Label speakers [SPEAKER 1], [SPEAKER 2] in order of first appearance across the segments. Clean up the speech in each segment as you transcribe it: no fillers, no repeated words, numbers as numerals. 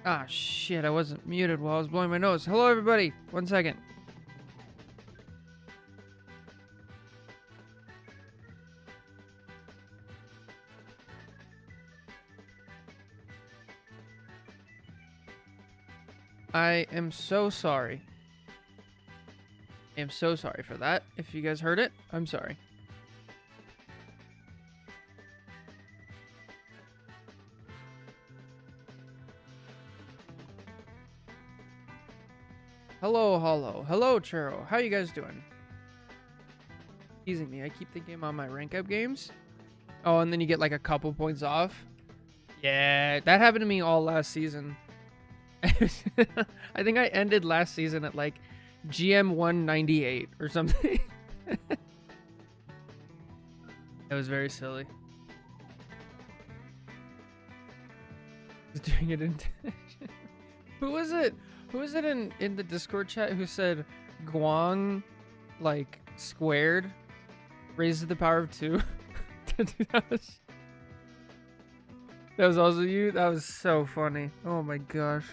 [SPEAKER 1] Ah, shit, I wasn't muted while I was blowing my nose. Hello, everybody. 1 second. I am so sorry. I am so sorry for that. If you guys heard it, I'm sorry. Hello, hello. Hello, Churro. How you guys doing? Teasing me. I keep thinking on my rank up games. Oh, and then you get like a couple points off. Yeah, that happened to me all last season. I think I ended last season at like GM 198 or something. It was very silly. Doing it in. Who was it? Who was it in the Discord chat who said Guang like squared raised to the power of 2? That was also you? That was so funny. Oh my gosh.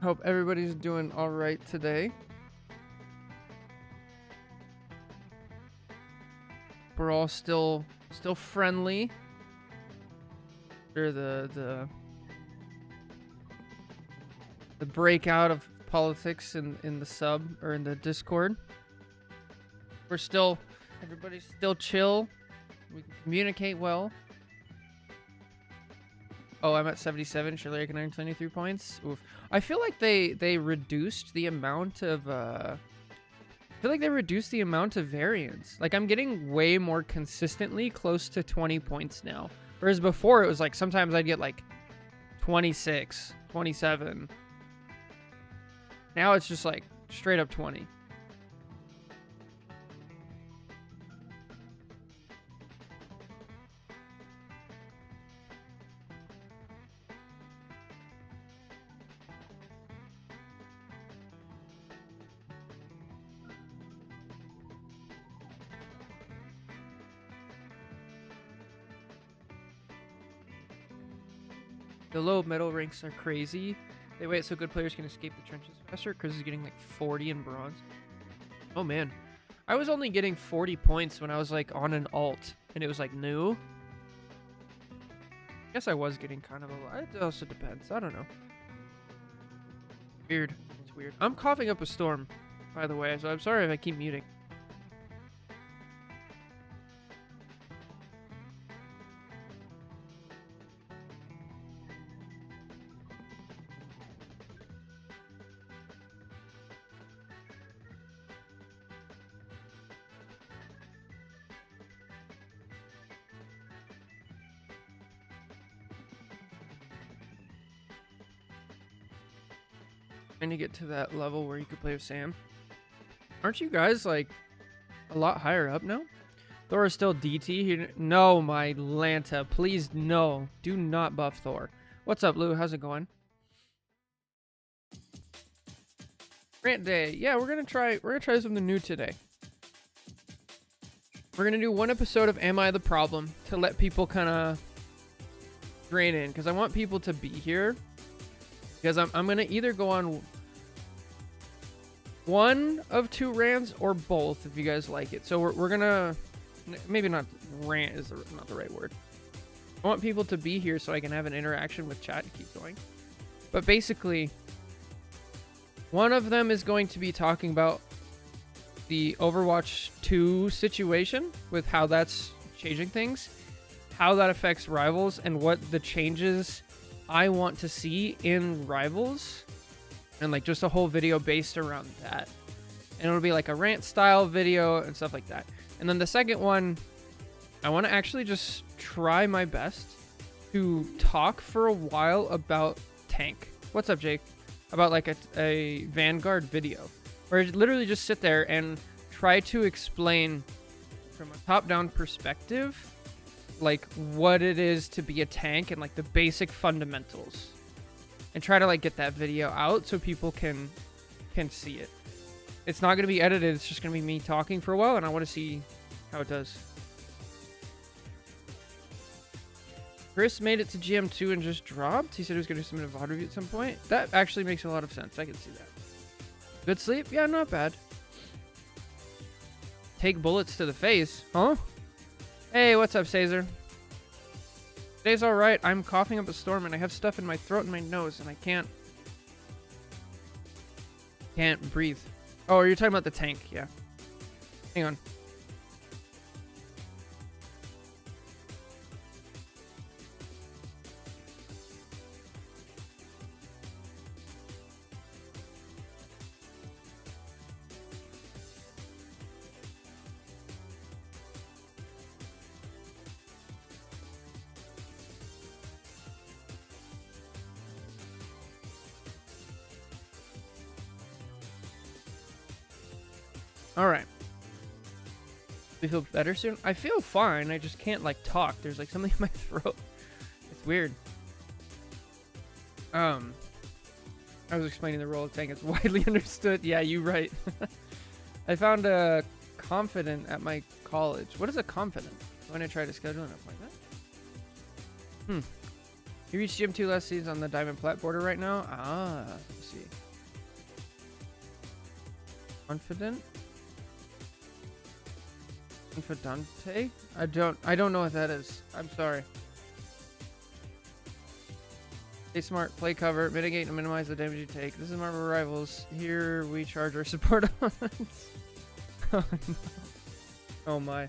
[SPEAKER 1] Hope everybody's doing all right today. We're all still friendly. After the breakout of politics in the sub or in the Discord. Everybody's still chill. We can communicate well. Oh, I'm at 77. Surely I can earn 23 points. Oof. I feel like they reduced the amount of variance. Like I'm getting way more consistently close to 20 points now. Whereas before it was like sometimes I'd get like 26, 27. Now it's just like straight up 20. The low metal ranks are crazy. They wait so good players can escape the trenches faster because he's getting like 40 in bronze. Oh man. I was only getting 40 points when I was like on an alt and it was like new. I guess I was getting kind of a lot. It also depends. I don't know. Weird. It's weird. I'm coughing up a storm, by the way, so I'm sorry if I keep muting. Trying to get to that level where you could play with Sam. Aren't you guys like a lot higher up now? Thor is still DT. No, my Lanta. Please, no. Do not buff Thor. What's up, Lou? How's it going? Rant day. Yeah, we're gonna try something new today. We're gonna do one episode of Am I the Problem to let people kind of drain in, because I want people to be here. Because I'm gonna either go on one of two rants or both if you guys like it. So we're gonna maybe not rant is not the right word. I want people to be here so I can have an interaction with chat and keep going. But basically, one of them is going to be talking about the Overwatch 2 situation with how that's changing things, how that affects Rivals, and what the changes I want to see in Rivals, and like just a whole video based around that. And it'll be like a rant style video and stuff like that. And then the second one, I want to actually just try my best to talk for a while about tank. What's up, Jake? About like a Vanguard video, where I literally just sit there and try to explain from a top-down perspective, like what it is to be a tank and like the basic fundamentals, and try to like get that video out so people can see it. It's not going to be edited. It's just going to be me talking for a while, and I want to see how it does. Chris made it to GM2 and just dropped. He said he was going to do some in a VOD review at some point. That actually makes a lot of sense. I can see that. Good sleep? Yeah, not bad. Take bullets to the face. Huh? Hey, what's up, Caesar? Today's alright. I'm coughing up a storm and I have stuff in my throat and my nose and I can't breathe. Oh, you're talking about the tank. Yeah. Hang on. All right. Do you feel better soon? I feel fine. I just can't like talk. There's like something in my throat. It's weird. I was explaining the role of tank. It's widely understood. Yeah, you're right. I found a confident at my college. What is a confident? When I try to schedule an appointment. You reached GM2 last season on the Diamond Plat border right now. Let's see. Confident. Confidante? I don't know what that is. I'm sorry. Stay smart, play cover, mitigate and minimize the damage you take. This is Marvel Rivals. Here we charge our support elements. Oh no. Oh my.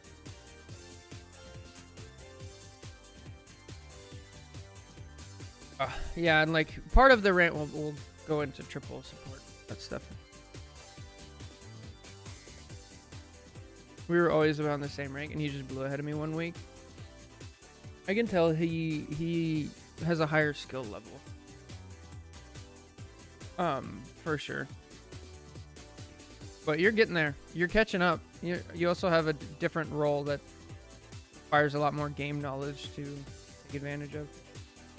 [SPEAKER 1] Yeah, and like part of the rant will go into triple support. That stuff. We were always around the same rank, and he just blew ahead of me one week. I can tell he has a higher skill level. For sure. But you're getting there. You're catching up. You also have a different role that requires a lot more game knowledge to take advantage of.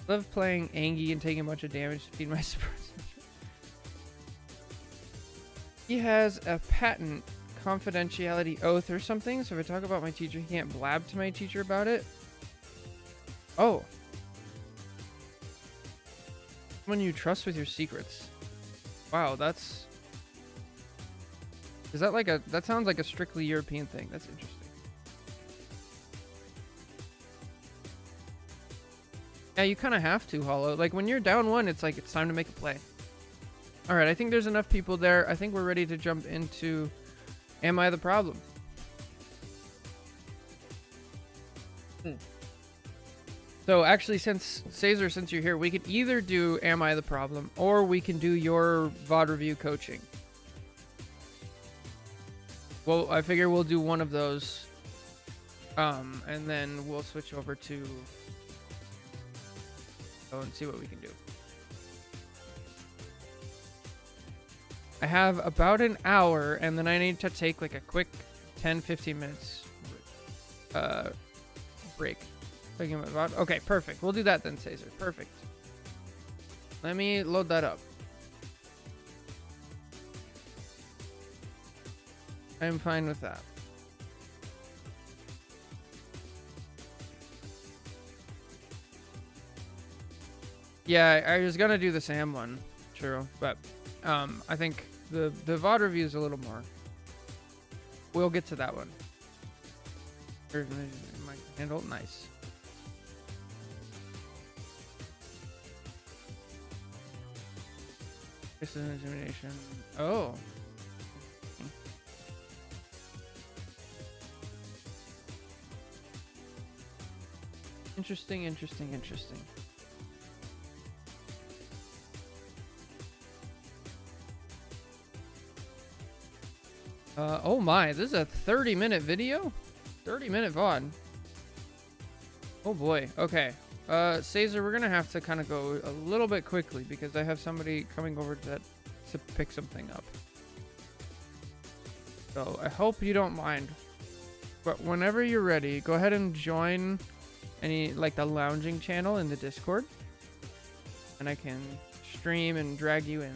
[SPEAKER 1] I love playing Angie and taking a bunch of damage to feed my sports. He has a patent confidentiality oath or something, so if I talk about my teacher, he can't blab to my teacher about it. Oh. Someone you trust with your secrets. Wow, that's... Is that like a... That sounds like a strictly European thing. That's interesting. Yeah, you kind of have to, Hollow. Like, when you're down one, it's like, it's time to make a play. Alright, I think there's enough people there. I think we're ready to jump into... Am I the problem? So actually, since Caesar, since you're here, we could either do Am I the Problem, or we can do your VOD review coaching. Well, I figure we'll do one of those, and then we'll switch over to go and see what we can do. I have about an hour, and then I need to take like a quick 10-15 minutes break. Thinking about, okay, perfect. We'll do that then, Caesar. Perfect. Let me load that up. I'm fine with that. Yeah, I was gonna do the Sam one, true, but I think the VOD review is a little more. We'll get to that one. Here's my handle, nice. This is an intimidation. Oh. Interesting, interesting, interesting. Oh my, this is a 30-minute video? 30-minute VOD. Oh boy, okay. Caesar, we're gonna have to kind of go a little bit quickly because I have somebody coming over to pick something up. So I hope you don't mind. But whenever you're ready, go ahead and join any, like, the lounging channel in the Discord. And I can stream and drag you in.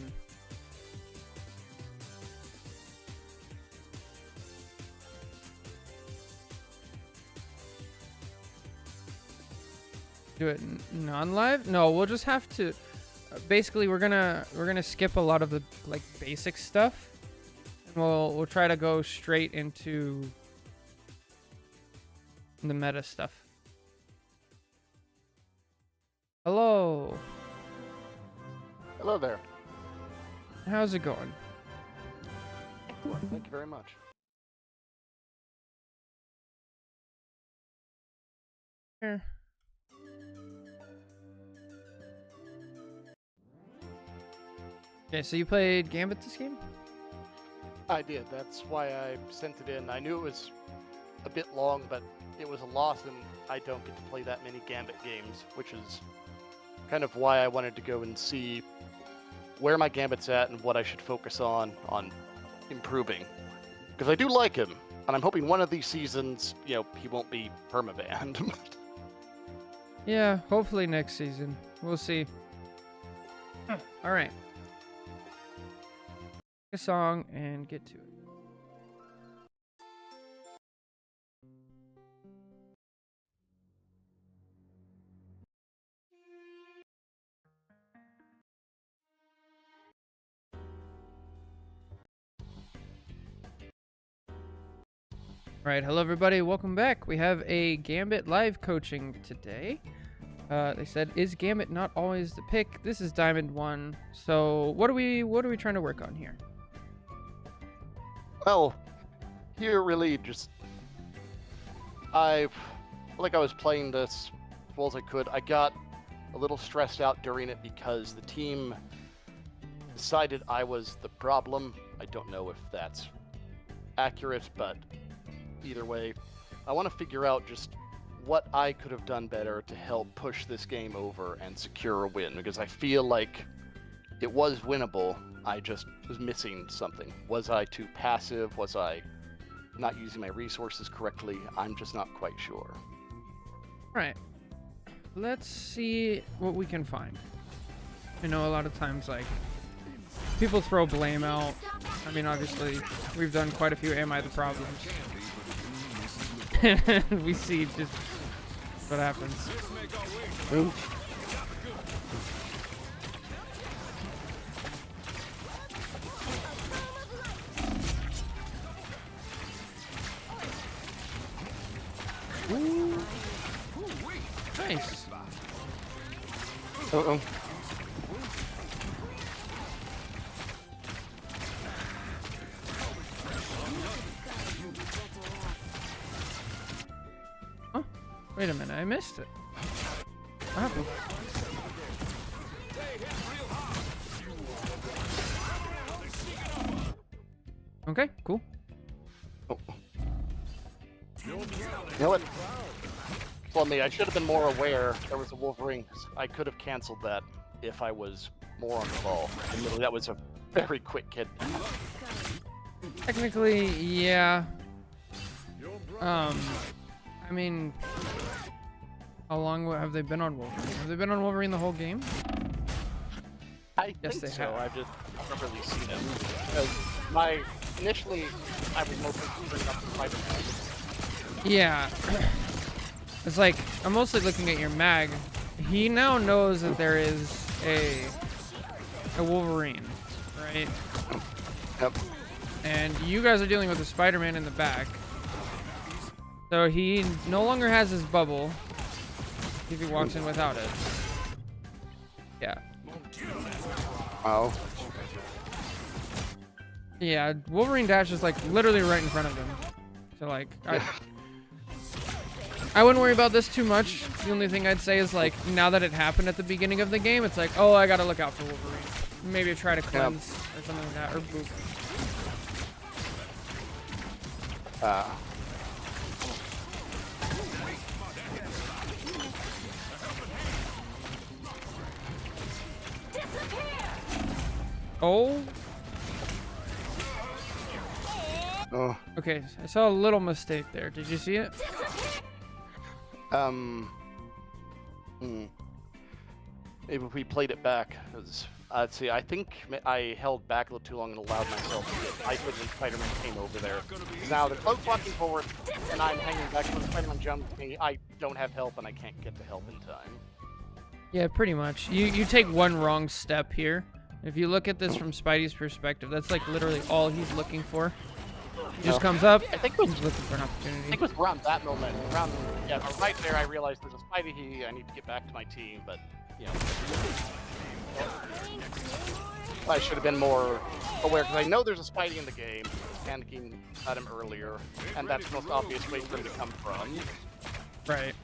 [SPEAKER 1] Do it non-live? No, we'll just have to. Basically, we're gonna skip a lot of the like basic stuff, and we'll try to go straight into the meta stuff. Hello.
[SPEAKER 2] Hello there.
[SPEAKER 1] How's it going?
[SPEAKER 2] Thank you very much.
[SPEAKER 1] Here. Okay, so you played Gambit this game?
[SPEAKER 2] I did. That's why I sent it in. I knew it was a bit long, but it was a loss, and I don't get to play that many Gambit games, which is kind of why I wanted to go and see where my Gambit's at and what I should focus on improving. Because I do like him, and I'm hoping one of these seasons, you know, he won't be permabanned.
[SPEAKER 1] Yeah, hopefully next season. We'll see. All right. A song and get to it. All right, hello everybody, welcome back. We have a Gambit live coaching today. They said, "Is Gambit not always the pick?" This is Diamond 1. So, what are we trying to work on here?
[SPEAKER 2] Well, here really just I was playing this as well as I could. I got a little stressed out during it because the team decided I was the problem. I don't know if that's accurate, but either way, I want to figure out just what I could have done better to help push this game over and secure a win, because I feel like it was winnable. I just was missing something. Was I too passive? Was I not using my resources correctly? I'm just not quite sure.
[SPEAKER 1] Right. Let's see what we can find. I know a lot of times, like, people throw blame out. I mean, obviously, we've done quite a few Am I the Problem? And we see just what happens.
[SPEAKER 2] Ooh.
[SPEAKER 1] Ooh. Nice.
[SPEAKER 2] Uh-oh.
[SPEAKER 1] Oh, wait a minute, I missed it. What happened? Okay, cool.
[SPEAKER 2] Oh. You know what? Well, me, I should have been more aware there was a Wolverine. I could have canceled that if I was more on the ball. Admittedly, that was a very quick kid.
[SPEAKER 1] Technically, yeah. I mean, how long have they been on Wolverine? Have they been on Wolverine the whole game?
[SPEAKER 2] I
[SPEAKER 1] Yes,
[SPEAKER 2] think
[SPEAKER 1] they
[SPEAKER 2] so.
[SPEAKER 1] have.
[SPEAKER 2] I've never really seen him. Because initially, I was mostly bringing up the Spider-Man.
[SPEAKER 1] Yeah. It's like, I'm mostly looking at your mag. He now knows that there is a Wolverine, right?
[SPEAKER 2] Yep.
[SPEAKER 1] And you guys are dealing with a Spider-Man in the back. So he no longer has his bubble if he walks in without it. Yeah.
[SPEAKER 2] Oh.
[SPEAKER 1] Yeah, Wolverine dash is like literally right in front of him. So like, I wouldn't worry about this too much. The only thing I'd say is like, now that it happened at the beginning of the game, it's like, oh, I gotta look out for Wolverine. Maybe try to cleanse or something like that, or boop. Oh.
[SPEAKER 2] Oh.
[SPEAKER 1] Okay, I saw a little mistake there. Did you see it?
[SPEAKER 2] Maybe if we played it back, let's see. I think I held back a little too long and allowed myself to get isolated when Spider-Man came over there. Now the cloak's walking forward, and I'm hanging back when Spider-Man jumps me. I don't have help, and I can't get the help in time.
[SPEAKER 1] Yeah, pretty much. You take one wrong step here. If you look at this from Spidey's perspective, that's like literally all he's looking for. He just comes up,
[SPEAKER 2] I think
[SPEAKER 1] he's looking for an opportunity.
[SPEAKER 2] I think it was around that moment, right there, I realized there's a Spidey here. I need to get back to my team, but you know, I should have been more aware because I know there's a Spidey in the game. Panicking at him earlier, and that's the most obvious way for him to come from.
[SPEAKER 1] Right.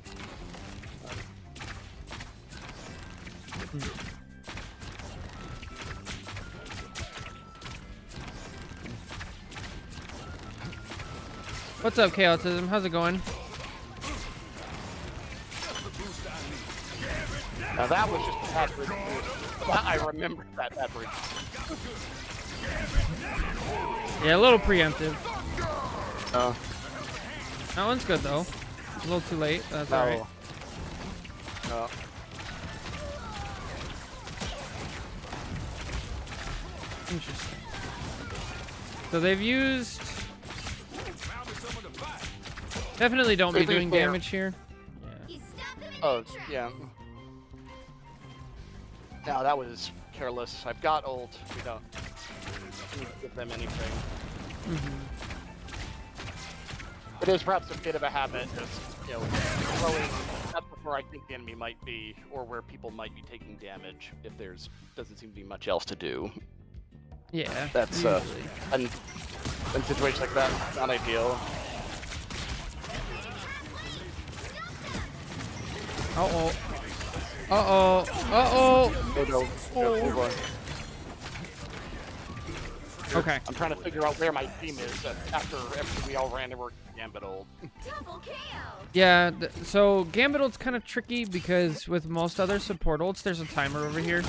[SPEAKER 1] What's up, Chaotism? How's it going?
[SPEAKER 2] Now that was just a bad bridge. I remember that bridge.
[SPEAKER 1] Yeah, a little preemptive.
[SPEAKER 2] Oh.
[SPEAKER 1] That one's good though. A little too late. That's
[SPEAKER 2] No.
[SPEAKER 1] alright.
[SPEAKER 2] No.
[SPEAKER 1] Interesting. So they've used. Definitely don't be doing damage here. Yeah.
[SPEAKER 2] Oh, yeah. No, that was careless. I've got ult. We don't need to give them anything. It is perhaps a bit of a habit, just, you know, throwing. That's where I think the enemy might be, or where people might be taking damage if there's doesn't seem to be much else to do.
[SPEAKER 1] Yeah.
[SPEAKER 2] That's in situations like that, not ideal.
[SPEAKER 1] Uh-oh. Uh-oh. Uh-oh. Okay.
[SPEAKER 2] I'm trying to figure out where my team is after we all ran and were Gambit ult.
[SPEAKER 1] Yeah, so Gambit ult's kind of tricky because with most other support ults, there's a timer over here.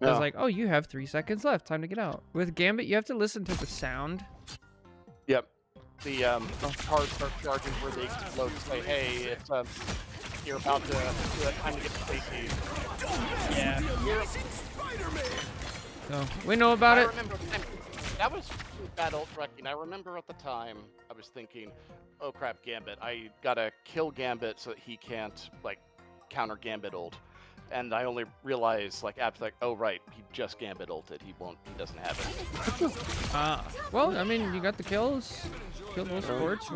[SPEAKER 2] Yeah.
[SPEAKER 1] It's like, oh, you have 3 seconds left. Time to get out. With Gambit, you have to listen to the sound.
[SPEAKER 2] Yep. The cards start charging where they explode to say, hey, it's you're about to time to get to safety.
[SPEAKER 1] Yeah. So we know about it.
[SPEAKER 2] Remember, that was bad ult tracking. I remember at the time I was thinking, oh crap, Gambit. I gotta kill Gambit so that he can't like counter Gambit ult. And I only realized like after like, oh right, he just Gambit ulted. He doesn't have it.
[SPEAKER 1] Well, I mean, you got the kills. Killed those supports.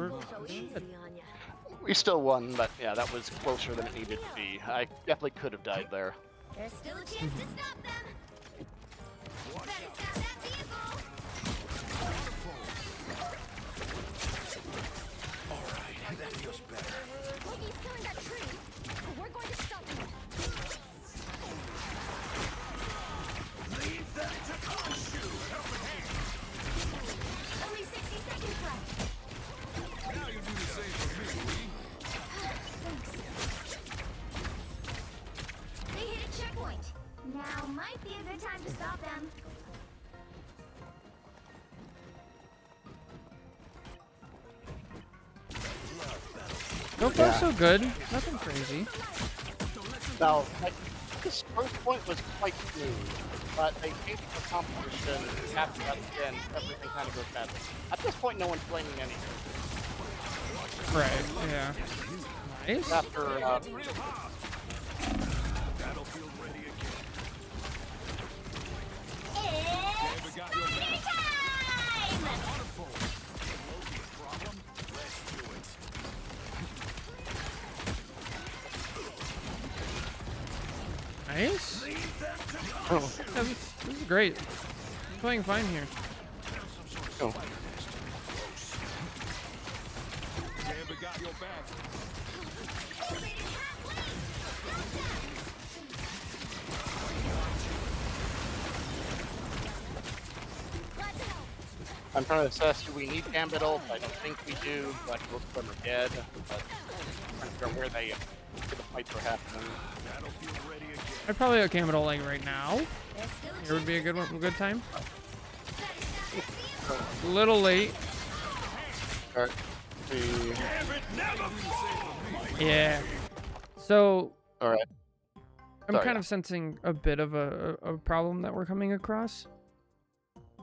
[SPEAKER 2] We still won, but yeah, that was closer than it needed to be. I definitely could have died there.
[SPEAKER 3] There's still a chance to stop them. Better stop that vehicle.
[SPEAKER 4] Alright, that feels better.
[SPEAKER 3] He's killing that tree. We're going to stop him.
[SPEAKER 4] Leave them to consume.
[SPEAKER 3] Only 60 seconds left.
[SPEAKER 4] Now you do the same for me.
[SPEAKER 3] They hit a checkpoint. Now might be a
[SPEAKER 1] So far,
[SPEAKER 2] Yeah.
[SPEAKER 1] so good. Nothing crazy.
[SPEAKER 2] Now, like, this first point was quite smooth, but they changed the competition after that, then everything kind of goes badly. At this point, no one's blaming anything.
[SPEAKER 1] Right. Yeah. Nice.
[SPEAKER 2] After,
[SPEAKER 4] Battlefield ready again.
[SPEAKER 3] It's
[SPEAKER 4] got your back.
[SPEAKER 3] party time!
[SPEAKER 4] Wonderful. Problem? Let's do it.
[SPEAKER 1] Nice.
[SPEAKER 4] Leave them to
[SPEAKER 1] Yeah, this is great. I'm playing fine here.
[SPEAKER 2] oh,
[SPEAKER 4] Gambit got your back.
[SPEAKER 2] I'm trying to assess, do we need Gambit ult? I don't think we do, but most of them are dead. But I'm trying to figure out where the fights are happening.
[SPEAKER 4] Battlefield ready again.
[SPEAKER 1] I'd probably go Gambit like right now.
[SPEAKER 3] There's still
[SPEAKER 1] Here would be a good one, a good time.
[SPEAKER 3] better
[SPEAKER 1] A little late.
[SPEAKER 2] Alright. The...
[SPEAKER 4] Gambit never
[SPEAKER 1] Yeah. So
[SPEAKER 2] Alright.
[SPEAKER 1] I'm
[SPEAKER 2] Sorry,
[SPEAKER 1] kind
[SPEAKER 2] yeah.
[SPEAKER 1] of sensing a bit of a problem that we're coming across.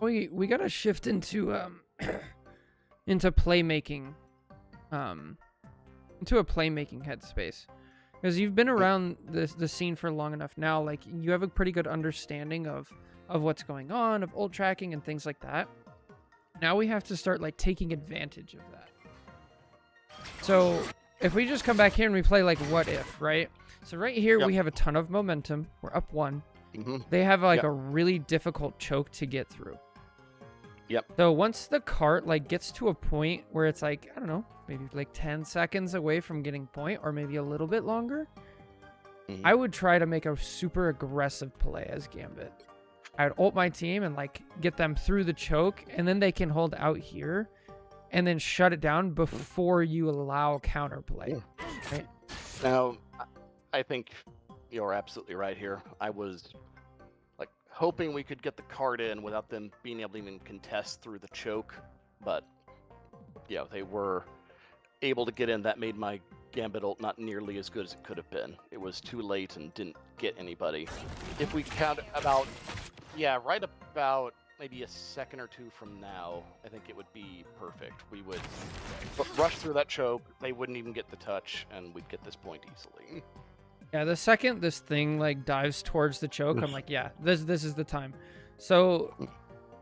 [SPEAKER 1] We gotta shift into into playmaking, into a playmaking headspace, because you've been around the scene for long enough now. Like, you have a pretty good understanding of what's going on, of ult tracking and things like that. Now we have to start like taking advantage of that. So if we just come back here and we play like what if, right? So right here
[SPEAKER 2] Yep.
[SPEAKER 1] we have a ton of momentum. We're up 1.
[SPEAKER 2] Mm-hmm.
[SPEAKER 1] They have like
[SPEAKER 2] Yep.
[SPEAKER 1] a really difficult choke to get through.
[SPEAKER 2] Yep.
[SPEAKER 1] So once the cart like gets to a point where it's like, I don't know, maybe like 10 seconds away from getting point, or maybe a little bit longer,
[SPEAKER 2] Mhm.
[SPEAKER 1] I would try to make a super aggressive play as Gambit. I would ult my team and like get them through the choke, and then they can hold out here and then shut it down before you allow counterplay.
[SPEAKER 2] Yeah.
[SPEAKER 1] Right?
[SPEAKER 2] Now, I think you're absolutely right here. I was like hoping we could get the card in without them being able to even contest through the choke, but yeah, they were able to get in. That made my Gambit ult not nearly as good as it could have been. It was too late and didn't get anybody. If we count about, yeah, right about maybe a second or two from now, I think it would be perfect. We would rush through that choke, they wouldn't even get the touch, and we'd get this point easily.
[SPEAKER 1] Yeah, the second this thing like dives towards the choke, I'm like, yeah, this is the time. So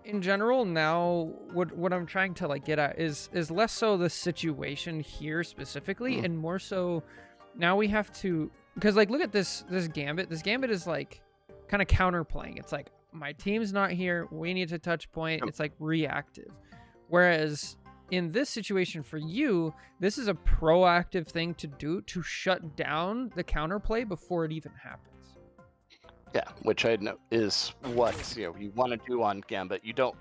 [SPEAKER 1] in general now, what I'm trying to like get at is less so the situation here specifically, and more so now we have to, because like look at this Gambit. This Gambit is like kind of counterplaying. It's like, my team's not here, we need to touch point. It's like reactive. Whereas in this situation for you, this is a proactive thing to do to shut down the counterplay before it even happens.
[SPEAKER 2] Yeah, which I know is what you want to do on Gambit. You don't.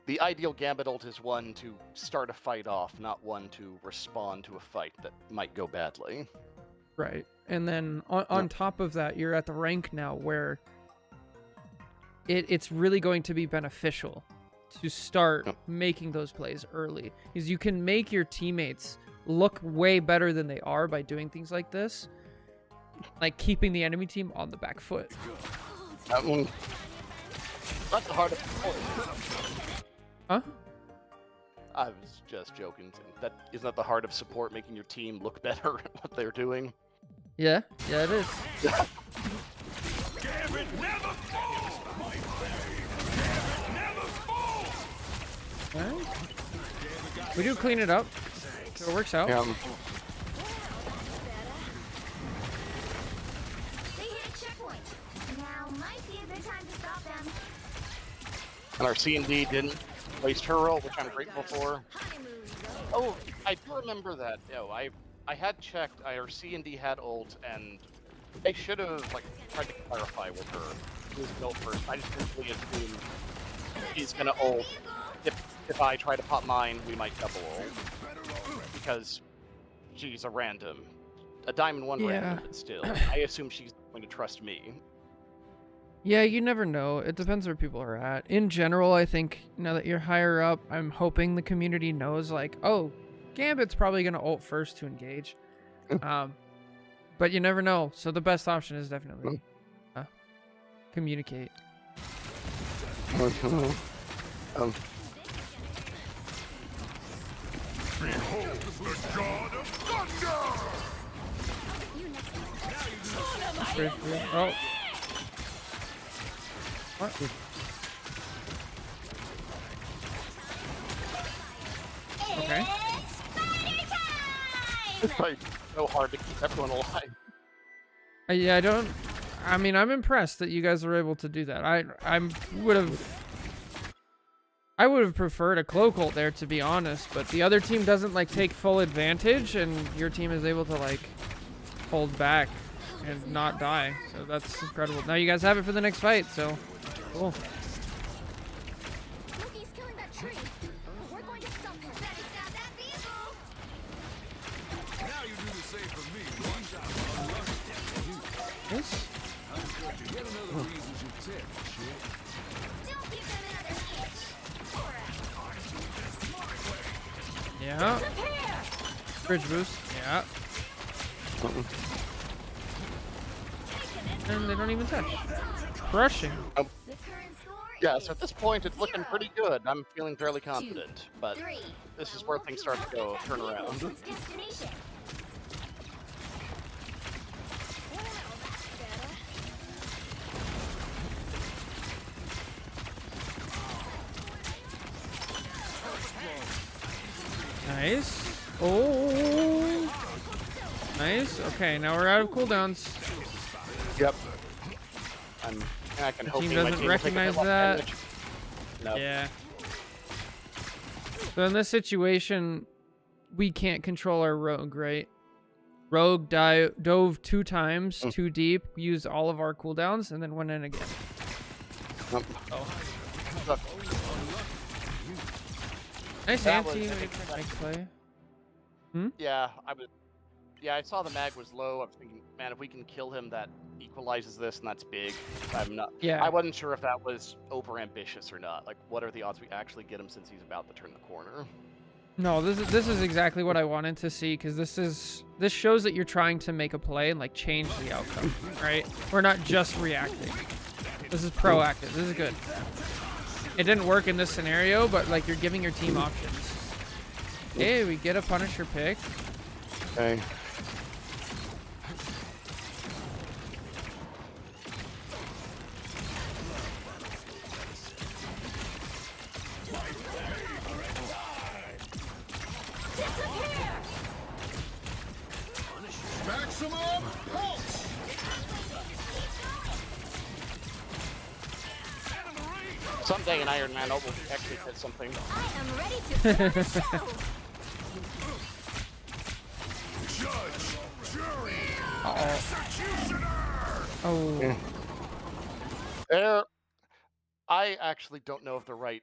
[SPEAKER 2] The ideal Gambit ult is one to start a fight off, not one to respond to a fight that might go badly.
[SPEAKER 1] Right. And then on top of that, you're at the rank now where it's really going to be beneficial to start making those plays early, because you can make your teammates look way better than they are by doing things like this, like keeping the enemy team on the back foot.
[SPEAKER 2] That one, that's the heart of support.
[SPEAKER 1] Huh?
[SPEAKER 2] I was just joking. That isn't that the heart of support, making your team look better at what they're doing.
[SPEAKER 1] Yeah, it is.
[SPEAKER 4] Gambit never falls! My Gambit never falls!
[SPEAKER 1] Alright. We do clean it up, so it works out.
[SPEAKER 2] Yeah,
[SPEAKER 3] They hit a checkpoint. Now might be a good time to stop them.
[SPEAKER 2] and our C&D didn't waste her ult, which I'm grateful for.
[SPEAKER 3] Honeymoon zone.
[SPEAKER 2] Oh, I do remember that. I had checked. Our C&D had ult, and I should have like tried to clarify with her who's built first. I just didn't really assume he's gonna ult. If I try to pop mine, we might double ult because she's a random, a diamond one
[SPEAKER 1] Yeah.
[SPEAKER 2] random, but still, I assume she's going to trust me.
[SPEAKER 1] Yeah, you never know. It depends where people are at. In general, I think now that you're higher up, I'm hoping the community knows, like, oh, Gambit's probably going to ult first to engage. But you never know. So the best option is definitely communicate.
[SPEAKER 2] Um,
[SPEAKER 4] Behold the god of thunder!
[SPEAKER 1] Oh. What? Okay.
[SPEAKER 2] it's like so hard to keep everyone alive.
[SPEAKER 1] Yeah, I mean, I'm impressed that you guys were able to do that. I would have preferred a cloak ult there, to be honest, but the other team doesn't like take full advantage, and your team is able to like hold back and not die. So that's incredible. Now you guys have it for the next fight, so cool.
[SPEAKER 3] Look, he's killing that tree. We're going to stop him. Better stop that vehicle.
[SPEAKER 4] Now you do the same for me. Watch out.
[SPEAKER 1] Yes.
[SPEAKER 4] Yet another reason you tip, shit.
[SPEAKER 3] Don't give them another inch.
[SPEAKER 1] Yeah.
[SPEAKER 3] Prepare.
[SPEAKER 1] Bridge boost. Yeah. And they don't even touch. Crushing.
[SPEAKER 3] The current score
[SPEAKER 2] Yeah,
[SPEAKER 3] is
[SPEAKER 2] so at this point, it's looking pretty good. I'm feeling fairly confident, but
[SPEAKER 3] 3.
[SPEAKER 2] this is where things start to go turn around.
[SPEAKER 3] Its destination. Well, that's better.
[SPEAKER 1] Nice. Oh. Nice. Okay, now we're out of cooldowns.
[SPEAKER 2] Yep. I can
[SPEAKER 1] The
[SPEAKER 2] hope
[SPEAKER 1] team
[SPEAKER 2] my
[SPEAKER 1] doesn't
[SPEAKER 2] team will take a
[SPEAKER 1] recognize
[SPEAKER 2] bit less
[SPEAKER 1] that.
[SPEAKER 2] damage. No.
[SPEAKER 1] Yeah. So in this situation, we can't control our rogue, right? Rogue dove 2 times too deep, used all of our cooldowns, and then went in again.
[SPEAKER 2] Nope.
[SPEAKER 1] Oh.
[SPEAKER 2] Look,
[SPEAKER 1] Nice
[SPEAKER 2] That
[SPEAKER 1] anti.
[SPEAKER 2] was, I think,
[SPEAKER 1] Nice play.
[SPEAKER 2] yeah, I saw the mag was low. I was thinking, man, if we can kill him, that equalizes this, and that's big.
[SPEAKER 1] Yeah.
[SPEAKER 2] I wasn't sure if that was over ambitious or not. Like, what are the odds we actually get him since he's about to turn the corner?
[SPEAKER 1] No, this is exactly what I wanted to see, because this shows that you're trying to make a play and like change the outcome, right? We're not just reacting. This is proactive. This is good. It didn't work in this scenario, but like you're giving your team options. Hey, we get a Punisher pick.
[SPEAKER 2] Okay.
[SPEAKER 4] Maximum pulse!
[SPEAKER 2] Someday an Iron Man will actually fit something.
[SPEAKER 3] I am ready to start the show.
[SPEAKER 4] Judge, jury,
[SPEAKER 1] Uh-oh.
[SPEAKER 4] executioner!
[SPEAKER 1] Oh.
[SPEAKER 2] There, I actually don't know if the right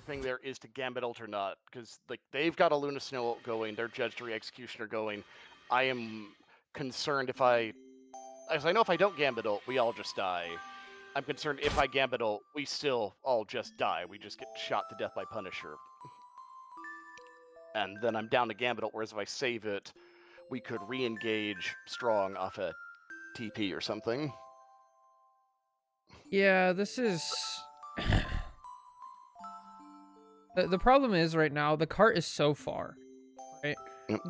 [SPEAKER 2] thing there is to Gambit ult or not, because like they've got a Luna Snow ult going, their Judge Jury Executioner going. I am concerned as I know if I don't Gambit ult, we all just die. I'm concerned if I Gambit ult, we still all just die. We just get shot to death by Punisher. And then I'm down to Gambit ult, whereas if I save it, we could re-engage strong off a TP or something.
[SPEAKER 1] Yeah, this is... The problem is right now, the cart is so far, right?
[SPEAKER 2] Yep.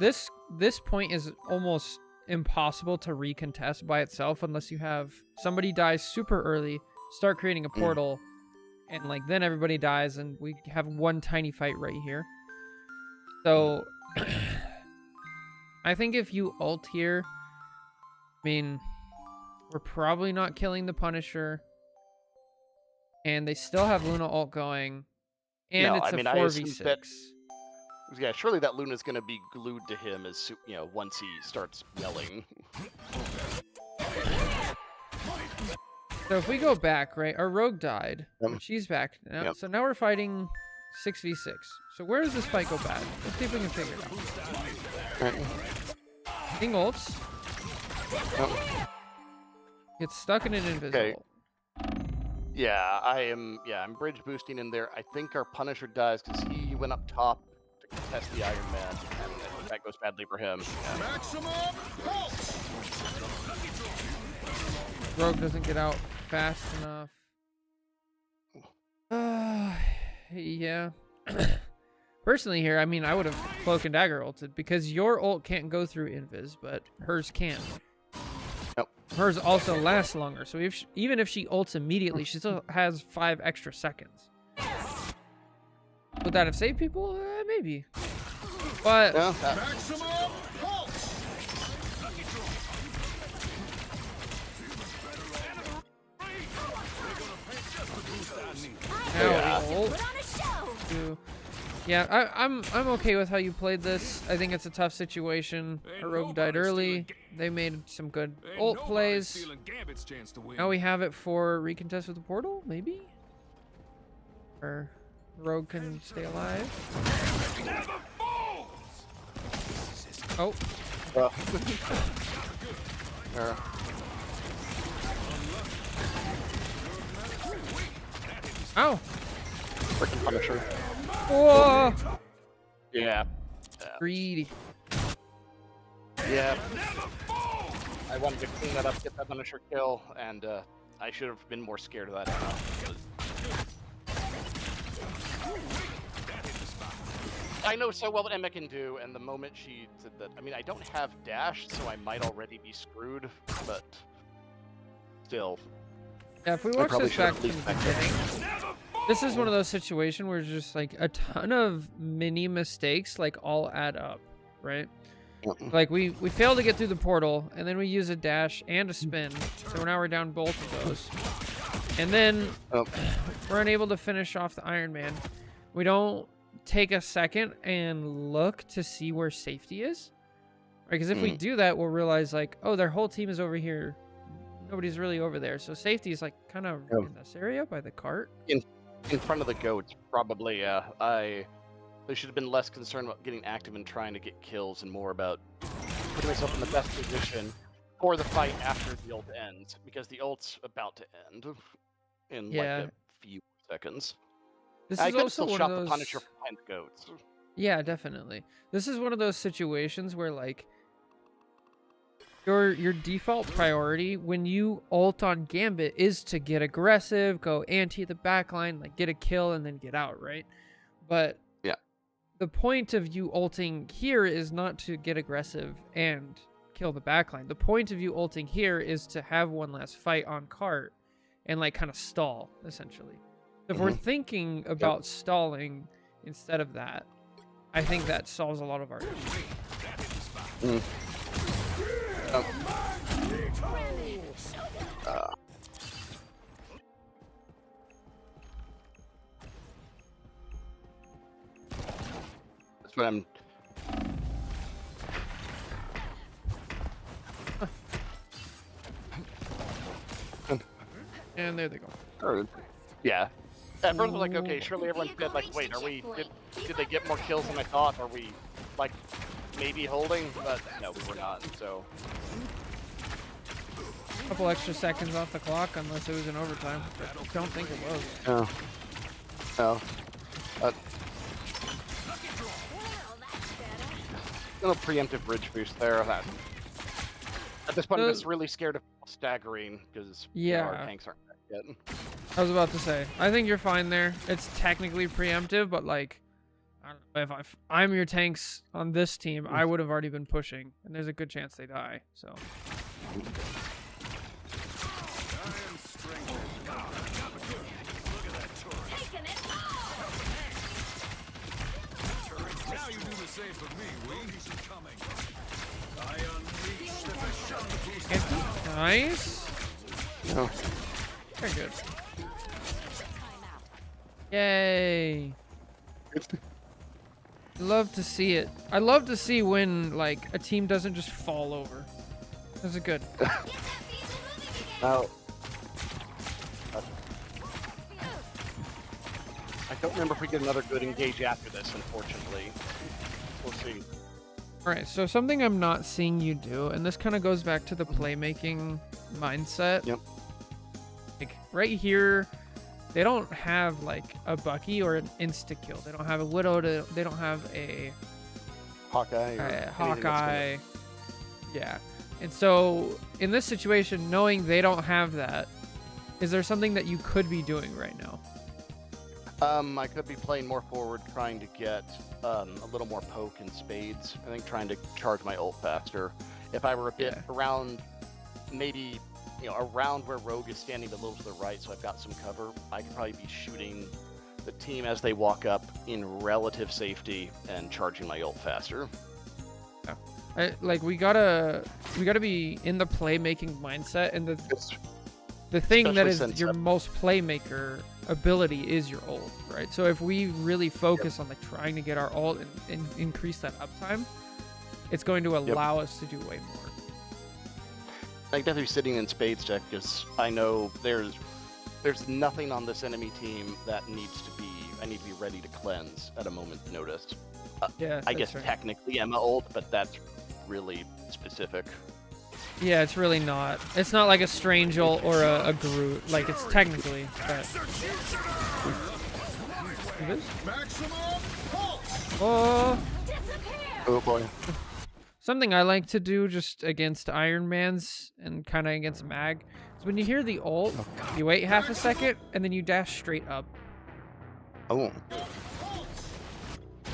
[SPEAKER 1] This point is almost impossible to recontest by itself unless you have somebody dies super early, start creating a portal, and like then everybody dies and we have one tiny fight right here. So I think if you ult here, I mean, we're probably not killing the Punisher, and they still have Luna ult going, and
[SPEAKER 2] No,
[SPEAKER 1] it's
[SPEAKER 2] I mean,
[SPEAKER 1] a
[SPEAKER 2] I assume
[SPEAKER 1] 4v6.
[SPEAKER 2] that- Yeah, surely that Luna's gonna be glued to him as once he starts yelling.
[SPEAKER 1] So if we go back, right, our rogue died.
[SPEAKER 2] Yep.
[SPEAKER 1] She's back now.
[SPEAKER 2] Yep.
[SPEAKER 1] So now we're fighting 6v6. So where does this fight go bad? Let's see if we can figure it out.
[SPEAKER 2] Right.
[SPEAKER 1] King ults.
[SPEAKER 2] Yep.
[SPEAKER 1] Gets stuck in an invisible.
[SPEAKER 2] Okay. Yeah, I'm bridge boosting in there. I think our Punisher dies because he went up top to contest the Iron Man, and that goes badly for him.
[SPEAKER 4] Maximum pulse.
[SPEAKER 1] Rogue doesn't get out fast enough. Yeah. Personally here, I mean, I would have Cloak and Dagger ulted because your ult can't go through invis, but hers can.
[SPEAKER 2] Yep.
[SPEAKER 1] Hers also lasts longer, so even if she ults immediately, she still has 5 extra seconds. Would that have saved people? Maybe. But
[SPEAKER 2] Yeah,
[SPEAKER 4] Maximum pulse.
[SPEAKER 1] now
[SPEAKER 2] Yeah.
[SPEAKER 1] ult.
[SPEAKER 3] Put on a show.
[SPEAKER 1] to- Yeah, I'm okay with how you played this. I think it's a tough situation. A rogue died early. They made some good ult plays. Now we have it for recontest with the portal, maybe? Or rogue can stay alive. Oh,
[SPEAKER 2] There.
[SPEAKER 1] ow!
[SPEAKER 2] Freaking Punisher.
[SPEAKER 1] Whoa!
[SPEAKER 2] Yeah.
[SPEAKER 1] Greedy.
[SPEAKER 2] Yeah. I wanted to clean that up, get that Punisher kill, and I should have been more scared of that. I know so well what Emma can do, and the moment she said that, I mean, I don't have dash, so I might already be screwed, but still.
[SPEAKER 1] Yeah, if we
[SPEAKER 2] I
[SPEAKER 1] watch
[SPEAKER 2] probably
[SPEAKER 1] this
[SPEAKER 2] should have
[SPEAKER 1] back from
[SPEAKER 2] leaked
[SPEAKER 1] the
[SPEAKER 2] back
[SPEAKER 1] beginning, this is one of those situations where just like a ton of mini mistakes like all add up, right? Like we fail to get through the portal, and then we use a dash and a spin, so now we're down both of those. And then
[SPEAKER 2] Oh.
[SPEAKER 1] we're unable to finish off the Iron Man. We don't take a second and look to see where safety is, right? Because if we do that, we'll realize like, oh, their whole team is over here. Nobody's really over there, so safety is like kind of in this area by the cart.
[SPEAKER 2] In front of the goats, probably, yeah. They should have been less concerned about getting active and trying to get kills and more about putting myself in the best position for the fight after the ult ends, because the ult's about to end in like a few seconds.
[SPEAKER 1] This
[SPEAKER 2] I
[SPEAKER 1] is
[SPEAKER 2] could have
[SPEAKER 1] also
[SPEAKER 2] still
[SPEAKER 1] one
[SPEAKER 2] shot
[SPEAKER 1] of
[SPEAKER 2] the
[SPEAKER 1] those...
[SPEAKER 2] Punisher behind the goats.
[SPEAKER 1] Yeah, definitely. This is one of those situations where like your default priority when you ult on Gambit is to get aggressive, go anti the backline, like get a kill and then get out, right? But
[SPEAKER 2] yeah,
[SPEAKER 1] the point of you ulting here is not to get aggressive and kill the backline. The point of you ulting here is to have one last fight on cart and like kind of stall, essentially. So if we're thinking about stalling instead of that, I think that solves a lot of our issues.
[SPEAKER 2] That's what I'm...
[SPEAKER 1] And there they go.
[SPEAKER 2] Yeah. At first I was like, okay, surely everyone's dead. Like, wait, did they get more kills than I thought? Are we, like, maybe holding? But no, we were not, so...
[SPEAKER 1] A couple extra seconds off the clock, unless it was in overtime. I don't think it was.
[SPEAKER 2] No. No. Little preemptive bridge boost there. At this point, I'm just really scared of staggering, because our tanks aren't back yet.
[SPEAKER 1] I was about to say, I think you're fine there. It's technically preemptive, but like, I don't know, if I'm your tanks on this team, I would have already been pushing, and there's a good chance they die. So.
[SPEAKER 4] Now you do the same for me, Wings. Coming. I unleash the Vishanti.
[SPEAKER 1] Nice.
[SPEAKER 2] No.
[SPEAKER 1] Very good. Yay. Love to see it. I love to see when like a team doesn't just fall over. This is good.
[SPEAKER 2] Now, I don't remember if we get another good engage after this, unfortunately. We'll see.
[SPEAKER 1] Alright, so something I'm not seeing you do, and this kind of goes back to the playmaking mindset.
[SPEAKER 2] Yep.
[SPEAKER 1] Like, right here, they don't have, like, a Bucky or an insta-kill. They don't have a Widow, they don't have a
[SPEAKER 2] Hawkeye. Or anything that's gonna-
[SPEAKER 1] Hawkeye. Yeah. And so in this situation, knowing they don't have that, is there something that you could be doing right now?
[SPEAKER 2] I could be playing more forward, trying to get a little more poke and spades. I think trying to charge my ult faster. If I were a bit around, maybe around where Rogue is standing a little to the right, so I've got some cover, I could probably be shooting the team as they walk up in relative safety and charging my ult faster.
[SPEAKER 1] We gotta be in the playmaking mindset, and the thing that
[SPEAKER 2] Especially
[SPEAKER 1] is your
[SPEAKER 2] since,
[SPEAKER 1] most playmaker ability is your ult, right? So if we really focus on trying to get our ult and increase that uptime, it's going to allow us to do way more.
[SPEAKER 2] I could definitely be sitting in spades deck because I know there's nothing on this enemy team that I need to be ready to cleanse at a moment's notice. I guess
[SPEAKER 1] right.
[SPEAKER 2] technically Emma ult, but that's really specific.
[SPEAKER 1] Yeah, it's really not. It's not like a strange ult or a Groot. Like, it's technically. But... Oh.
[SPEAKER 2] Oh boy.
[SPEAKER 1] Something I like to do just against Iron Mans and kind of against Mag is when you hear the ult, you wait half a second and then you dash straight up.
[SPEAKER 2] Oh.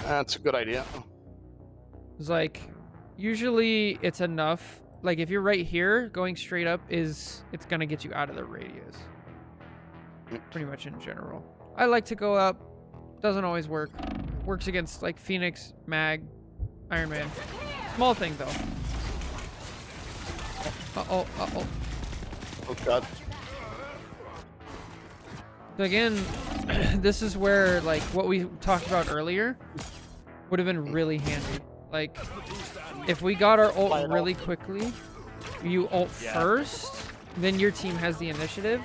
[SPEAKER 2] That's a good idea.
[SPEAKER 1] It's like, usually it's enough. Like, if you're right here, going straight up it's gonna get you out of the radius. Pretty much in general. I like to go up. Doesn't always work. Works against, like, Phoenix, Mag, Iron Man. Small thing, though. Uh-oh.
[SPEAKER 2] Oh, God.
[SPEAKER 1] So again, this is where, like, what we talked about earlier would have been really handy. Like, if we got our ult really quickly, you ult first, then your team has the initiative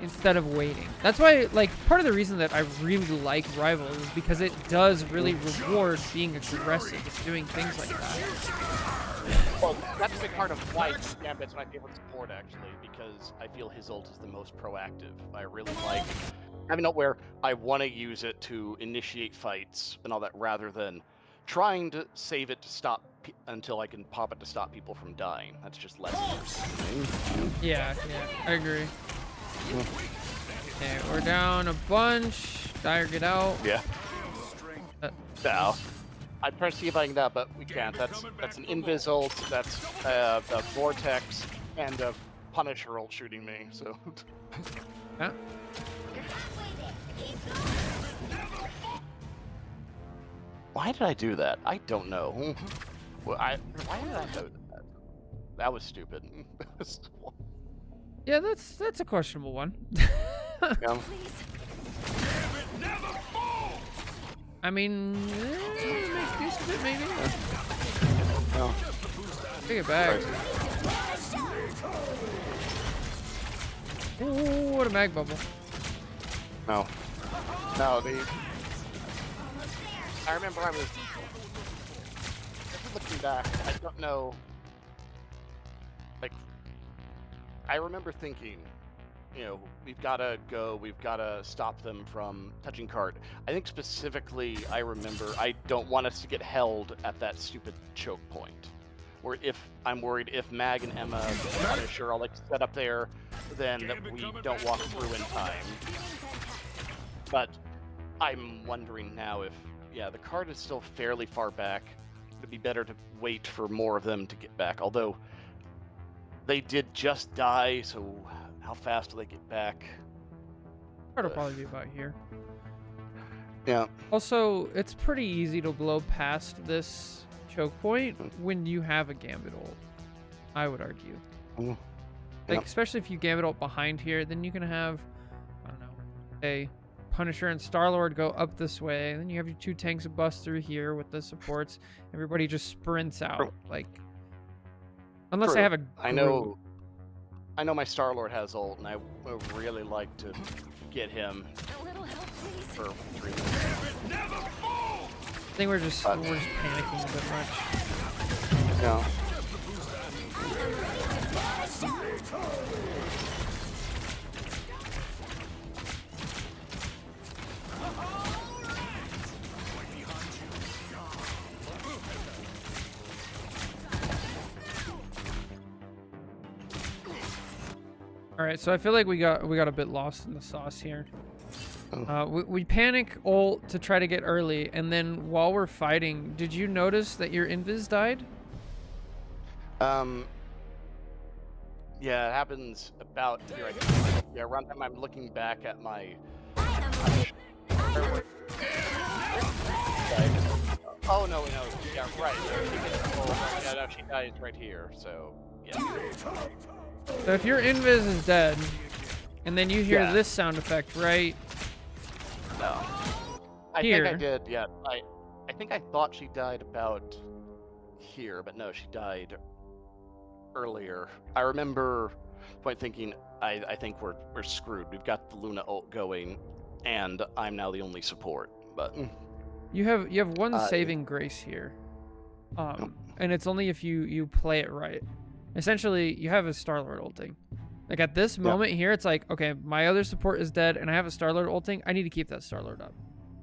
[SPEAKER 1] instead of waiting. That's why, like, part of the reason that I really like Rivals is because it does really reward being aggressive, doing things like that.
[SPEAKER 2] Well, that's a big part of why Gambit's my favorite support, actually, because I feel his ult is the most proactive. I really like having ult where I want to use it to initiate fights and all that, rather than trying to save it to stop until I can pop it to stop people from dying. That's just less interesting.
[SPEAKER 1] Yeah, I agree. Okay, we're down a bunch. Dire, get out.
[SPEAKER 2] Yeah. Now, I'd try to see if I can do that, but we can't. That's an invis ult, that's a vortex, and a Punisher ult shooting me, so...
[SPEAKER 1] Yeah.
[SPEAKER 2] Why did I do that? I don't know. Well, why did I do that? That was stupid.
[SPEAKER 1] Yeah, that's a questionable one.
[SPEAKER 2] Yeah.
[SPEAKER 1] I mean, make use of it maybe.
[SPEAKER 2] No.
[SPEAKER 1] Take it back. Ooh, what a mag bubble.
[SPEAKER 2] No. I remember I was looking back. I don't know. Like, I remember thinking, we've got to go. We've got to stop them from touching cart. I think specifically, I remember I don't want us to get held at that stupid choke point. Or if I'm worried if Mag and Emma Punisher are like set up there, then that we don't walk through in time. But I'm wondering now if, the card is still fairly far back. It'd be better to wait for more of them to get back. Although they did just die, so how fast do they get back?
[SPEAKER 1] It'll probably be about here.
[SPEAKER 2] Yeah.
[SPEAKER 1] Also, it's pretty easy to blow past this choke point when you have a Gambit ult, I would argue. Like, especially if you Gambit ult behind here, then you can have, I don't know, a Punisher and Star-Lord go up this way, and then you have your two tanks bust through here with the supports. Everybody just sprints out. Like, unless they have a
[SPEAKER 2] I know my Star-Lord has ult, and I would really like to get him for 3 minutes.
[SPEAKER 1] I think we're just panicking a bit much.
[SPEAKER 2] Yeah.
[SPEAKER 1] All right, so I feel like we got a bit lost in the sauce here.
[SPEAKER 2] Oh.
[SPEAKER 1] We panic ult to try to get early, and then while we're fighting, did you notice that your invis died?
[SPEAKER 2] Yeah, it happens about here. Yeah, around time I'm looking back at my. Oh no, yeah, right. Yeah, no, she dies right here. So yeah.
[SPEAKER 1] So if your invis is dead, and then you hear
[SPEAKER 2] Yeah.
[SPEAKER 1] this sound effect, right?
[SPEAKER 2] No. I
[SPEAKER 1] Here.
[SPEAKER 2] think I did. Yeah, I think I thought she died about here, but no, she died earlier. I remember point thinking, I think we're screwed. We've got the Luna ult going, and I'm now the only support. But
[SPEAKER 1] You have one
[SPEAKER 2] I-
[SPEAKER 1] saving grace here, and it's only if you play it right. Essentially, you have a Star-Lord ulting. Like at this moment here, it's like, okay, my other support is dead, and I have a Star-Lord ulting. I need to keep that Star-Lord up,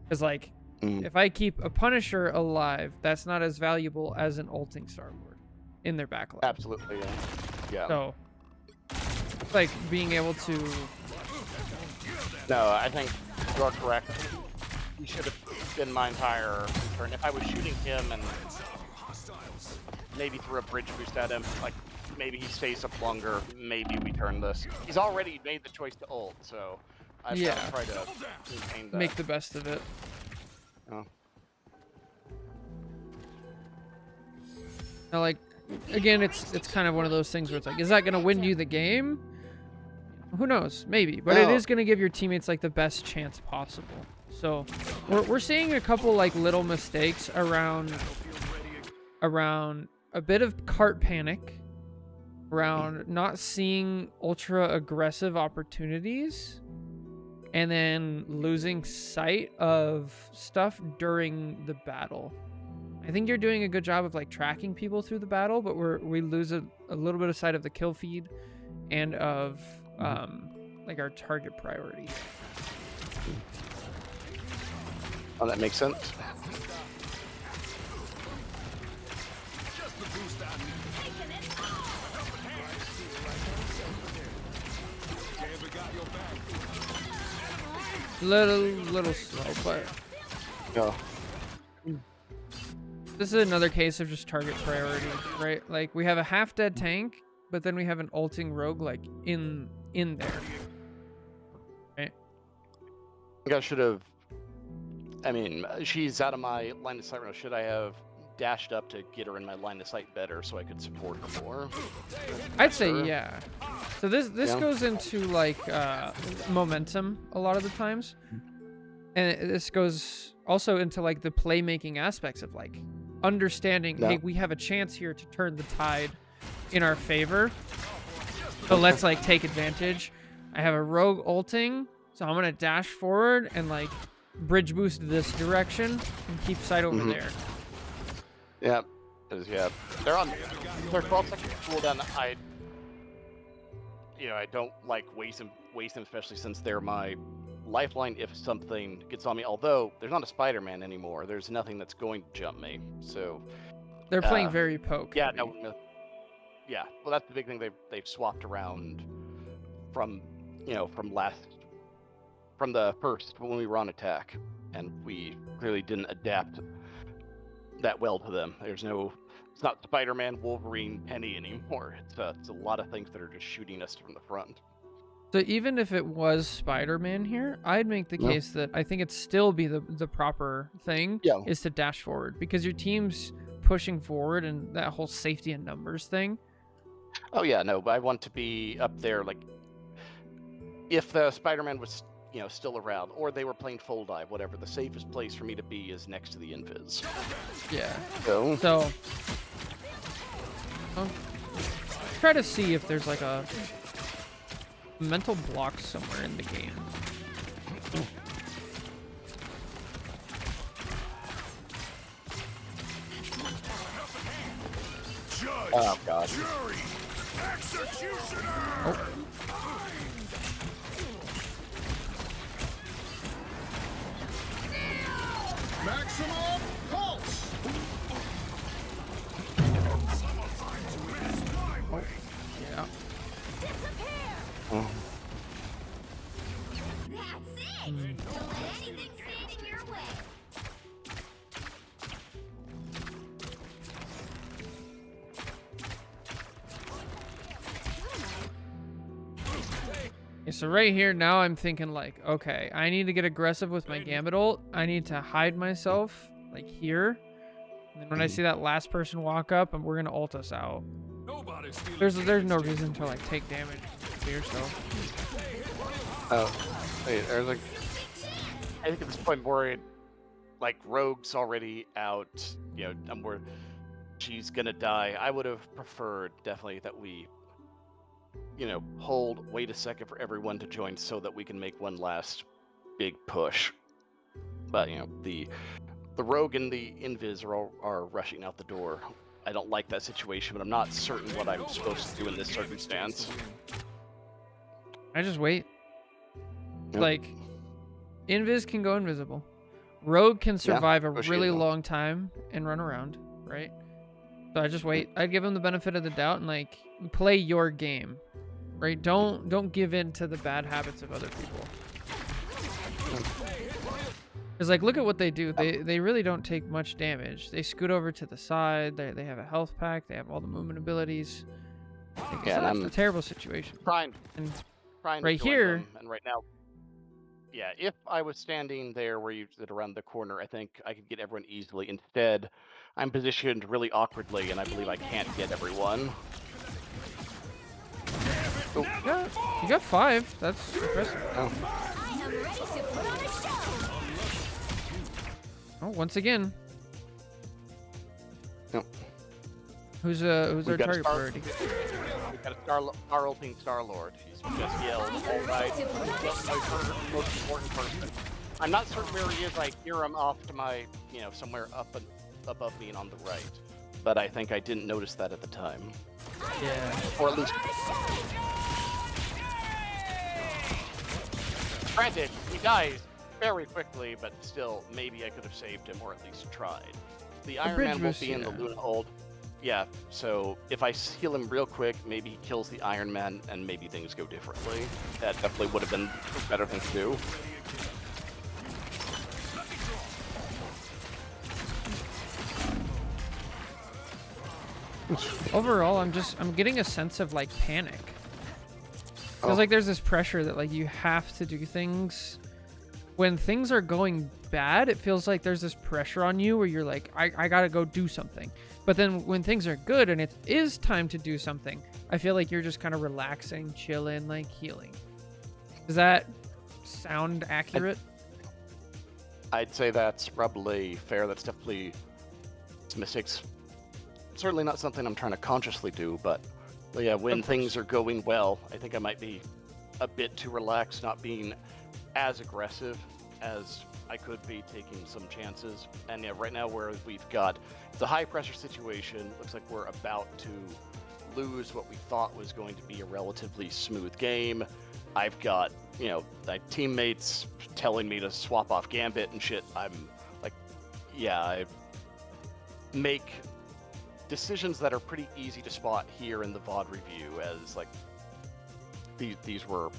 [SPEAKER 1] because like, if I keep a Punisher alive, that's not as valuable as an ulting Star-Lord in their backline.
[SPEAKER 2] absolutely, yeah.
[SPEAKER 1] So, it's like being able to.
[SPEAKER 2] No, I think you're correct. He should have been my entire turn. If I was shooting him and maybe threw a bridge boost at him, like maybe he stays up longer, maybe we turn this. He's already made the choice to ult, so I've got to try to maintain that.
[SPEAKER 1] Make the best of it.
[SPEAKER 2] Oh.
[SPEAKER 1] Now, like, again, it's kind of one of those things where it's like, is that gonna win you the game? Who knows? Maybe, but it
[SPEAKER 2] No.
[SPEAKER 1] is gonna give your teammates like the best chance possible. So we're seeing a couple like little mistakes around a bit of cart panic, around not seeing ultra aggressive opportunities, and then losing sight of stuff during the battle. I think you're doing a good job of like tracking people through the battle, but we lose a little bit of sight of the kill feed and of like our target priority.
[SPEAKER 2] Oh, that makes sense.
[SPEAKER 1] Little slow, but
[SPEAKER 2] No.
[SPEAKER 1] this is another case of just target priority, right? Like we have a half-dead tank, but then we have an ulting rogue like in there. Right?
[SPEAKER 2] I think I should have. I mean, she's out of my line of sight right now. Should I have dashed up to get her in my line of sight better so I could support her more?
[SPEAKER 1] I'd say
[SPEAKER 2] Sure.
[SPEAKER 1] yeah. So this
[SPEAKER 2] Yeah.
[SPEAKER 1] goes into like momentum a lot of the times, and this goes also into like the playmaking aspects of like understanding.
[SPEAKER 2] Yeah.
[SPEAKER 1] Hey, we have a chance here to turn the tide in our favor. So let's like take advantage. I have a rogue ulting, so I'm gonna dash forward and like bridge boost this direction and keep sight over there.
[SPEAKER 2] Yeah. Yeah. They're on their 12-second cooldown. I don't like waste them, especially since they're my lifeline if something gets on me. Although there's not a Spider-Man anymore, there's nothing that's going to jump me. So
[SPEAKER 1] They're playing very poke.
[SPEAKER 2] yeah,
[SPEAKER 1] heavy.
[SPEAKER 2] no, yeah. Well, that's the big thing they've swapped around from from the first when we were on attack, and we clearly didn't adapt that well to them. It's not Spider-Man, Wolverine, Penny anymore. It's a lot of things that are just shooting us from the front.
[SPEAKER 1] So even if it was Spider-Man here, I'd make the
[SPEAKER 2] Yeah.
[SPEAKER 1] case that I think it'd still be the proper thing
[SPEAKER 2] Yeah.
[SPEAKER 1] is to dash forward, because your team's pushing forward and that whole safety and numbers thing.
[SPEAKER 2] Oh yeah, no, but I want to be up there. Like, if the Spider-Man was still around, or they were playing full dive, whatever, the safest place for me to be is next to the invis.
[SPEAKER 1] Yeah.
[SPEAKER 2] So
[SPEAKER 1] So try to see if there's like a mental block somewhere in the game.
[SPEAKER 4] Judge,
[SPEAKER 2] oh god.
[SPEAKER 4] jury, executioner.
[SPEAKER 1] Oh.
[SPEAKER 4] Maximum pulse.
[SPEAKER 1] Yeah.
[SPEAKER 2] Mm.
[SPEAKER 3] That's it! Don't let anything stand in your way.
[SPEAKER 1] Okay, so right here now I'm thinking like, okay, I need to get aggressive with my Gambit ult. I need to hide myself like here. And then when I see that last person walk up, and we're gonna ult us out.
[SPEAKER 4] Nobody's stealing
[SPEAKER 1] There's no
[SPEAKER 4] games,
[SPEAKER 1] reason to like take damage to yourself.
[SPEAKER 2] Oh, wait, there's like. I think at this point, more like Rogue's already out. You know, and we're she's gonna die. I would have preferred definitely that we, you know, wait a second for everyone to join so that we can make one last big push. But you know, the Rogue and the Invis are rushing out the door. I don't like that situation, but I'm not certain what I'm supposed to do in this circumstance.
[SPEAKER 1] I just wait.
[SPEAKER 2] Yep.
[SPEAKER 1] Like, Invis can go invisible. Rogue can survive a
[SPEAKER 2] push
[SPEAKER 1] really
[SPEAKER 2] you.
[SPEAKER 1] long time and run around, right? So I just wait. I'd give him the benefit of the doubt and like play your game, right? Don't give in to the bad habits of other people. Because like, look at what they do. They really don't take much damage. They scoot over to the side. They have a health pack. They have all the movement abilities. Like,
[SPEAKER 2] Yeah, and
[SPEAKER 1] it's a terrible situation.
[SPEAKER 2] Trying
[SPEAKER 1] And
[SPEAKER 2] to
[SPEAKER 1] right
[SPEAKER 2] join
[SPEAKER 1] here-
[SPEAKER 2] them, and right now, yeah, if I was standing there where you sit around the corner, I think I could get everyone easily. Instead, I'm positioned really awkwardly, and I believe I can't get everyone. Oh,
[SPEAKER 1] yeah, you got 5. That's impressive.
[SPEAKER 2] oh.
[SPEAKER 3] I am ready to put on a show.
[SPEAKER 1] Oh, once again,
[SPEAKER 2] No.
[SPEAKER 1] who's our
[SPEAKER 2] We've got a
[SPEAKER 1] target
[SPEAKER 2] star-
[SPEAKER 1] priority?
[SPEAKER 2] We've got a Star ulting Star-Lord. He's just yelled, all right, just my most important person. I'm not certain where he is. I hear him off to my, you know, somewhere up and above me and on the right. But I think I didn't notice that at the time.
[SPEAKER 1] Yeah.
[SPEAKER 2] Or at least, granted, he dies very quickly, but still, maybe I could have saved him or at least tried. The Iron
[SPEAKER 1] bridge
[SPEAKER 2] Man will
[SPEAKER 1] was-
[SPEAKER 2] be in the
[SPEAKER 1] yeah.
[SPEAKER 2] Luna hold. Yeah, so if I heal him real quick, maybe he kills the Iron Man and maybe things go differently. That definitely would have been a better thing to do.
[SPEAKER 1] Overall, I'm getting a sense of like panic. Feels
[SPEAKER 2] Oh.
[SPEAKER 1] like there's this pressure that like you have to do things. When things are going bad, it feels like there's this pressure on you where you're like, I gotta go do something. But then when things are good and it is time to do something, I feel like you're just kind of relaxing, chilling, like healing. Does that sound accurate?
[SPEAKER 2] I'd say that's probably fair. That's definitely some mistakes. Certainly not something I'm trying to consciously do, but yeah, when things are going well, I think I might be a bit too relaxed, not being as aggressive as I could be, taking some chances. And yeah, right now where we've got, it's a high pressure situation. Looks like we're about to lose what we thought was going to be a relatively smooth game. I've got, you know, my teammates telling me to swap off Gambit and shit. I'm like, yeah, I make decisions that are pretty easy to spot here in the VOD review as like these were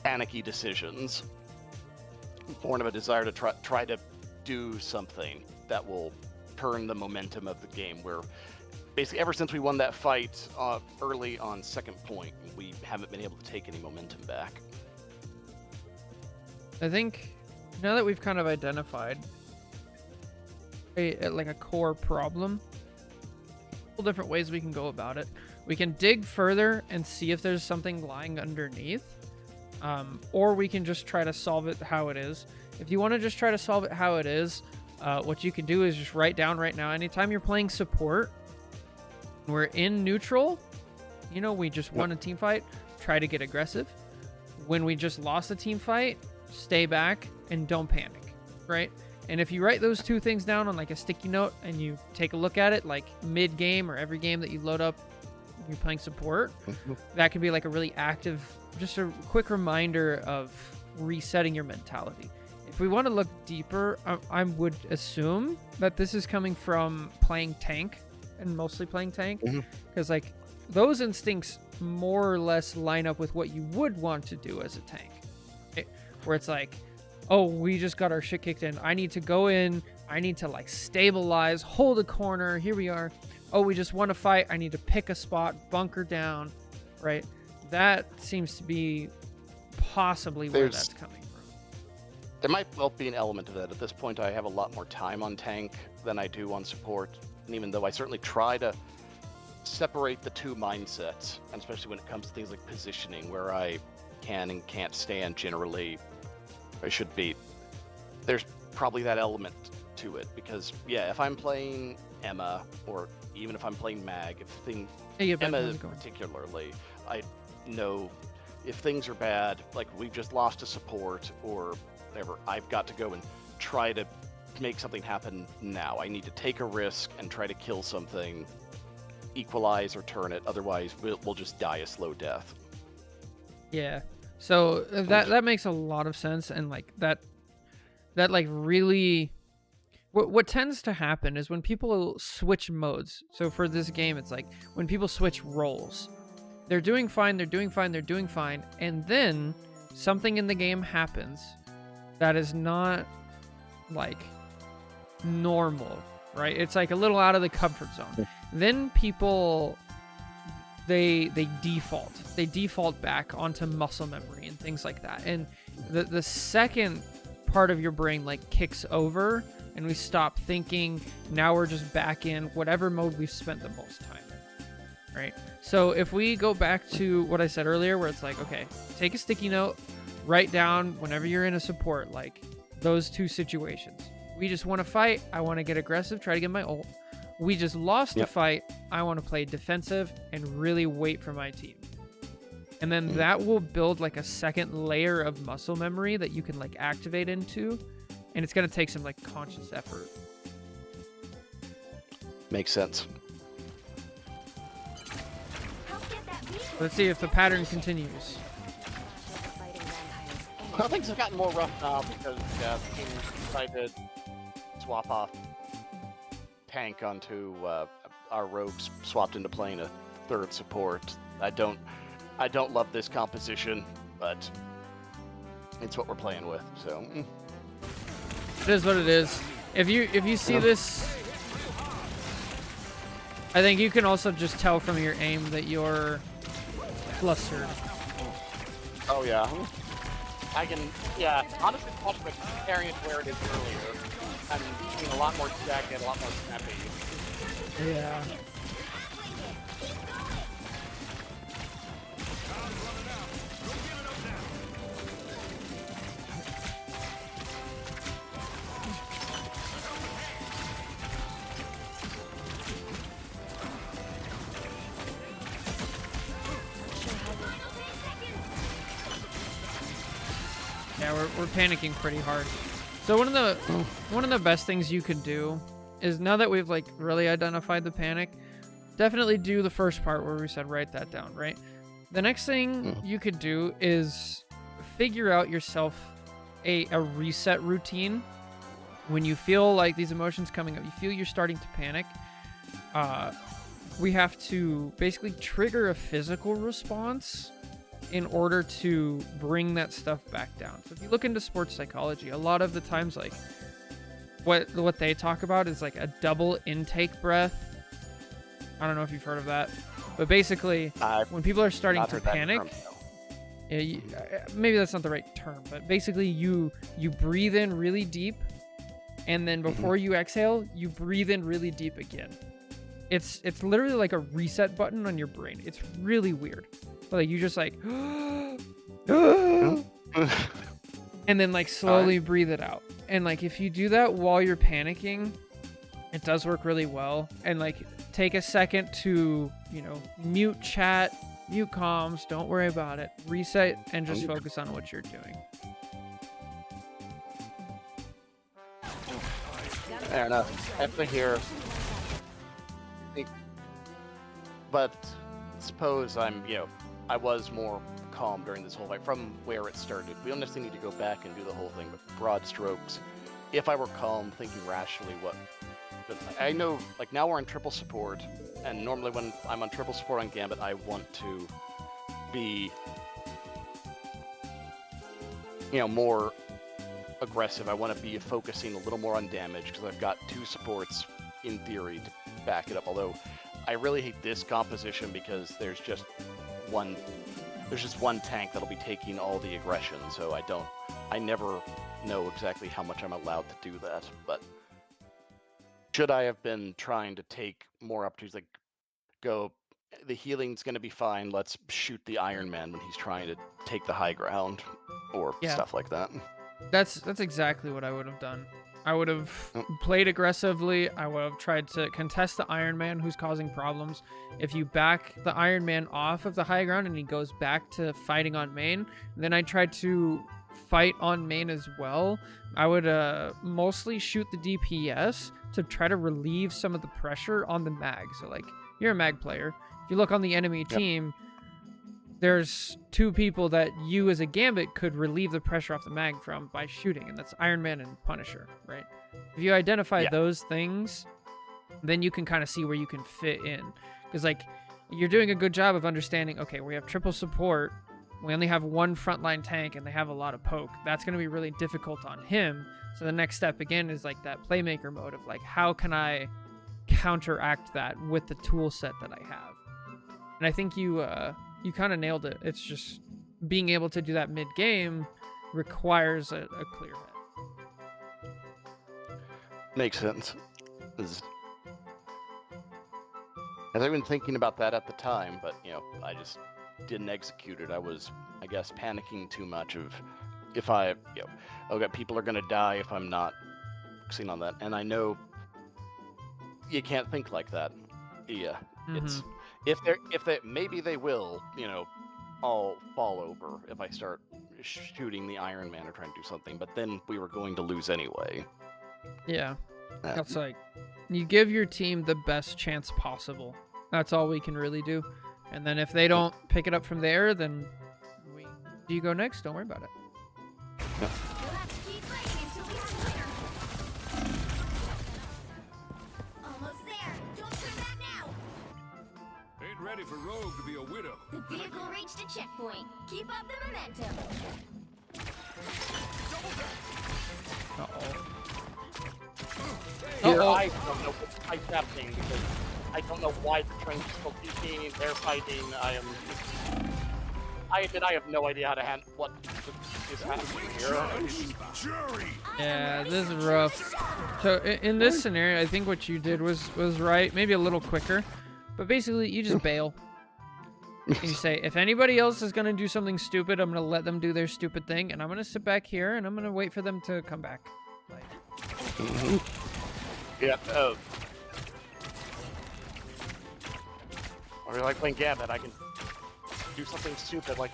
[SPEAKER 2] panicky decisions born of a desire to try to do something that will turn the momentum of the game, where basically ever since we won that fight early on second point, we haven't been able to take any momentum back.
[SPEAKER 1] I think now that we've kind of identified like a core problem, couple different ways we can go about it. We can dig further and see if there's something lying underneath, or we can just try to solve it how it is. If you want to just try to solve it how it is, what you can do is just write down right now, anytime you're playing support, we're in neutral, you know, we just won a team fight, try to get aggressive. When we just lost a team fight, stay back and don't panic, right? And if you write those two things down on like a sticky note and you take a look at it like mid-game or every game that you load up when you're playing support, that could be like a really active, just a quick reminder of resetting your mentality. If we want to look deeper, I would assume that this is coming from playing tank and mostly playing tank, because like those instincts more or less line up with what you would want to do as a tank. Right? Where it's like, oh, we just got our shit kicked in. I need to go in. I need to like stabilize, hold a corner. Here we are. Oh, we just won a fight. I need to pick a spot, bunker down, right? That seems to be possibly where that's coming from.
[SPEAKER 2] There might well be an element of that. At this point, I have a lot more time on tank than I do on support. And even though I certainly try to separate the two mindsets, and especially when it comes to things like positioning, where I can and can't stand generally, I should be, there's probably that element to it. Because, yeah, if I'm playing Emma, or even if I'm playing Mag, Emma particularly, I know if things are bad, like we've just lost a support or whatever, I've got to go and try to make something happen now. I need to take a risk and try to kill something, equalize or turn it, otherwise we'll just die a slow death.
[SPEAKER 1] Yeah, so that makes a lot of sense. And like that like really, what tends to happen is when people switch modes. So for this game, it's like when people switch roles, they're doing fine, and then something in the game happens that is not like normal, right? It's like a little out of the comfort zone. Then people, they default back onto muscle memory and things like that. And the second part of your brain like kicks over and we stop thinking, now we're just back in whatever mode we've spent the most time in, right? So if we go back to what I said earlier, where it's like, okay, take a sticky note, write down whenever you're in a support, like those two situations. We just want to fight. I want to get aggressive, try to get my ult. We just lost a fight. I want to play defensive and really wait for my team. And then that will build like a second layer of muscle memory that you can like activate into. And it's going to take some like conscious effort.
[SPEAKER 2] Makes sense.
[SPEAKER 1] Let's see if the pattern continues.
[SPEAKER 2] Well, things have gotten more rough now because the team decided to swap off tank onto our rogues, swapped into playing a third support. I don't love this composition, but it's what we're playing with. So
[SPEAKER 1] it is what it is. If you see this, I think you can also just tell from your aim that you're flustered.
[SPEAKER 2] Oh yeah. I can, yeah, honestly, comparing it to where it is earlier, I'm being a lot more jagged, a lot more snappy.
[SPEAKER 1] Yeah. Yeah, we're panicking pretty hard. So one of the best things you could do is, now that we've like really identified the panic, definitely do the first part where we said write that down, right? The next thing you could do is figure out yourself a reset routine. When you feel like these emotions coming up, you feel you're starting to panic, we have to basically trigger a physical response in order to bring that stuff back down. So if you look into sports psychology, a lot of the times, like what they talk about is like a double intake breath. I don't know if you've heard of that, but basically when people are starting to panic, maybe that's not the right term, but basically you breathe in really deep, and then before you exhale, you breathe in really deep again. It's literally like a reset button on your brain. It's really weird. But like you just like and then like slowly breathe it out. And like if you do that while you're panicking, it does work really well. And like take a second to, you know, mute chat, mute comms, don't worry about it. Reset and just focus on what you're doing.
[SPEAKER 2] Fair enough. I have to hear. But suppose I was more calm during this whole fight from where it started. We don't necessarily need to go back and do the whole thing, but broad strokes. If I were calm, thinking rationally what But I know, like, now we're on triple support, and normally when I'm on triple support on Gambit, I want to be, more aggressive. I want to be focusing a little more on damage because I've got 2 supports in theory to back it up. Although I really hate this composition because there's just one tank that'll be taking all the aggression. So I never know exactly how much I'm allowed to do that. But should I have been trying to take more opportunities, like go, the healing's going to be fine. Let's shoot the Iron Man when he's trying to take the high ground, or
[SPEAKER 1] Yeah.
[SPEAKER 2] stuff like that.
[SPEAKER 1] That's exactly what I would have done. I would have
[SPEAKER 2] Yep.
[SPEAKER 1] played aggressively. I would have tried to contest the Iron Man who's causing problems. If you back the Iron Man off of the high ground and he goes back to fighting on main, then I tried to fight on main as well. I would mostly shoot the DPS to try to relieve some of the pressure on the mag. So like, you're a mag player. If you look on the enemy team, there's 2 people that you as a Gambit could relieve the pressure off the mag from by shooting, and that's Iron Man and Punisher, right? If you identify those things, then you can kind of see where you can fit in. Because, like, you're doing a good job of understanding, okay, we have triple support, we only have 1 frontline tank, and they have a lot of poke. That's going to be really difficult on him. So the next step, again, is like that playmaker mode of, like, how can I counteract that with the tool set that I have? And I think you kind of nailed it. It's just being able to do that mid-game requires a clear head.
[SPEAKER 2] Makes sense. I've been thinking about that at the time, but I just didn't execute it. I was, I guess, panicking too much of if I, okay, people are gonna die if I'm not focusing on that. And I know you can't think like that. Yeah, it's if they maybe they will, all fall over if I start shooting the Iron Man or trying to do something. But then we were going to lose anyway.
[SPEAKER 1] Yeah, that's like, you give your team the best chance possible. That's all we can really do. And then if they don't pick it up from there, then you go next. Don't worry about it.
[SPEAKER 3] We'll have to keep fighting until we have a winner. Almost there. Don't turn back now.
[SPEAKER 4] Ain't ready for Rogue to be a widow.
[SPEAKER 3] The vehicle reached a checkpoint. Keep up the momentum.
[SPEAKER 1] Uh-oh.
[SPEAKER 2] Here,
[SPEAKER 1] Uh-oh.
[SPEAKER 2] I don't know what's happening because I don't know why the train's still beating. They're fighting. I admit I have no idea how to handle what is happening here.
[SPEAKER 1] Yeah, this is rough. So in this scenario, I think what you did was right. Maybe a little quicker. But basically, you just bail. And you say, if anybody else is going to do something stupid, I'm going to let them do their stupid thing. And I'm going to sit back here, and I'm going to wait for them to come back. Like,
[SPEAKER 2] Yeah. Oh. Or like playing Gambit, I can do something stupid like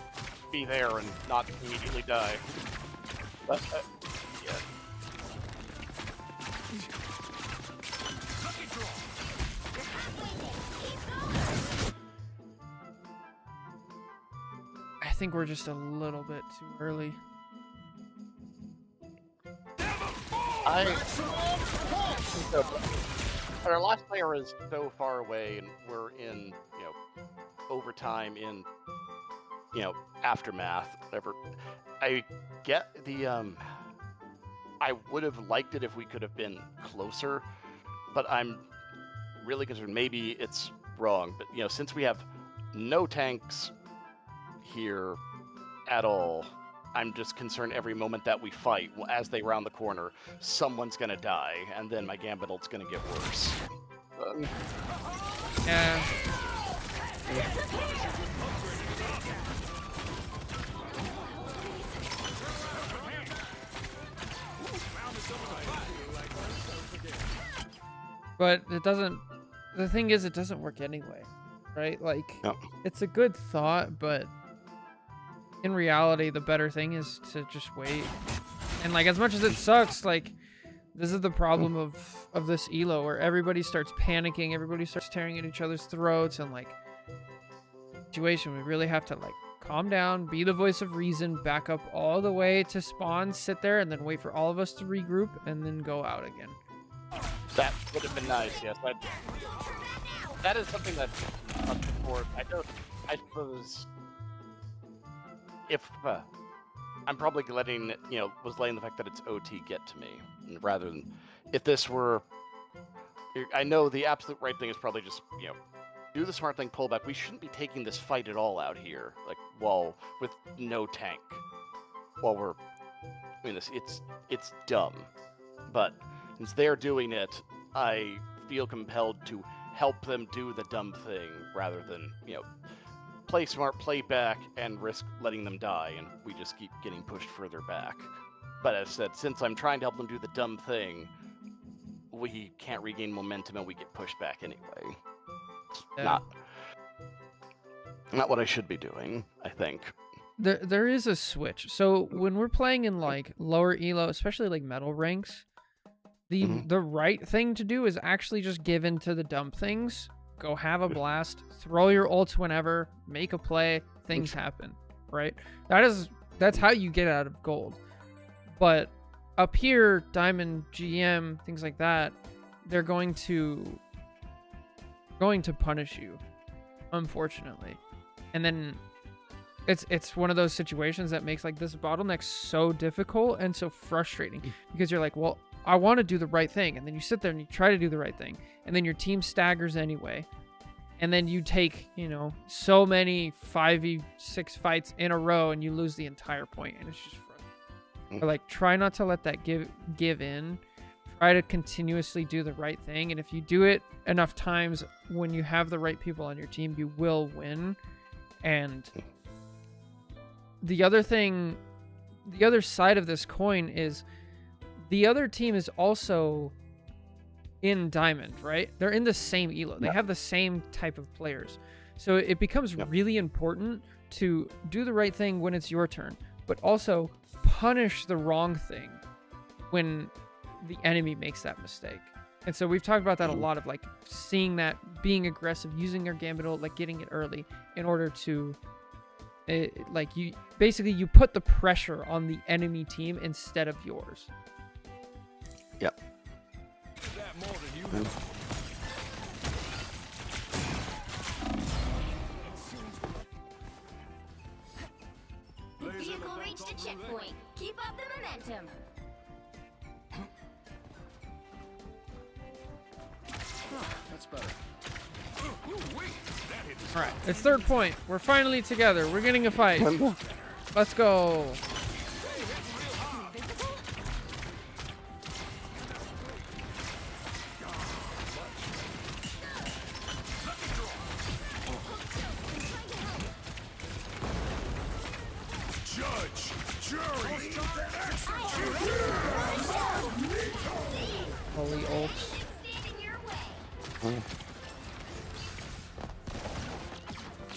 [SPEAKER 2] be there and not immediately die. But yeah.
[SPEAKER 1] I think we're just a little bit too early.
[SPEAKER 2] Our last player is so far away, and we're in, overtime in, aftermath, whatever. I get the, I would have liked it if we could have been closer, but I'm really concerned. Maybe it's wrong, but, since we have no tanks here at all, I'm just concerned every moment that we fight, as they round the corner, someone's gonna die, and then my Gambit ult's gonna get worse.
[SPEAKER 1] Yeah. But it doesn't, the thing is, it doesn't work anyway, right? Like,
[SPEAKER 2] No.
[SPEAKER 1] It's a good thought, but in reality, the better thing is to just wait. And like, as much as it sucks, like, this is the problem of this elo, where everybody starts panicking, everybody starts tearing at each other's throats, and like, situation, we really have to like calm down, be the voice of reason, back up all the way to spawn, sit there, and then wait for all of us to regroup, and then go out again.
[SPEAKER 2] That would have been nice, yes. That is something that before. I suppose if I'm probably letting was letting the fact that it's OT get to me, rather than if this were. I know the absolute right thing is probably just do the smart thing, pull back. We shouldn't be taking this fight at all out here, like with no tank. While we're, it's dumb, but since they're doing it, I feel compelled to help them do the dumb thing rather than play smart, play back, and risk letting them die, and we just keep getting pushed further back. But as I said, since I'm trying to help them do the dumb thing, we can't regain momentum and we get pushed back anyway.
[SPEAKER 1] Yeah.
[SPEAKER 2] Not what I should be doing, I think.
[SPEAKER 1] There is a switch. So when we're playing in like lower elo, especially like metal ranks, the right thing to do is actually just give in to the dumb things. Go have a blast, throw your ults whenever, make a play, things happen, right? That's how you get out of gold. But up here, Diamond, GM, things like that, they're going to punish you, unfortunately. And then it's one of those situations that makes like this bottleneck so difficult and so frustrating, because you're like, well, I want to do the right thing, and then you sit there and you try to do the right thing, and then your team staggers anyway, and then you take so many 5v6 fights in a row and you lose the entire point, and it's just frustrating. But like, try not to let that give in. Try to continuously do the right thing, and if you do it enough times, when you have the right people on your team, you will win. And the other side of this coin is the other team is also in Diamond, right? They're in the same elo. They have the same type of players. So it becomes really important to do the right thing when it's your turn, but also punish the wrong thing when the enemy makes that mistake. And so we've talked about that a lot, of like seeing that, being aggressive, using your gambit ult, like getting it early in order to you put the pressure on the enemy team instead of yours.
[SPEAKER 2] Yep.
[SPEAKER 3] The vehicle reached a checkpoint. Keep up the momentum.
[SPEAKER 4] That's better.
[SPEAKER 1] All right, it's third point. We're finally together. We're getting a fight. Let's go.
[SPEAKER 4] Judge, jury,
[SPEAKER 1] Holy ults.
[SPEAKER 3] Stand in your way.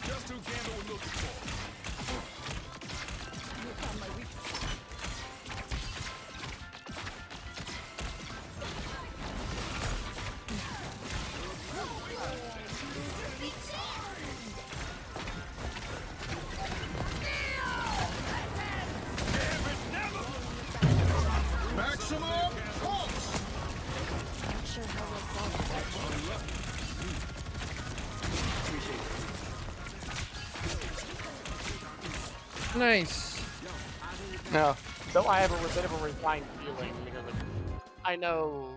[SPEAKER 4] just who Gandalf was looking for. Maximum pulse!
[SPEAKER 1] Nice.
[SPEAKER 2] No, though I have a bit of a resigned feeling, because I know,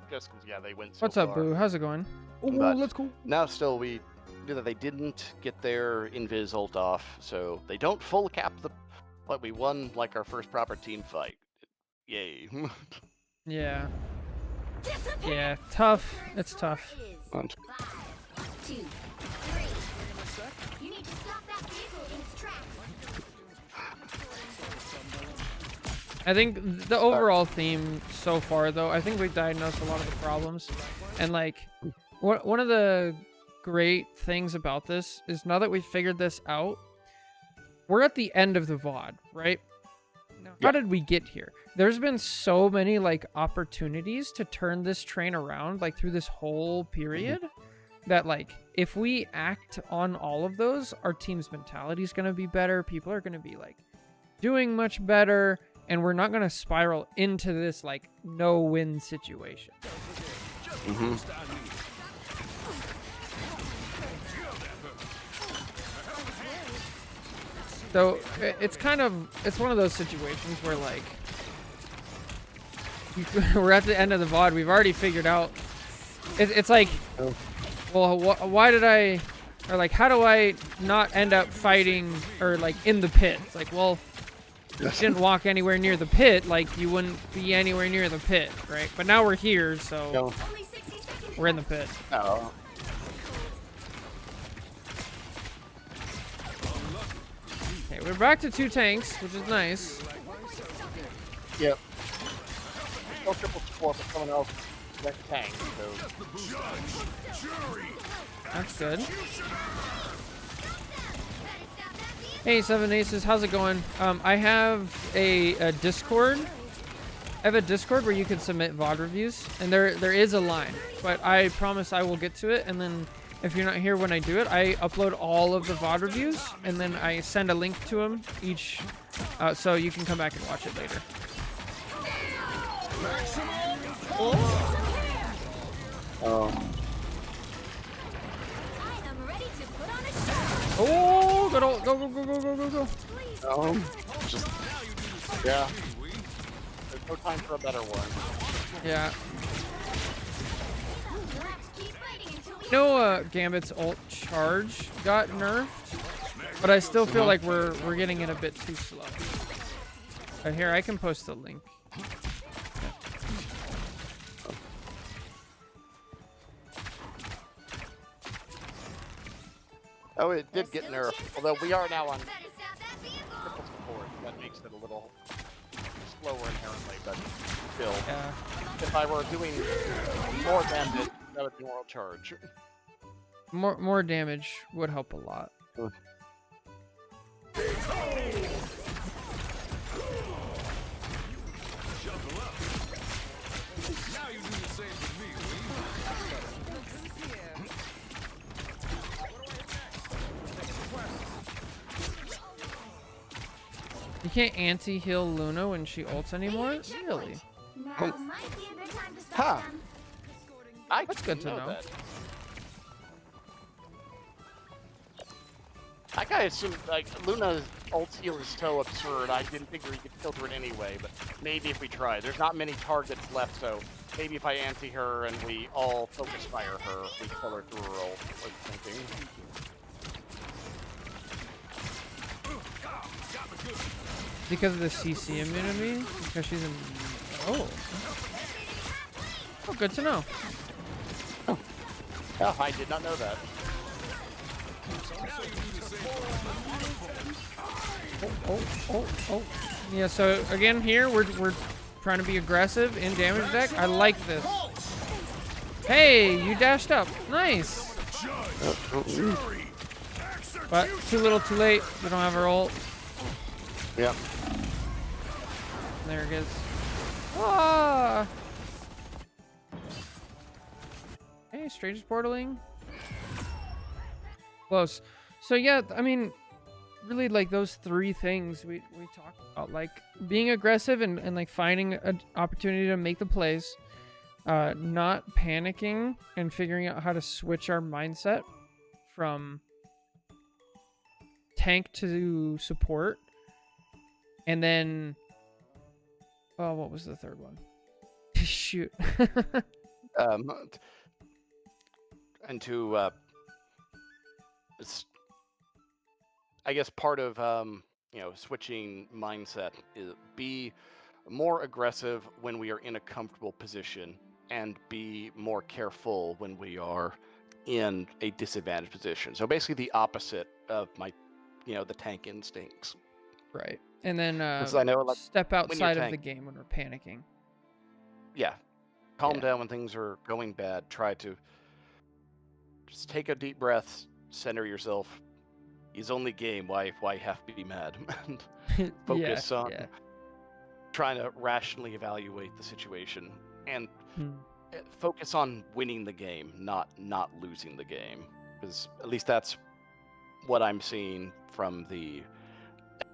[SPEAKER 2] just because they went so
[SPEAKER 1] What's up,
[SPEAKER 2] far.
[SPEAKER 1] Boo? How's it going? Ooh,
[SPEAKER 2] But
[SPEAKER 1] let's go.
[SPEAKER 2] Now still we knew that they didn't get their invis ult off, so they don't full cap the. Like, we won like our first proper team fight. Yay.
[SPEAKER 1] Yeah. Yeah, tough. It's tough.
[SPEAKER 2] And
[SPEAKER 3] 5, 2, 3. You need to stop that vehicle in its tracks.
[SPEAKER 1] I think the overall theme so far, though, I think we've diagnosed a lot of the problems. And, like, one of the great things about this is now that we've figured this out, we're at the end of the VOD, right? Now, how did we get here? There's been so many, like, opportunities to turn this train around, like, through this whole period, that, like, if we act on all of those, our team's mentality is going to be better. People are going to be, like, doing much better. and we're not gonna spiral into this like no-win situation.
[SPEAKER 2] Mm-hmm.
[SPEAKER 1] So it's one of those situations where like we're at the end of the VOD. We've already figured out. It's like, well, why did I, or like, how do I not end up fighting or like in the pit? It's like, well, if you didn't walk anywhere near the pit, like you wouldn't be anywhere near the pit, right? But now we're here, so
[SPEAKER 2] No.
[SPEAKER 3] Only 60 seconds
[SPEAKER 1] we're in the pit.
[SPEAKER 2] Oh.
[SPEAKER 1] Okay, we're back to 2 tanks, which is nice.
[SPEAKER 2] Yep. No triple support, but someone else went tank, so.
[SPEAKER 1] That's good. Hey, Seven Aces, how's it going? I have a Discord. I have a Discord where you can submit VOD reviews, and there is a line, but I promise I will get to it. And then, if you're not here when I do it, I upload all of the VOD reviews, and then I send a link to them each, so you can come back and watch it later.
[SPEAKER 2] Oh.
[SPEAKER 3] I am ready to put on a show.
[SPEAKER 1] Oh, go!
[SPEAKER 2] Just. Yeah. There's no time for a better one.
[SPEAKER 1] Yeah.
[SPEAKER 3] Let's keep fighting until we
[SPEAKER 1] No, Gambit's ult charge got nerfed, but I still feel like we're getting it a bit too slow. But here, I can post the link.
[SPEAKER 2] Oh, it did get nerfed. Although we are now on
[SPEAKER 3] better stop that vehicle.
[SPEAKER 2] triple support, that makes it a little slower inherently, but still.
[SPEAKER 1] Yeah.
[SPEAKER 2] If I were doing more damage, that would be more charge.
[SPEAKER 1] More damage would help a lot.
[SPEAKER 4] Now you do the same for me,
[SPEAKER 1] You can't anti-heal Luna when she ults anymore? Really?
[SPEAKER 3] Now might be a good time to stop
[SPEAKER 2] Huh.
[SPEAKER 3] them.
[SPEAKER 1] That's good to know.
[SPEAKER 2] That. Like I assumed, like Luna's ult heal is so absurd. I didn't figure he could filter it anyway. But maybe if we try, there's not many targets left, so maybe if I anti her and we all focus fire her, we kill her through her ult. I was thinking.
[SPEAKER 1] Because of the CC immunity? Because she's in... Oh. Oh, good to know.
[SPEAKER 2] Oh, I did not know that.
[SPEAKER 1] Oh. Yeah, so again here, we're trying to be aggressive in damage deck. I like this. Hey, you dashed up. Nice. But too little, too late. We don't have our ult.
[SPEAKER 2] Yep.
[SPEAKER 1] There it is. Ah! Hey, Stranger's portaling. Close. So yeah, I mean, really like those 3 things we talked about, like being aggressive and like finding an opportunity to make the plays, not panicking and figuring out how to switch our mindset from tank to support. And then, oh, what was the third one? Shoot.
[SPEAKER 2] And to, I guess part of switching mindset is be more aggressive when we are in a comfortable position, and be more careful when we are in a disadvantaged position. So basically, the opposite of my, the tank instincts.
[SPEAKER 1] Right. And then
[SPEAKER 2] I know, like,
[SPEAKER 1] step outside of
[SPEAKER 2] tank-
[SPEAKER 1] the game when we're panicking.
[SPEAKER 2] Yeah, calm
[SPEAKER 1] Yeah.
[SPEAKER 2] down when things are going bad. Try to just take a deep breath, center yourself. It's only game. Why have to be mad? And focus on trying to rationally evaluate the situation, and focus on winning the game, not losing the game. Because at least that's what I'm seeing from the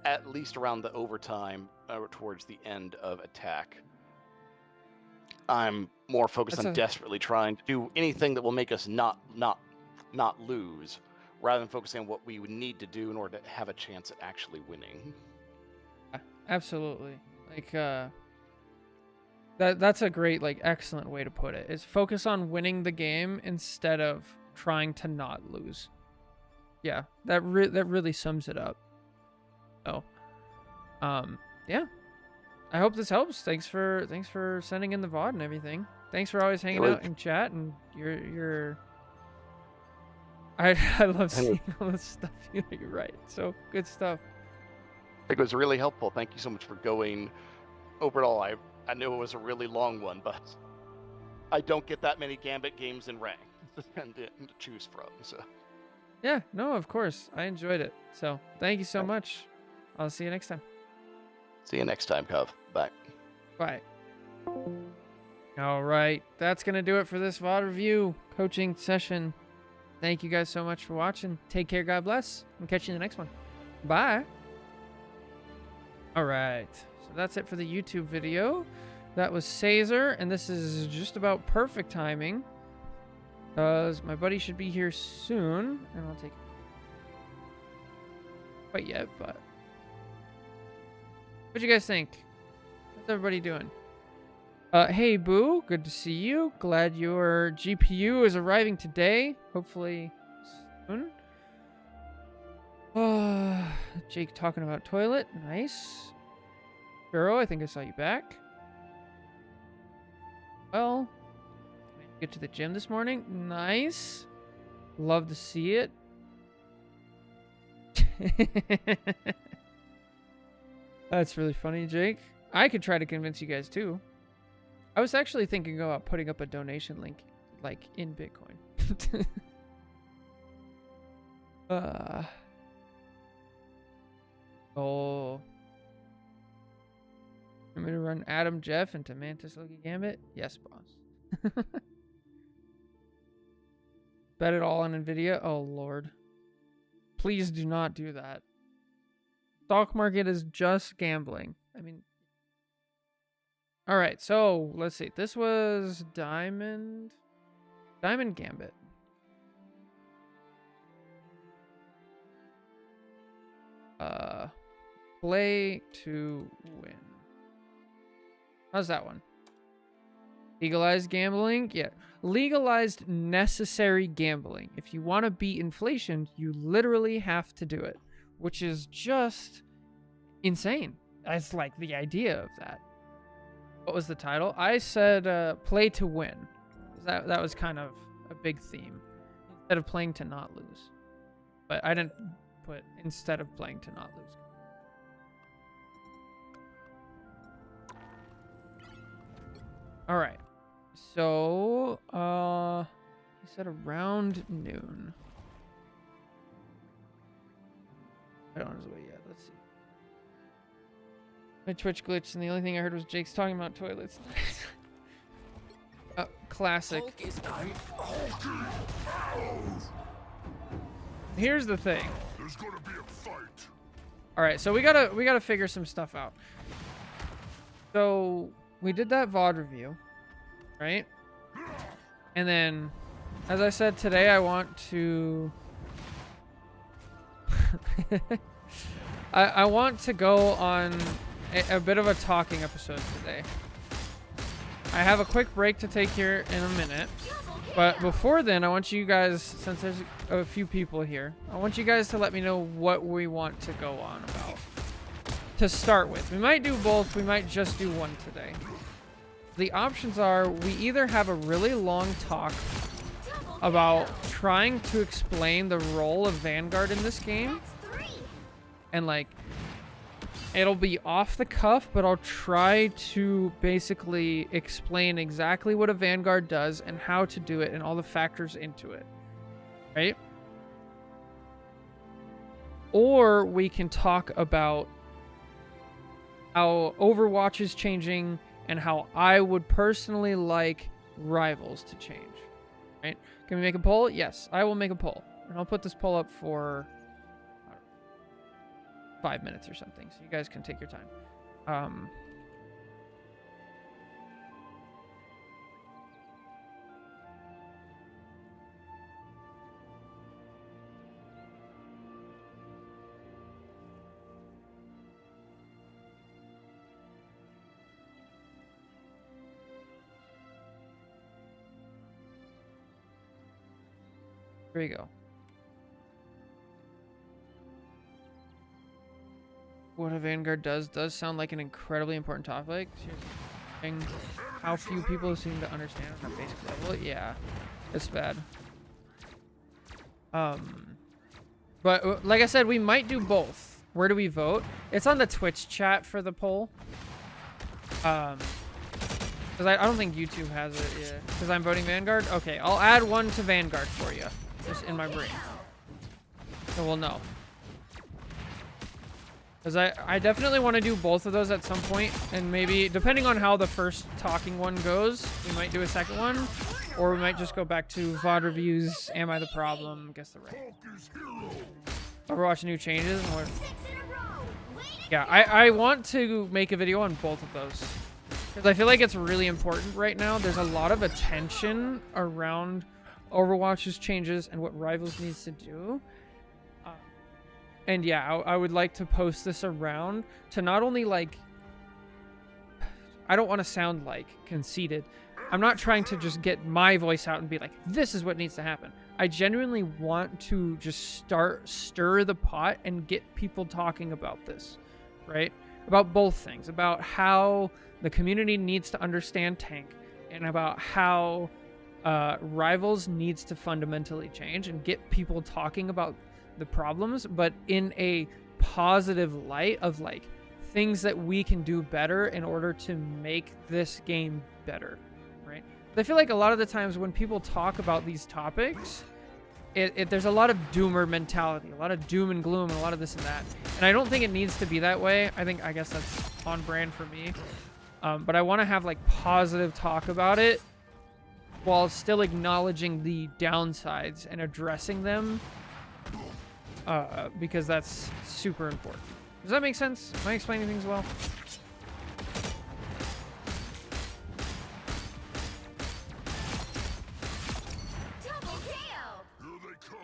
[SPEAKER 2] at least around the overtime towards the end of attack. I'm more focused on desperately trying to do anything that will make us not lose, rather than focusing on what we would need to do in order to have a chance at actually winning.
[SPEAKER 1] Absolutely. Like that's a great, like, excellent way to put it. Is focus on winning the game instead of trying to not lose. Yeah, that really sums it up. So, yeah. I hope this helps. Thanks for sending in the VOD and everything. Thanks for always hanging out in chat, and I love seeing all this stuff you write. So good stuff.
[SPEAKER 2] I think it was really helpful. Thank you so much for going over it all. I knew it was a really long one, but I don't get that many Gambit games in rank to choose from. So
[SPEAKER 1] yeah, no, of course. I enjoyed it. So thank you so much. I'll see you next time.
[SPEAKER 2] See you next time, Cov. Bye.
[SPEAKER 1] Bye. All right. That's going to do it for this VOD review coaching session. Thank you guys so much for watching. Take care. God bless. And catch you in the next one. Bye. All right. So that's it for the YouTube video. That was Caesar, and this is just about perfect timing, because my buddy should be here soon, and I'll take quite yet, but what do you guys think? How's everybody doing? Hey Boo, good to see you. Glad your GPU is arriving today, hopefully soon. Jake talking about toilet, nice. Girl, I think I saw you back. Well, get to the gym this morning, nice. Love to see it. That's really funny, Jake. I could try to convince you guys too. I was actually thinking about putting up a donation link, like, in Bitcoin. Oh. I'm gonna run Adam, Jeff, into Mantis Loki Gambit? Yes, boss. Bet it all on Nvidia? Oh, Lord. Please do not do that. Stock market is just gambling. I mean... Alright, so, let's see. This was Diamond Gambit. Play to win. How's that one? Legalized gambling? Yeah. Legalized necessary gambling. If you want to beat inflation, you literally have to do it. Which is just insane. That's like the idea of that. What was the title? I said play to win. That was kind of a big theme. Instead of playing to not lose. But I didn't put instead of playing to not lose. All right. So, he said around noon. I don't know yet. Let's see. My Twitch glitched, and the only thing I heard was Jake's talking about toilets. Classic. Here's the thing.
[SPEAKER 4] There's gonna be a fight.
[SPEAKER 1] All right, so we gotta figure some stuff out. So we did that VOD review, right? And then, as I said today, I want to. I want to go on a bit of a talking episode today. I have a quick break to take here in a minute. But before then, I want you guys, since there's a few people here, I want you guys to let me know what we want to go on about. To start with. We might do both, we might just do one today. The options are, we either have a really long talk about trying to explain the role of Vanguard in this game. And like, it'll be off the cuff, but I'll try to basically explain exactly what a Vanguard does and how to do it and all the factors into it. Right? Or we can talk about how Overwatch is changing and how I would personally like Rivals to change. Right? Can we make a poll? Yes, I will make a poll. And I'll put this poll up for 5 minutes or something, so you guys can take your time. Here we go. What a Vanguard does sound like an incredibly important topic. Seriously. How few people seem to understand on a basic level. Yeah, it's bad. But like I said, we might do both. Where do we vote? It's on the Twitch chat for the poll. Because I don't think YouTube has it. Yeah. Because I'm voting Vanguard. Okay, I'll add one to Vanguard for you. Just in my brain. So we'll know. Because I definitely want to do both of those at some point, and maybe, depending on how the first talking one goes, we might do a second one, or we might just go back to VOD reviews, Am I the Problem, Guess the Right. Overwatch new changes. Yeah, I want to make a video on both of those. Because I feel like it's really important right now. There's a lot of attention around Overwatch's changes and what Rivals needs to do. And yeah, I would like to post this around to not only like, I don't want to sound like conceited. I'm not trying to just get my voice out and be like, this is what needs to happen. I genuinely want to just stir the pot and get people talking about this, right? About both things, about how the community needs to understand tank and about how Rivals needs to fundamentally change and get people talking about the problems, but in a positive light of like things that we can do better in order to make this game better, right? I feel like a lot of the times when people talk about these topics, there's a lot of doomer mentality, a lot of doom and gloom, and a lot of this and that. And I don't think it needs to be that way. I guess that's on brand for me. But I want to have like positive talk about it while still acknowledging the downsides and addressing them. Because that's super important. Does that make sense? Am I explaining things well?
[SPEAKER 3] Double KO.
[SPEAKER 4] Here they come.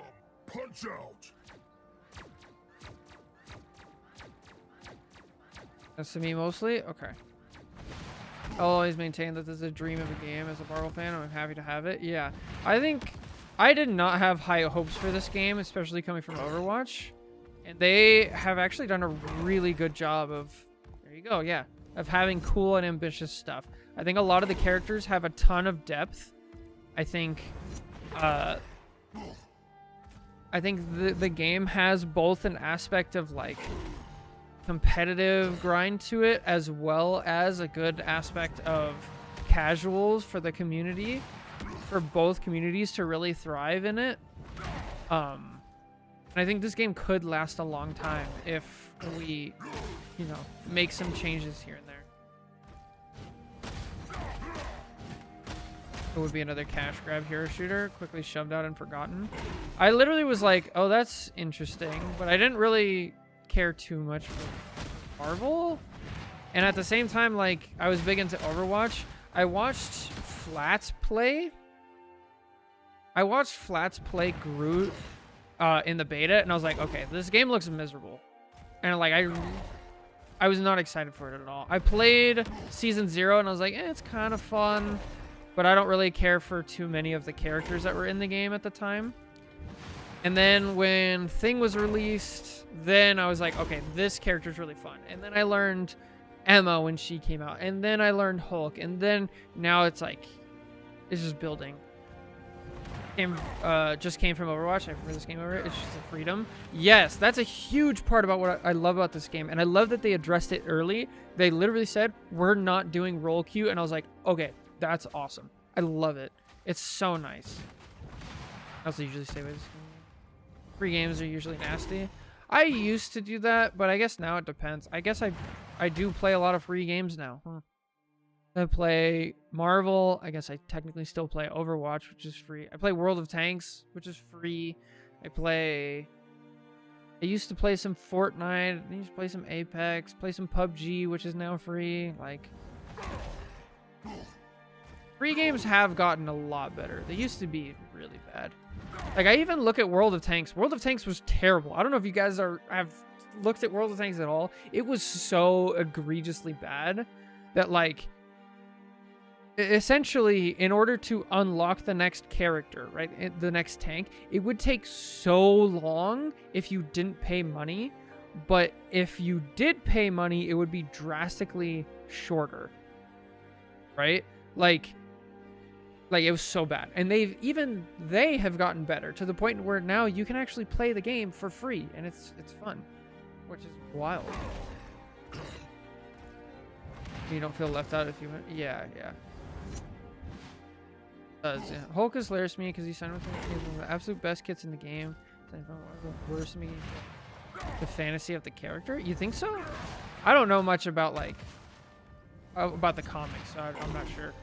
[SPEAKER 4] Punch out.
[SPEAKER 1] That's to me mostly? Okay. I'll always maintain that this is a dream of a game as a Marvel fan. I'm happy to have it. Yeah. I think I did not have high hopes for this game, especially coming from Overwatch. And they have actually done a really good job of, there you go, yeah, of having cool and ambitious stuff. I think a lot of the characters have a ton of depth. I think the game has both an aspect of like competitive grind to it, as well as a good aspect of casuals for the community, for both communities to really thrive in it. And I think this game could last a long time if we, you know, make some changes here and there. It would be another cash grab hero shooter, quickly shoved out and forgotten. I literally was like, oh, that's interesting, but I didn't really care too much for Marvel. And at the same time, like, I was big into Overwatch. I watched Flats play. Groot in the beta, and I was like, okay, this game looks miserable. And like, I was not excited for it at all. I played Season 0, and I was like, it's kind of fun, but I don't really care for too many of the characters that were in the game at the time. And then when Thing was released, then I was like, okay, this character's really fun. And then I learned Emma when she came out, and then I learned Hulk, and then now it's like, it's just building. Just came from Overwatch. I remember this game over. It's just a freedom. Yes, that's a huge part about what I love about this game, and I love that they addressed it early. They literally said, we're not doing roll queue, and I was like, okay, that's awesome. I love it. It's so nice. I also usually stay with this game. Free games are usually nasty. I used to do that, but I guess now it depends. I guess I do play a lot of free games now. I play Marvel. I guess I technically still play Overwatch, which is free. I play World of Tanks, which is free. I play I used to play some Fortnite. I used to play some Apex. Play some PUBG, which is now free. Like, free games have gotten a lot better. They used to be really bad. Like, I even look at World of Tanks. World of Tanks was terrible. I don't know if you guys have looked at World of Tanks at all. It was so egregiously bad that, like, essentially, in order to unlock the next character, right, the next tank, it would take so long if you didn't pay money. But if you did pay money, it would be drastically shorter, right? Like it was so bad. And they have gotten better to the point where now you can actually play the game for free, and it's fun, which is wild. You don't feel left out if you went. Yeah. Yeah. Hulk is hilarious to me because he signed with me. He's one of the absolute best kits in the game. Worse me, the fantasy of the character. You think so? I don't know much about about the comics, so I'm not sure.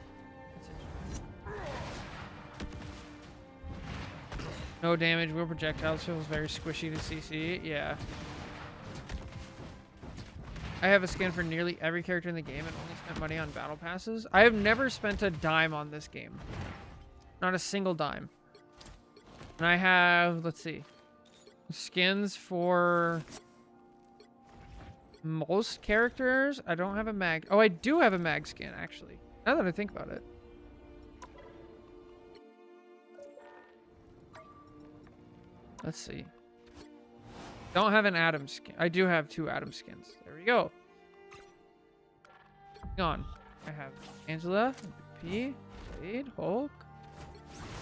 [SPEAKER 1] No damage, wheel projectiles, feels very squishy to CC. Yeah. I have a skin for nearly every character in the game and only spent money on battle passes. I have never spent a dime on this game. Not a single dime. And I have, let's see, skins for most characters. I don't have a mag. Oh, I do have a mag skin, actually. Now that I think about it. Let's see. Don't have an Atom skin. I do have 2 Atom skins. There we go. Hang on. I have Angela, P, Blade, Hulk,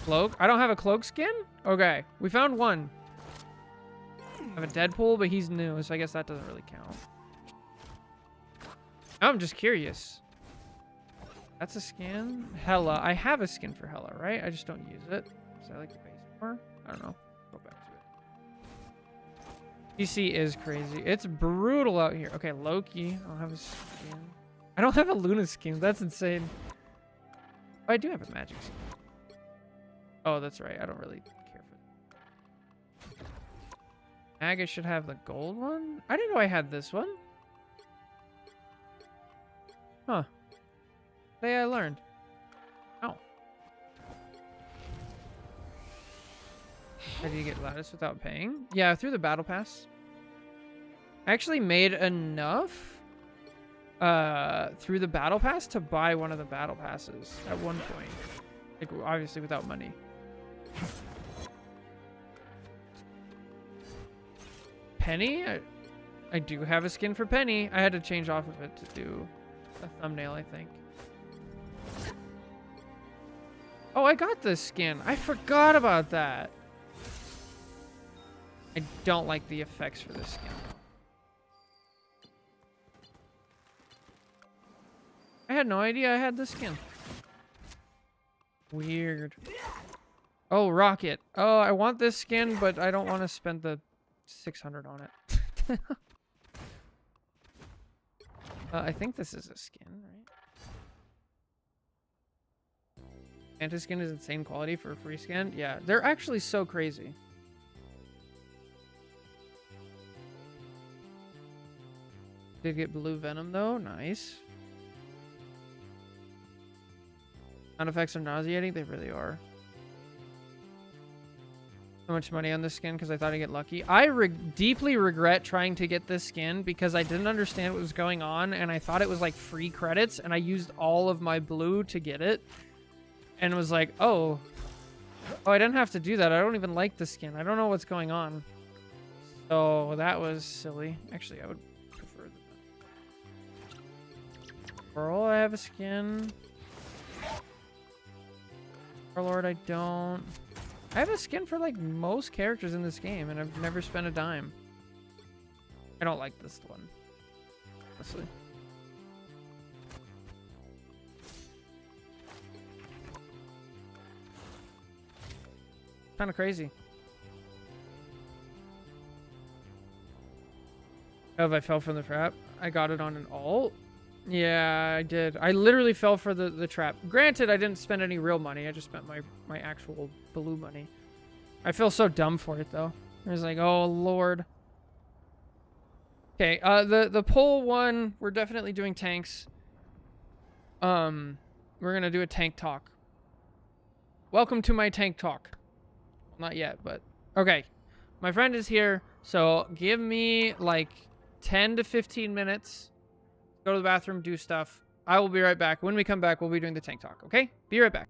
[SPEAKER 1] Cloak. I don't have a Cloak skin? Okay. We found one. I have a Deadpool, but he's new, so I guess that doesn't really count. I'm just curious. That's a skin? Hela. I have a skin for Hela, right? I just don't use it. Because I like the base more. I don't know. Go back to it. DC is crazy. It's brutal out here. Okay, Loki. I don't have a skin. I don't have a Luna skin. That's insane. Oh, I do have a magic skin. Oh, that's right. I don't really care for that. Aga should have the gold one? I didn't know I had this one. Huh. Today I learned. Oh. How do you get lattice without paying? Yeah, through the battle pass. I actually made enough through the battle pass to buy one of the battle passes at one point. Like, obviously without money. Penny? I do have a skin for Penny. I had to change off of it to do a thumbnail, I think. Oh, I got this skin. I forgot about that. I don't like the effects for this skin. I had no idea I had this skin. Weird. Oh, Rocket. Oh, I want this skin, but I don't want to spend the 600 on it. I think this is a skin, right? Anti-skin is insane quality for a free skin. Yeah, they're actually so crazy. Did get blue Venom though. Nice. Sound effects are nauseating. They really are. So much money on this skin because I thought I'd get lucky. I deeply regret trying to get this skin because I didn't understand what was going on and I thought it was like free credits and I used all of my blue to get it and was like, oh, I didn't have to do that. I don't even like the skin. I don't know what's going on. So that was silly. Actually, I would prefer that. Pearl, I have a skin. Warlord, I don't. I have a skin for like most characters in this game and I've never spent a dime. I don't like this one, honestly. Kind of crazy. Oh, if I fell from the trap, I got it on an alt. Yeah, I did. I literally fell for the trap. Granted, I didn't spend any real money. I just spent my actual blue money. I feel so dumb for it, though. I was like, oh, Lord. Okay, the poll one, we're definitely doing tanks. We're gonna do a tank talk. Welcome to my tank talk. Well, not yet, but okay. My friend is here, so give me like 10 to 15 minutes. Go to the bathroom, do stuff. I will be right back. When we come back, we'll be doing the tank talk, okay? Be right back.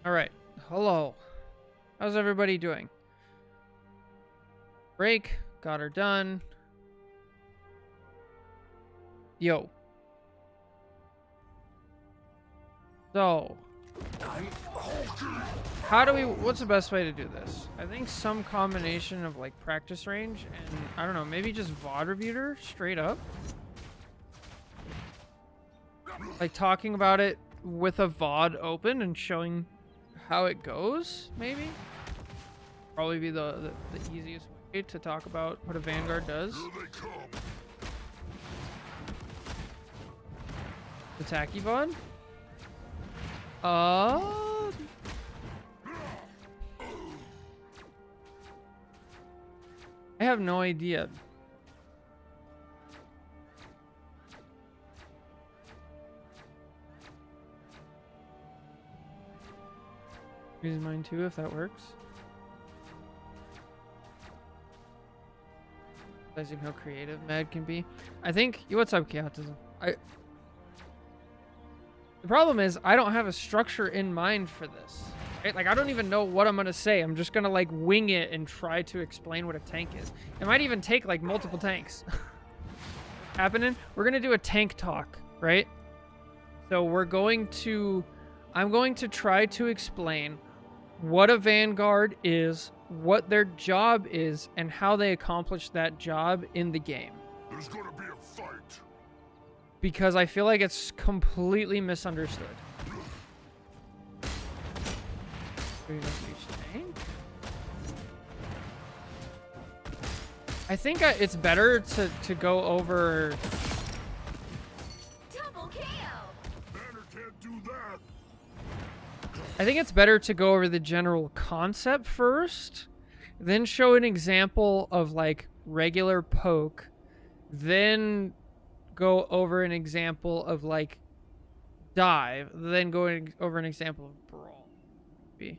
[SPEAKER 1] All right. Hello. How's everybody doing? Break. Got her done. Yo. So, how do we, what's the best way to do this? I think some combination of like practice range and I don't know, maybe just VOD rebuter straight up. Like talking about it with a VOD open and showing how it goes, maybe? Probably be the easiest way to talk about what a Vanguard does. The tacky VOD? I have no idea. Use mine too if that works. Realizing how creative Mad can be. I think, what's up, Chaotism? The problem is I don't have a structure in mind for this. Right? Like I don't even know what I'm gonna say. I'm just gonna like wing it and try to explain what a tank is. It might even take like multiple tanks. Happening. We're gonna do a tank talk, right? So I'm going to try to explain what a Vanguard is, what their job is, and how they accomplish that job in the game.
[SPEAKER 4] There's gonna be a fight.
[SPEAKER 1] Because I feel like it's completely misunderstood. I think it's better to go over.
[SPEAKER 3] Double KO.
[SPEAKER 4] Banner can't do that.
[SPEAKER 1] I think it's better to go over the general concept first, then show an example of like regular poke, then go over an example of like dive, then going over an example of brawl. Maybe.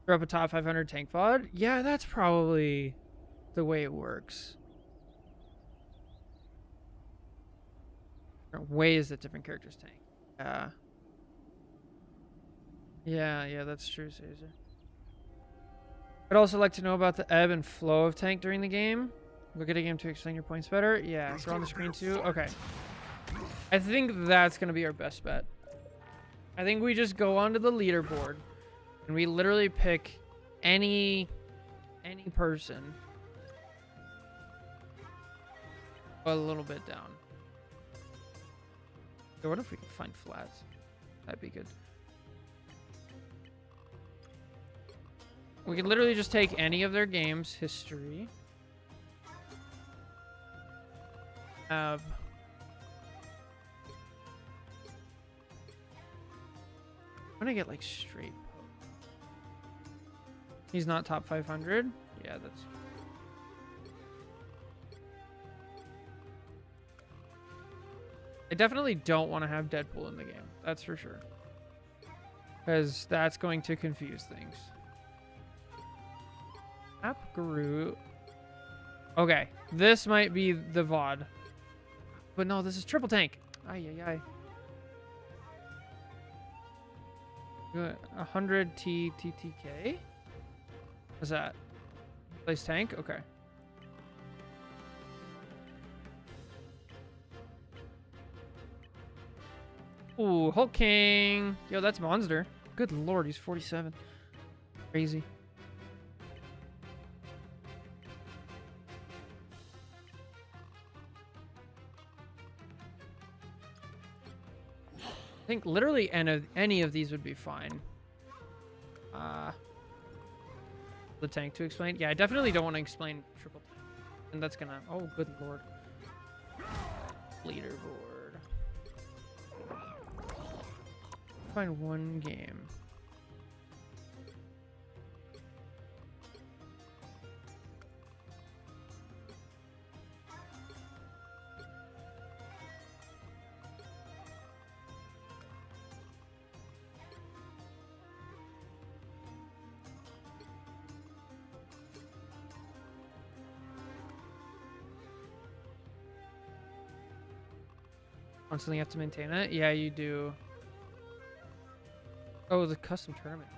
[SPEAKER 1] Throw up a top 500 tank VOD? Yeah, that's probably the way it works. Different ways that different characters tank. Yeah, that's true, Caesar. I'd also like to know about the ebb and flow of tank during the game. Look at a game to explain your points better. Yeah, throw on the screen too. Okay. I think that's going to be our best bet. I think we just go onto the leaderboard and we literally pick any person. Go a little bit down. So what if we can find flats? That'd be good. We could literally just take any of their games, history. I'm gonna get like straight poke. He's not top 500. Yeah, that's. I definitely don't want to have Deadpool in the game. That's for sure. Because that's going to confuse things. App Guru. Okay, this might be the VOD. But no, this is triple tank. Ay, ay, ay. 100 TTK? What's that? Place tank? Okay. Ooh, Hulk King. Yo, that's Monster. Good lord, he's 47. Crazy. I think literally any of these would be fine. The tank to explain? Yeah, I definitely don't want to explain triple tank. And that's gonna... Oh, good lord. Leaderboard. Find one game. Constantly have to maintain it? Yeah, you do. Oh, the custom tournament.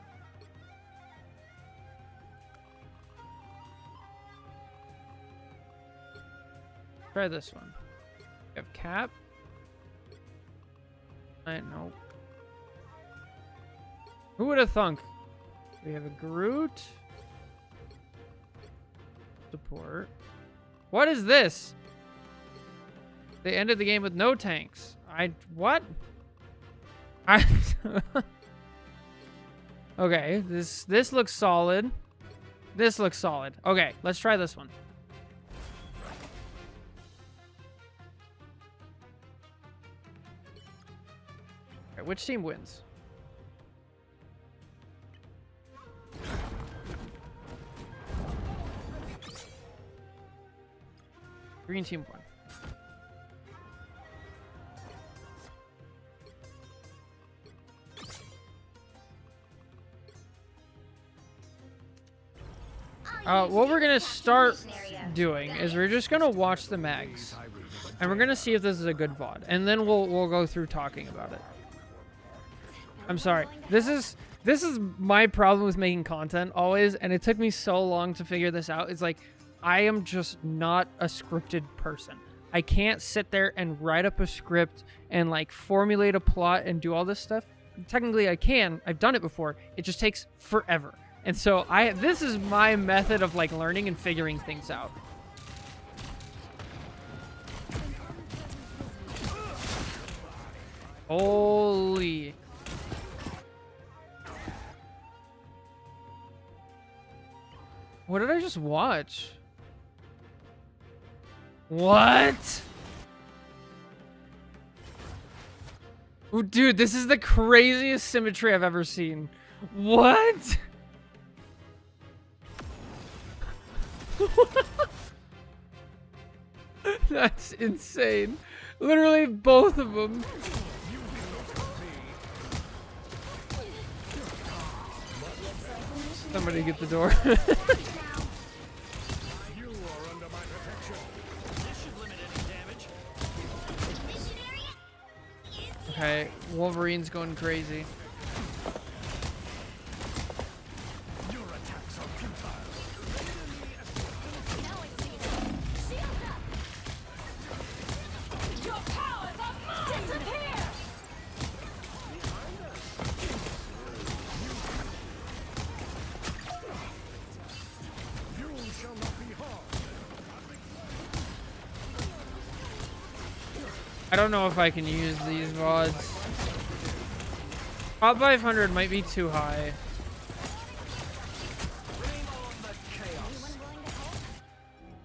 [SPEAKER 1] Try this one. We have Cap. I know. Who would have thunk? We have a Groot. Support. What is this? They ended the game with no tanks. What? Okay, this looks solid. This looks solid. Okay, let's try this one. Okay, which team wins? Green team won. What we're gonna start doing is we're just gonna watch the mags, and we're gonna see if this is a good VOD, and then we'll go through talking about it. I'm sorry. This is my problem with making content always, and it took me so long to figure this out. It's like I am just not a scripted person. I can't sit there and write up a script and like formulate a plot and do all this stuff. Technically I can. I've done it before. It just takes forever. And so this is my method of like learning and figuring things out. Holy. What did I just watch? What? Oh, dude, this is the craziest symmetry I've ever seen. What? That's insane. Literally both of them. Somebody get the door. Okay, Wolverine's going crazy. I don't know if I can use these VODs. Top 500 might be too high.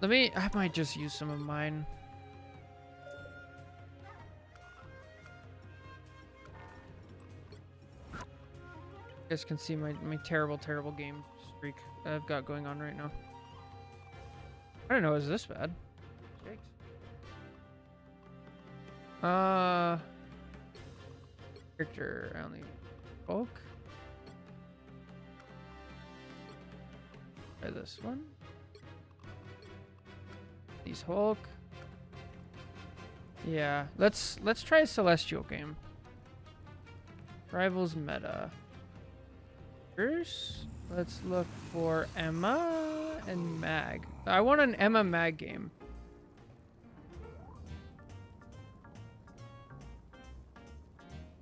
[SPEAKER 1] I might just use some of mine. You guys can see my terrible game streak that I've got going on right now. I don't know, is this bad? Jakes. Character only Hulk. Try this one. These Hulk. Yeah, let's try a Celestial game. Rivals meta. First, let's look for Emma and Mag. I want an Emma Mag game.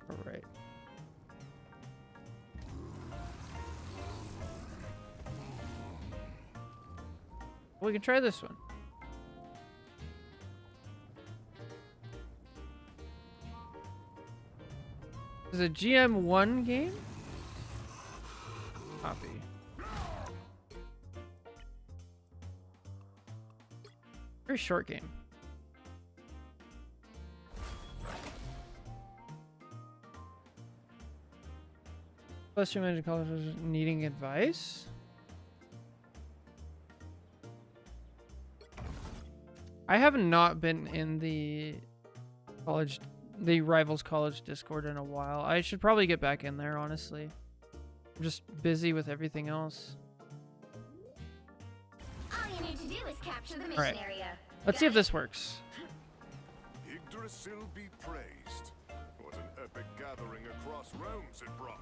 [SPEAKER 1] All right. We can try this one. This is a GM1 game? Copy. Very short game. Plus, you mentioned college needing advice. I have not been in the Rivals College Discord in a while. I should probably get back in there, honestly. I'm just busy with everything else.
[SPEAKER 3] All you need to do is capture the mission area.
[SPEAKER 1] Let's see if this works.
[SPEAKER 4] Yggdrasil be praised. What an epic gathering across realms it brought.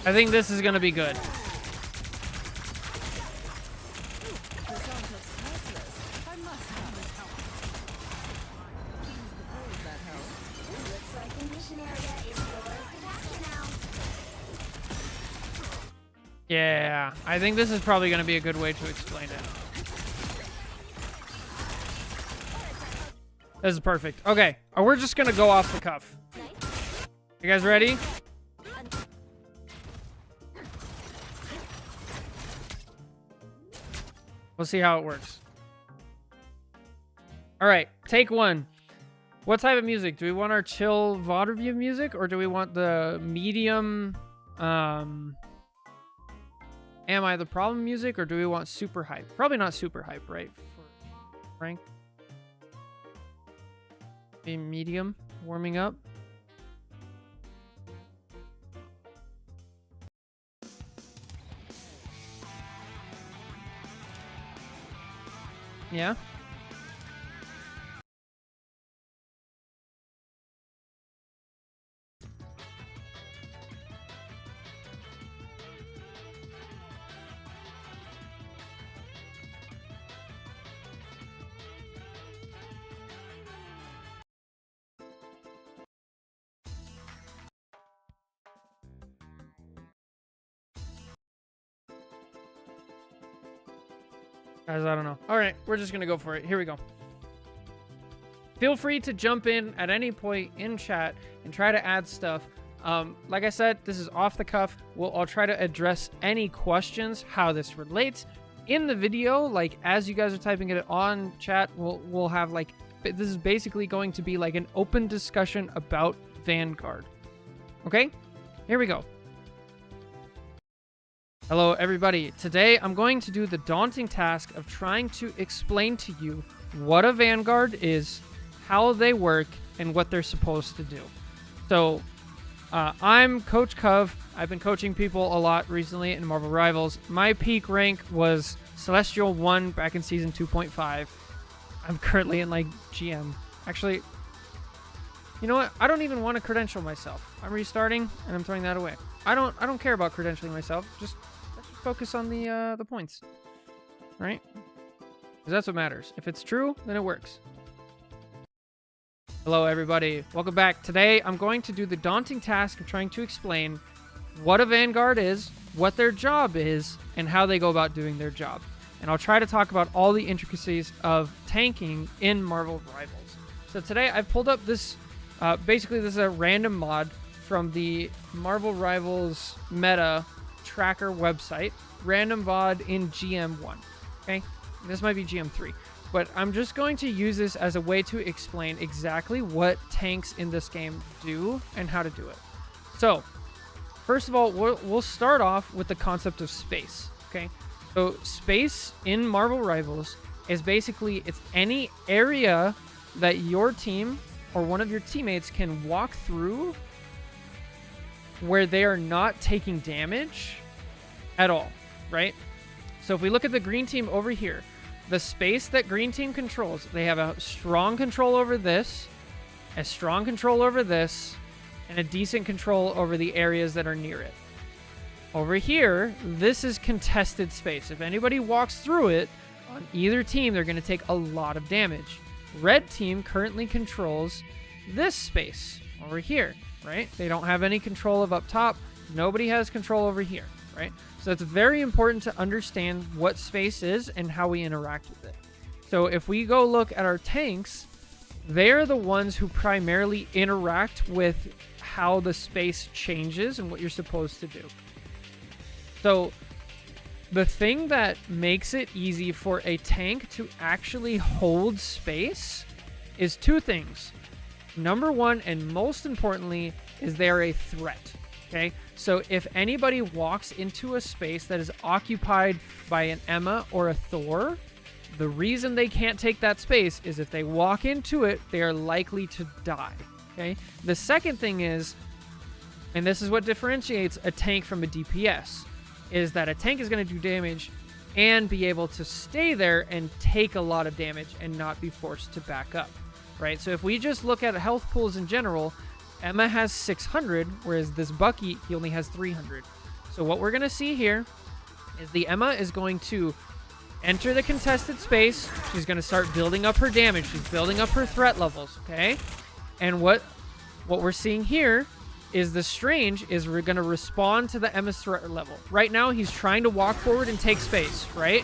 [SPEAKER 1] I think this is gonna be good.
[SPEAKER 3] Looks like the mission area is yours to capture now.
[SPEAKER 1] Yeah, I think this is probably gonna be a good way to explain it. This is perfect. Okay, we're just gonna go off the cuff. You guys ready? We'll see how it works. All right, take one. What type of music? Do we want our chill VOD review music, or do we want the medium, Am I the Problem music, or do we want super hype? Probably not super hype, right? For rank. Be medium, warming up. Yeah. Guys, I don't know. All right, we're just going to go for it. Here we go. Feel free to jump in at any point in chat and try to add stuff. Like I said, this is off the cuff. I'll try to address any questions, how this relates in the video. Like, as you guys are typing it on chat, we'll have like, this is basically going to be like an open discussion about Vanguard. Okay, here we go. Hello, everybody. Today, I'm going to do the daunting task of trying to explain to you what a Vanguard is, how they work, and what they're supposed to do. So, I'm Coach Cov. I've been coaching people a lot recently in Marvel Rivals. My peak rank was Celestial 1 back in Season 2.5. I'm currently in, like, GM. Actually, you know what? I don't even want to credential myself. I'm restarting, and I'm throwing that away. I don't care about credentialing myself. Just focus on the points, right? Because that's what matters. If it's true, then it works. Hello, everybody. Welcome back. Today, I'm going to do the daunting task of trying to explain what a Vanguard is, what their job is, and how they go about doing their job. And I'll try to talk about all the intricacies of tanking in Marvel Rivals. So today, I've pulled up this, basically this is a random mod from the Marvel Rivals meta tracker website, random VOD in GM1. Okay, this might be GM3, but I'm just going to use this as a way to explain exactly what tanks in this game do and how to do it. So, first of all, we'll start off with the concept of space. Okay, so space in Marvel Rivals is basically it's any area that your team or one of your teammates can walk through where they are not taking damage at all, right? So if we look at the green team over here, the space that green team controls, they have a strong control over this, a strong control over this, and a decent control over the areas that are near it. Over here, this is contested space. If anybody walks through it, on either team, they're going to take a lot of damage. Red team currently controls this space over here. Right? They don't have any control of up top. Nobody has control over here, right? So it's very important to understand what space is and how we interact with it. So if we go look at our tanks, they're the ones who primarily interact with how the space changes and what you're supposed to do. So the thing that makes it easy for a tank to actually hold space is two things. Number one, and most importantly, is they're a threat, okay? So if anybody walks into a space that is occupied by an Emma or a Thor, the reason they can't take that space is if they walk into it, they are likely to die, okay? The second thing is, and this is what differentiates a tank from a DPS, is that a tank is going to do damage and be able to stay there and take a lot of damage and not be forced to back up. Right, so if we just look at health pools in general, Emma has 600, whereas this Bucky, he only has 300. So what we're going to see here is the Emma is going to enter the contested space. She's going to start building up her damage. She's building up her threat levels, okay? And what we're seeing here is the Strange is going to respond to the Emma's threat level. Right now, he's trying to walk forward and take space, right?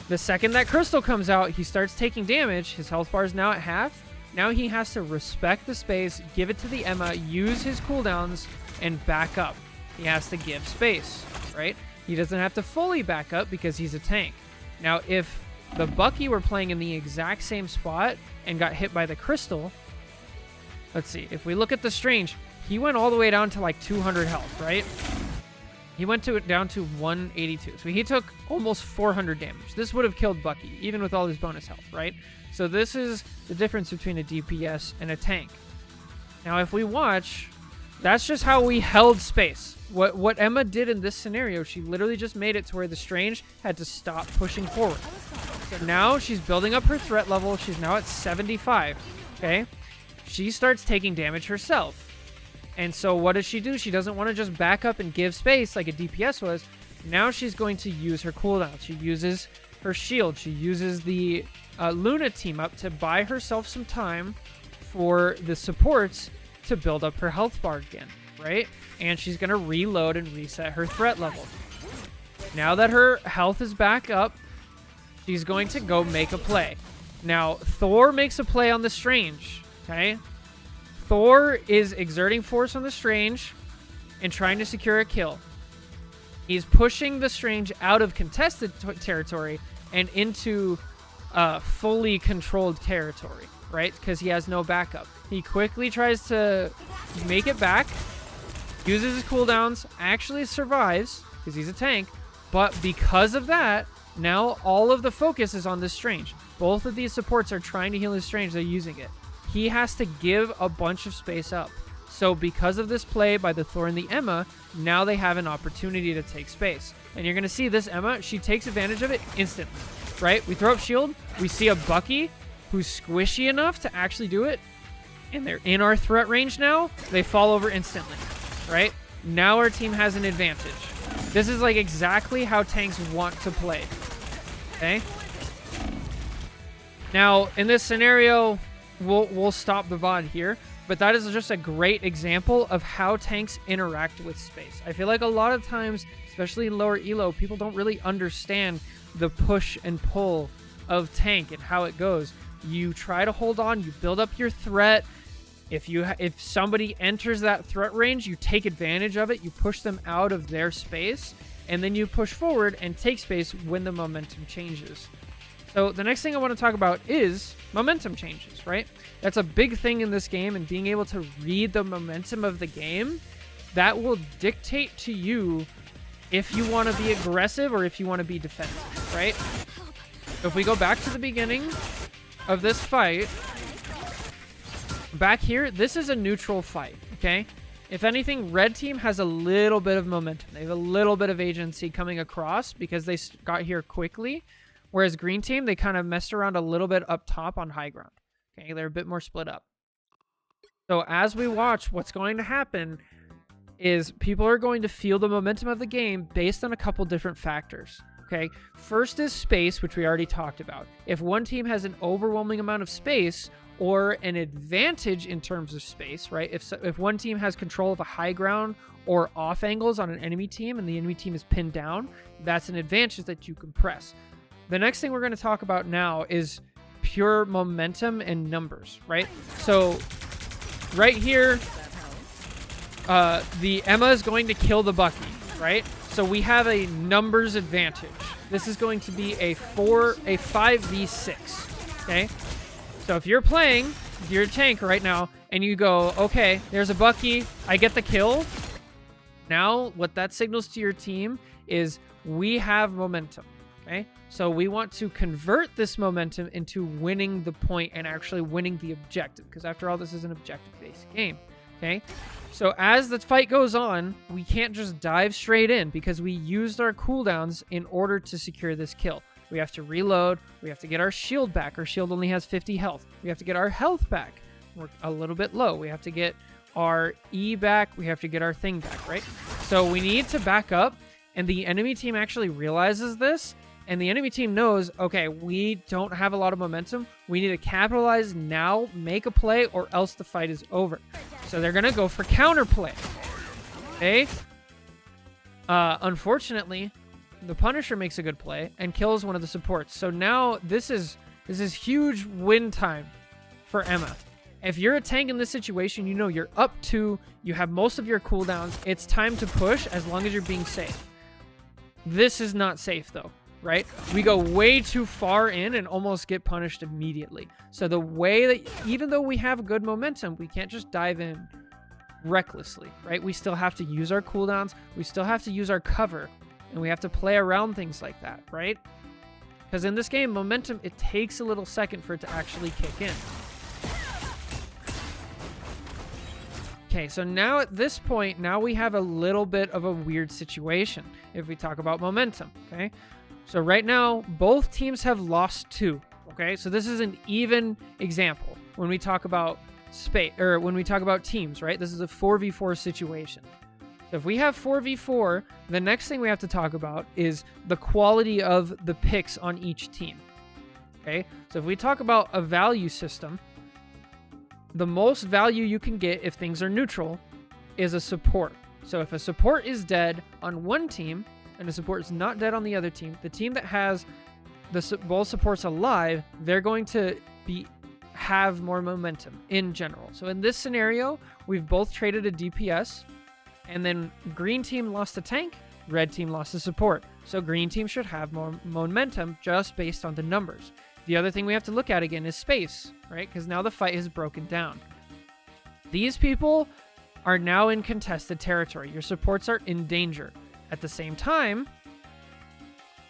[SPEAKER 1] The second that crystal comes out, he starts taking damage. His health bar is now at half. Now he has to respect the space, give it to the Emma, use his cooldowns, and back up. He has to give space, right? He doesn't have to fully back up because he's a tank. Now, if the Bucky were playing in the exact same spot and got hit by the crystal, let's see. If we look at the Strange, he went all the way down to like 200 health, right? He went down to 182. So he took almost 400 damage. This would have killed Bucky, even with all his bonus health, right? So this is the difference between a DPS and a tank. Now, if we watch, that's just how we held space. What Emma did in this scenario, she literally just made it to where the Strange had to stop pushing forward. So now she's building up her threat level. She's now at 75, okay? She starts taking damage herself. And so what does she do? She doesn't want to just back up and give space like a DPS was. Now she's going to use her cooldown. She uses her shield. She uses the Luna team up to buy herself some time for the supports to build up her health bar again, right? And she's going to reload and reset her threat level. Now that her health is back up, she's going to go make a play. Now, Thor makes a play on the Strange, okay? Thor is exerting force on the Strange and trying to secure a kill. He's pushing the Strange out of contested territory and into fully controlled territory, right? Because he has no backup. He quickly tries to make it back, uses his cooldowns, actually survives because he's a tank, but because of that, now all of the focus is on the Strange. Both of these supports are trying to heal his Strange. They're using it. He has to give a bunch of space up. So because of this play by the Thor and the Emma, now they have an opportunity to take space. And you're going to see this Emma, she takes advantage of it instantly, right? We throw up shield. We see a Bucky who's squishy enough to actually do it. And they're in our threat range now. They fall over instantly, right? Now our team has an advantage. This is like exactly how tanks want to play, okay? Now, in this scenario, we'll stop the VOD here, but that is just a great example of how tanks interact with space. I feel like a lot of times, especially in lower elo, people don't really understand the push and pull of tank and how it goes. You try to hold on, you build up your threat. If somebody enters that threat range, you take advantage of it, you push them out of their space, and then you push forward and take space when the momentum changes. So the next thing I want to talk about is momentum changes, right? That's a big thing in this game, and being able to read the momentum of the game, that will dictate to you if you want to be aggressive or if you want to be defensive, right? So if we go back to the beginning of this fight, back here, this is a neutral fight, okay? If anything, red team has a little bit of momentum. They have a little bit of agency coming across because they got here quickly. Whereas green team, they kind of messed around a little bit up top on high ground. Okay, they're a bit more split up. So as we watch, what's going to happen is people are going to feel the momentum of the game based on a couple different factors. Okay, first is space, which we already talked about. If one team has an overwhelming amount of space or an advantage in terms of space, right? If one team has control of a high ground or off angles on an enemy team and the enemy team is pinned down, that's an advantage that you can press. The next thing we're going to talk about now is pure momentum and numbers, right? So right here, the Emma is going to kill the Bucky, right? So we have a numbers advantage. This is going to be a 5v6, okay? So if you're playing, if you're a tank right now, and you go, okay, there's a Bucky, I get the kill. Now, what that signals to your team is we have momentum. Okay, so we want to convert this momentum into winning the point and actually winning the objective, because after all, this is an objective-based game. Okay, so as the fight goes on, we can't just dive straight in because we used our cooldowns in order to secure this kill. We have to reload. We have to get our shield back. Our shield only has 50 health. We have to get our health back. We're a little bit low. We have to get our E back. We have to get our thing back, right? So we need to back up, and the enemy team actually realizes this, and the enemy team knows, okay, we don't have a lot of momentum. We need to capitalize now, make a play, or else the fight is over. So they're going to go for counterplay. Okay? Unfortunately, the Punisher makes a good play and kills one of the supports. So now this is huge win time for Emma. If you're a tank in this situation, you know you're up 2, you have most of your cooldowns. It's time to push as long as you're being safe. This is not safe though, right? We go way too far in and almost get punished immediately. So the way that, even though we have good momentum, we can't just dive in recklessly, right? We still have to use our cooldowns, we still have to use our cover, and we have to play around things like that, right? Because in this game, momentum, it takes a little second for it to actually kick in. Okay, so now at this point, now we have a little bit of a weird situation if we talk about momentum, okay? So right now, both teams have lost 2, okay? So this is an even example when we talk about space, or when we talk about teams, right? This is a 4v4 situation. So if we have 4v4, the next thing we have to talk about is the quality of the picks on each team, okay? So if we talk about a value system, the most value you can get if things are neutral is a support. So if a support is dead on one team and a support is not dead on the other team, the team that has both supports alive, they're going to have more momentum in general. So in this scenario, we've both traded a DPS, and then green team lost a tank, red team lost a support. So green team should have more momentum just based on the numbers. The other thing we have to look at again is space, right? Because now the fight has broken down. These people are now in contested territory. Your supports are in danger. At the same time,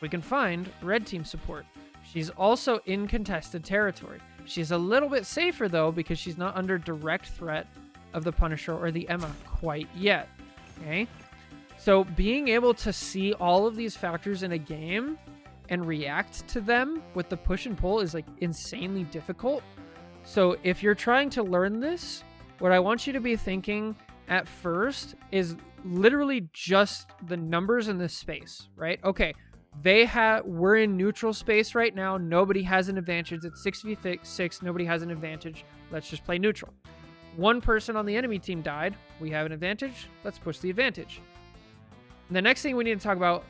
[SPEAKER 1] we can find red team support. She's also in contested territory. She's a little bit safer though, because she's not under direct threat of the Punisher or the Emma quite yet, okay? So being able to see all of these factors in a game and react to them with the push and pull is like insanely difficult. So if you're trying to learn this, what I want you to be thinking at first is literally just the numbers in this space, right? Okay, we're in neutral space right now. Nobody has an advantage. It's 6v6. Nobody has an advantage. Let's just play neutral. One person on the enemy team died. We have an advantage. Let's push the advantage. And the next thing we need to talk about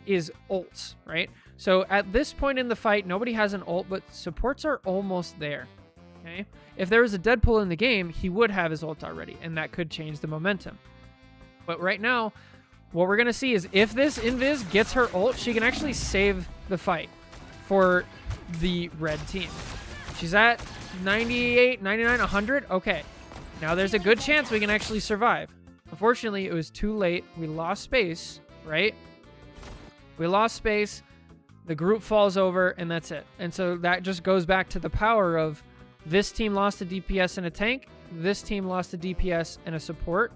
[SPEAKER 1] is ults, right? So at this point in the fight, nobody has an ult, but supports are almost there, okay? If there was a Deadpool in the game, he would have his ult already, and that could change the momentum. But right now, what we're going to see is if this Invis gets her ult, she can actually save the fight for the red team. She's at 98, 99, 100. Okay, now there's a good chance we can actually survive. Unfortunately, it was too late. We lost space, right? We lost space. The group falls over, and that's it. And so that just goes back to the power of this team lost a DPS and a tank. This team lost a DPS and a support.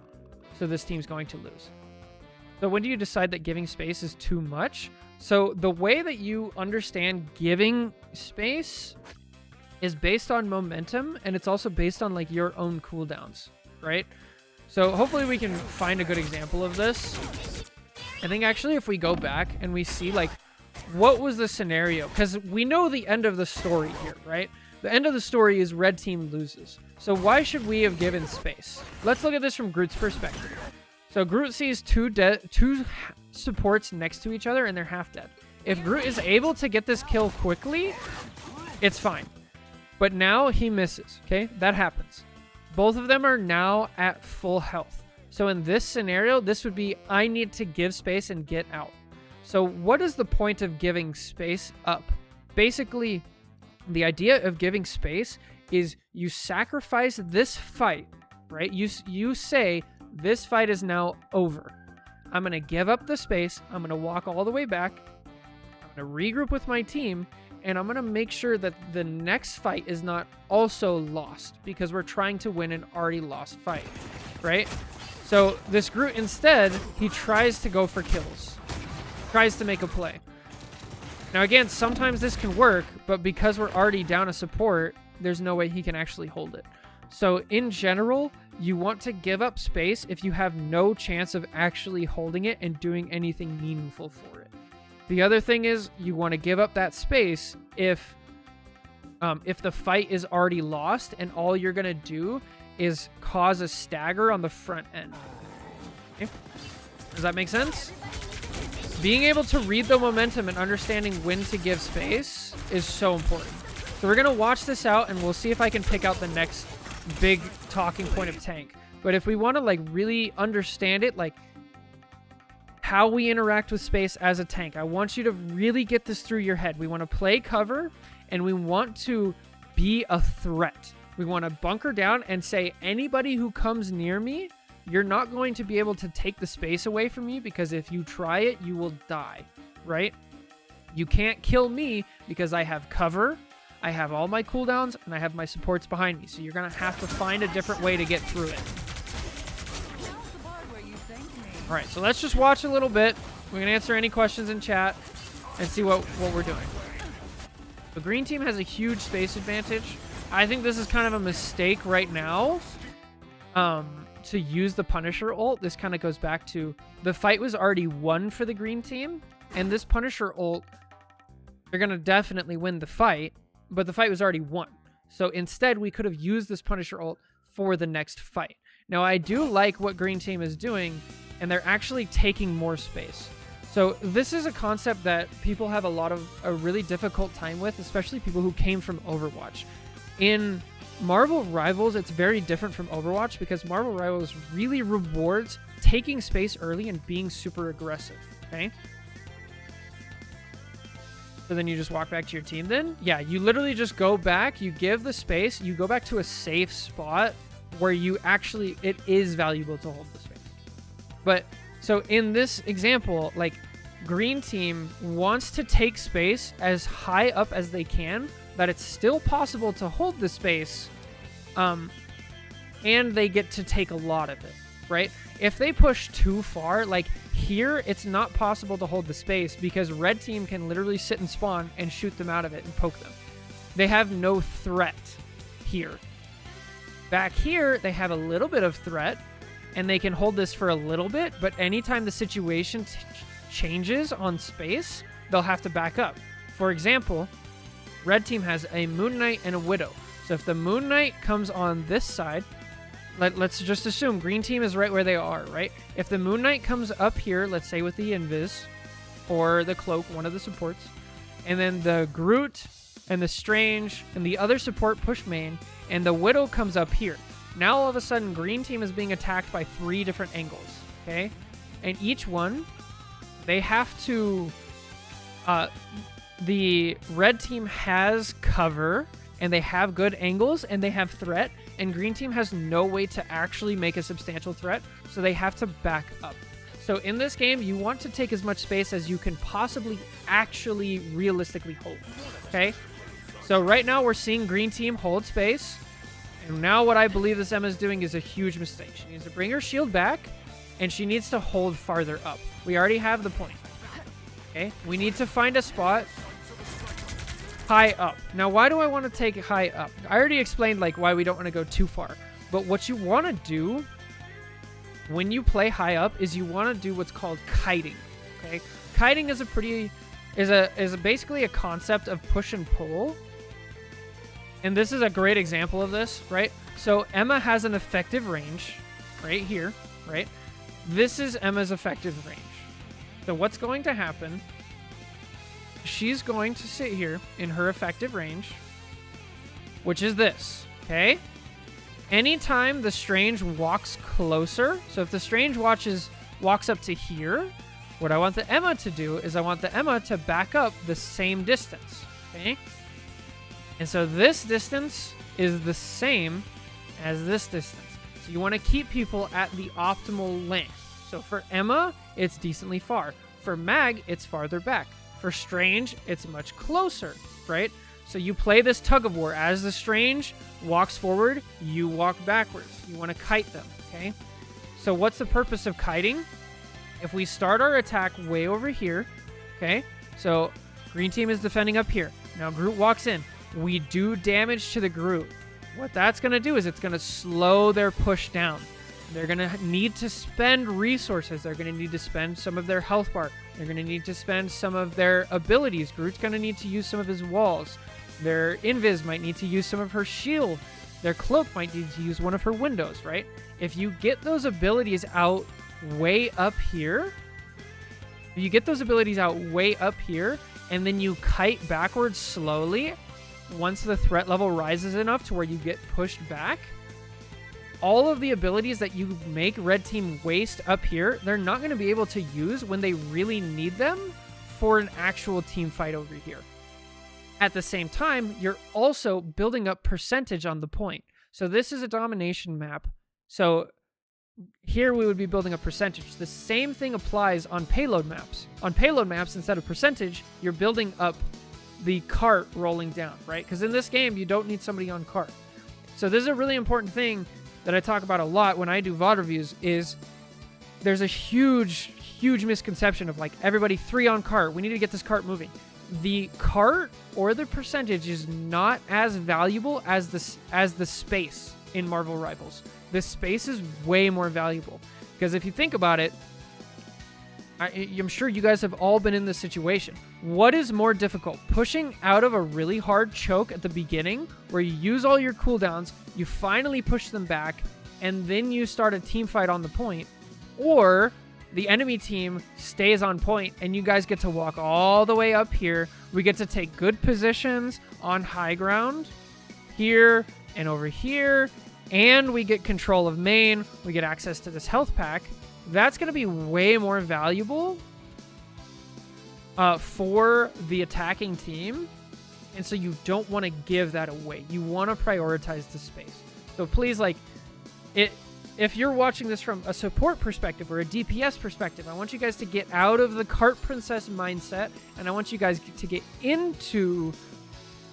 [SPEAKER 1] So this team's going to lose. So when do you decide that giving space is too much? So the way that you understand giving space is based on momentum, and it's also based on like your own cooldowns, right? So hopefully we can find a good example of this. I think actually if we go back and we see like what was the scenario, because we know the end of the story here, right? The end of the story is red team loses. So why should we have given space? Let's look at this from Groot's perspective. So Groot sees two supports next to each other and they're half dead. If Groot is able to get this kill quickly, it's fine. But now he misses, okay? That happens. Both of them are now at full health. So in this scenario, this would be, I need to give space and get out. So what is the point of giving space up? Basically, the idea of giving space is you sacrifice this fight, right? You say, this fight is now over. I'm going to give up the space. I'm going to walk all the way back. I'm going to regroup with my team. And I'm going to make sure that the next fight is not also lost because we're trying to win an already lost fight, right? So this Groot instead, he tries to go for kills. Tries to make a play. Now again, sometimes this can work, but because we're already down a support, there's no way he can actually hold it. So in general, you want to give up space if you have no chance of actually holding it and doing anything meaningful for it. The other thing is you want to give up that space if the fight is already lost and all you're going to do is cause a stagger on the front end. Okay? Does that make sense? Being able to read the momentum and understanding when to give space is so important. So we're going to watch this out and we'll see if I can pick out the next big talking point of tank. But if we want to like really understand it, like how we interact with space as a tank, I want you to really get this through your head. We want to play cover and we want to be a threat. We want to bunker down and say, anybody who comes near me, you're not going to be able to take the space away from me, because if you try it, you will die, right? You can't kill me because I have cover, I have all my cooldowns, and I have my supports behind me. So you're going to have to find a different way to get through it. All right, so let's just watch a little bit. We can answer any questions in chat and see what we're doing. The green team has a huge space advantage. I think this is kind of a mistake right now to use the Punisher ult. This kind of goes back to the fight was already won for the green team, and this Punisher ult, they're going to definitely win the fight, but the fight was already won. So instead, we could have used this Punisher ult for the next fight. Now, I do like what green team is doing, and they're actually taking more space. So this is a concept that people have a really difficult time with, especially people who came from Overwatch. In Marvel Rivals, it's very different from Overwatch because Marvel Rivals really rewards taking space early and being super aggressive, okay? So then you just walk back to your team then? Yeah, you literally just go back, you give the space, you go back to a safe spot where you actually, it is valuable to hold the space. But, so in this example, like, green team wants to take space as high up as they can, that it's still possible to hold the space, and they get to take a lot of it, right? If they push too far, like here, it's not possible to hold the space because red team can literally sit and spawn and shoot them out of it and poke them. They have no threat here. Back here, they have a little bit of threat, and they can hold this for a little bit, but anytime the situation changes on space, they'll have to back up. For example, red team has a Moon Knight and a Widow. So if the Moon Knight comes on this side, let's just assume green team is right where they are, right? If the Moon Knight comes up here, let's say with the Invis, or the Cloak, one of the supports, and then the Groot and the Strange and the other support push main, and the Widow comes up here. Now all of a sudden, green team is being attacked by 3 different angles, okay? And each one, they have to... the red team has cover, and they have good angles, and they have threat, and green team has no way to actually make a substantial threat, so they have to back up. So in this game, you want to take as much space as you can possibly actually realistically hold, okay? So right now, we're seeing green team hold space, and now what I believe this Emma is doing is a huge mistake. She needs to bring her shield back, and she needs to hold farther up. We already have the point. Okay, we need to find a spot high up. Now, why do I want to take it high up? I already explained like why we don't want to go too far. But what you want to do when you play high up is you want to do what's called kiting. Okay, kiting is basically a concept of push and pull. And this is a great example of this, right? So Emma has an effective range right here, right? This is Emma's effective range. So what's going to happen, she's going to sit here in her effective range, which is this, okay? Anytime the Strange walks closer, so if the Strange walks up to here, what I want the Emma to do is I want the Emma to back up the same distance, okay? And so this distance is the same as this distance. So you want to keep people at the optimal length. So for Emma, it's decently far. For Mag, it's farther back. For Strange, it's much closer, right? So you play this tug of war. As the Strange walks forward, you walk backwards. You want to kite them, okay? So what's the purpose of kiting? If we start our attack way over here, okay? So green team is defending up here. Now Groot walks in. We do damage to the Groot. What that's going to do is it's going to slow their push down. They're going to need to spend resources. They're going to need to spend some of their health bar. They're going to need to spend some of their abilities. Groot's going to need to use some of his walls. Their invis might need to use some of her shield. Their cloak might need to use one of her windows, right? If you get those abilities out way up here, and then you kite backwards slowly, once the threat level rises enough to where you get pushed back, all of the abilities that you make red team waste up here, they're not going to be able to use when they really need them for an actual team fight over here. At the same time, you're also building up percentage on the point. So this is a domination map. So here we would be building up percentage. The same thing applies on payload maps. On payload maps, instead of percentage, you're building up the cart rolling down, right? Because in this game, you don't need somebody on cart. So this is a really important thing that I talk about a lot when I do VOD reviews, is there's a huge misconception of like, everybody 3 on cart. We need to get this cart moving. The cart or the percentage is not as valuable as the space in Marvel Rivals. The space is way more valuable, because if you think about it, I'm sure you guys have all been in this situation. What is more difficult? Pushing out of a really hard choke at the beginning where you use all your cooldowns, you finally push them back, and then you start a team fight on the point, or the enemy team stays on point and you guys get to walk all the way up here. We get to take good positions on high ground here and over here, and we get control of main. We get access to this health pack. That's going to be way more valuable for the attacking team. And so you don't want to give that away. You want to prioritize the space. So please, like, if you're watching this from a support perspective or a DPS perspective, I want you guys to get out of the cart princess mindset, and I want you guys to get into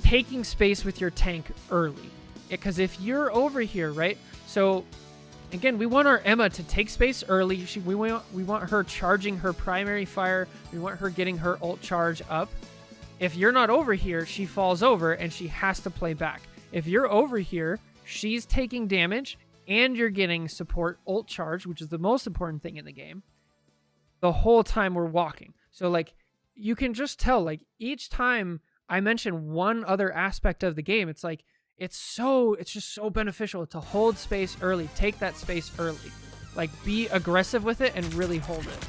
[SPEAKER 1] taking space with your tank early. Because if you're over here, right? So again, we want our Emma to take space early. We want her charging her primary fire. We want her getting her ult charge up. If you're not over here, she falls over and she has to play back. If you're over here, she's taking damage and you're getting support ult charge, which is the most important thing in the game, the whole time we're walking. So like, you can just tell, like, each time I mention one other aspect of the game, it's like, it's just so beneficial to hold space early. Take that space early. Like, be aggressive with it and really hold it.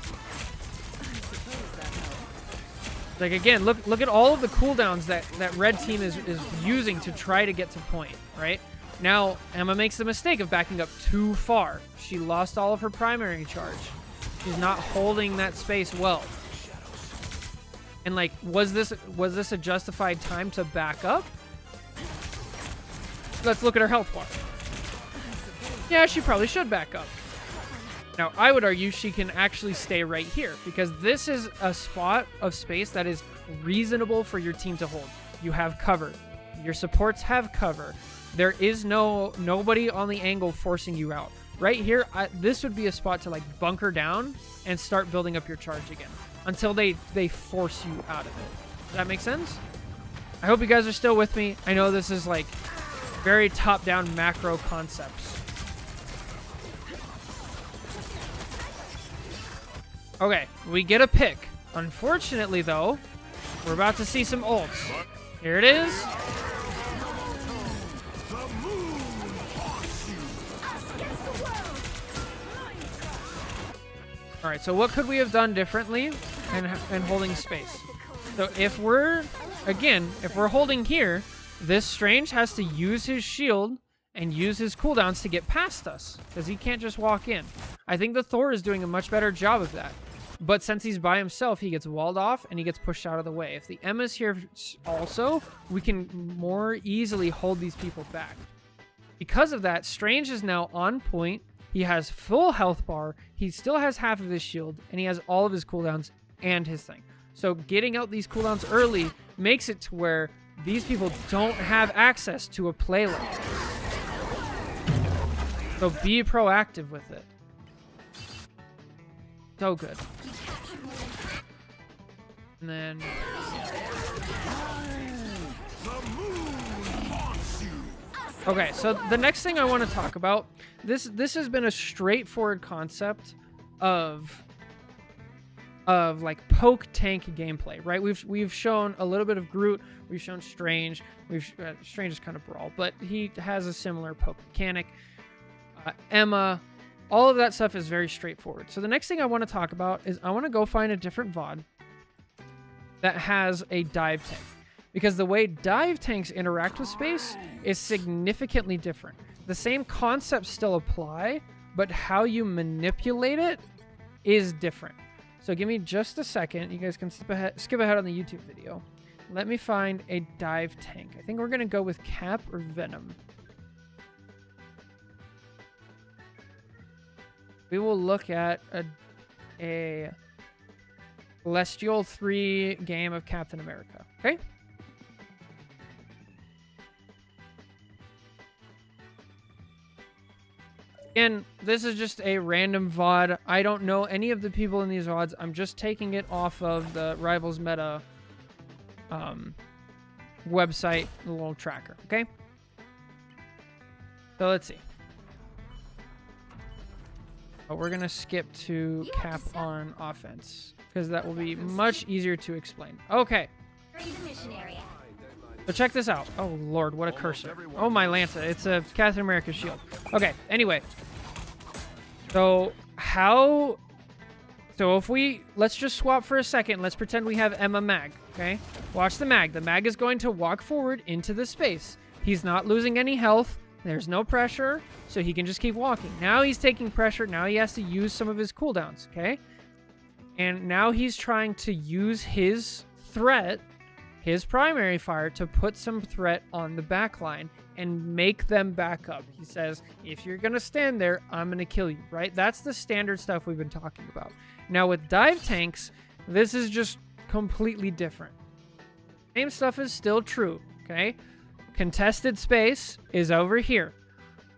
[SPEAKER 1] Like, again, look at all of the cooldowns that red team is using to try to get to point, right? Now, Emma makes the mistake of backing up too far. She lost all of her primary charge. She's not holding that space well. And like, was this a justified time to back up? Let's look at her health bar. Yeah, she probably should back up. Now, I would argue she can actually stay right here, because this is a spot of space that is reasonable for your team to hold. You have cover. Your supports have cover. There is nobody on the angle forcing you out. Right here, this would be a spot to like bunker down and start building up your charge again until they force you out of it. Does that make sense? I hope you guys are still with me. I know this is like very top-down macro concepts. Okay, we get a pick. Unfortunately, though, we're about to see some ults. Here it is. All right, so what could we have done differently in holding space? So if we're holding here, this Strange has to use his shield and use his cooldowns to get past us, because he can't just walk in. I think the Thor is doing a much better job of that. But since he's by himself, he gets walled off and he gets pushed out of the way. If the Emma's here also, we can more easily hold these people back. Because of that, Strange is now on point. He has full health bar. He still has half of his shield, and he has all of his cooldowns and his thing. So getting out these cooldowns early makes it to where these people don't have access to a play like this. So be proactive with it. So good. And then...
[SPEAKER 4] The moon haunts you.
[SPEAKER 1] Okay, so the next thing I want to talk about, this has been a straightforward concept of like poke tank gameplay, right? We've shown a little bit of Groot, we've shown Strange, Strange is kind of brawl, but he has a similar poke mechanic. Emma, all of that stuff is very straightforward. So the next thing I want to talk about is I want to go find a different VOD that has a dive tank, because the way dive tanks interact with space is significantly different. The same concepts still apply, but how you manipulate it is different. So give me just a second. You guys can skip ahead on the YouTube video. Let me find a dive tank. I think we're going to go with Cap or Venom. We will look at a Celestial 3 game of Captain America. Okay? Again, this is just a random VOD. I don't know any of the people in these VODs. I'm just taking it off of the Rivals Meta website, the little tracker, okay? So let's see. But we're going to skip to Cap on offense, because that will be much easier to explain. Okay. So check this out. Oh, Lord, what a cursor. Oh, my Lanta. It's a Captain America shield. Okay, anyway. So if let's just swap for a second. Let's pretend we have Emma Mag, okay? Watch the Mag. The Mag is going to walk forward into the space. He's not losing any health. There's no pressure, so he can just keep walking. Now he's taking pressure. Now he has to use some of his cooldowns, okay? And now he's trying to use his threat, his primary fire, to put some threat on the back line and make them back up. He says, if you're going to stand there, I'm going to kill you, right? That's the standard stuff we've been talking about. Now with dive tanks, this is just completely different. Same stuff is still true, okay? Contested space is over here.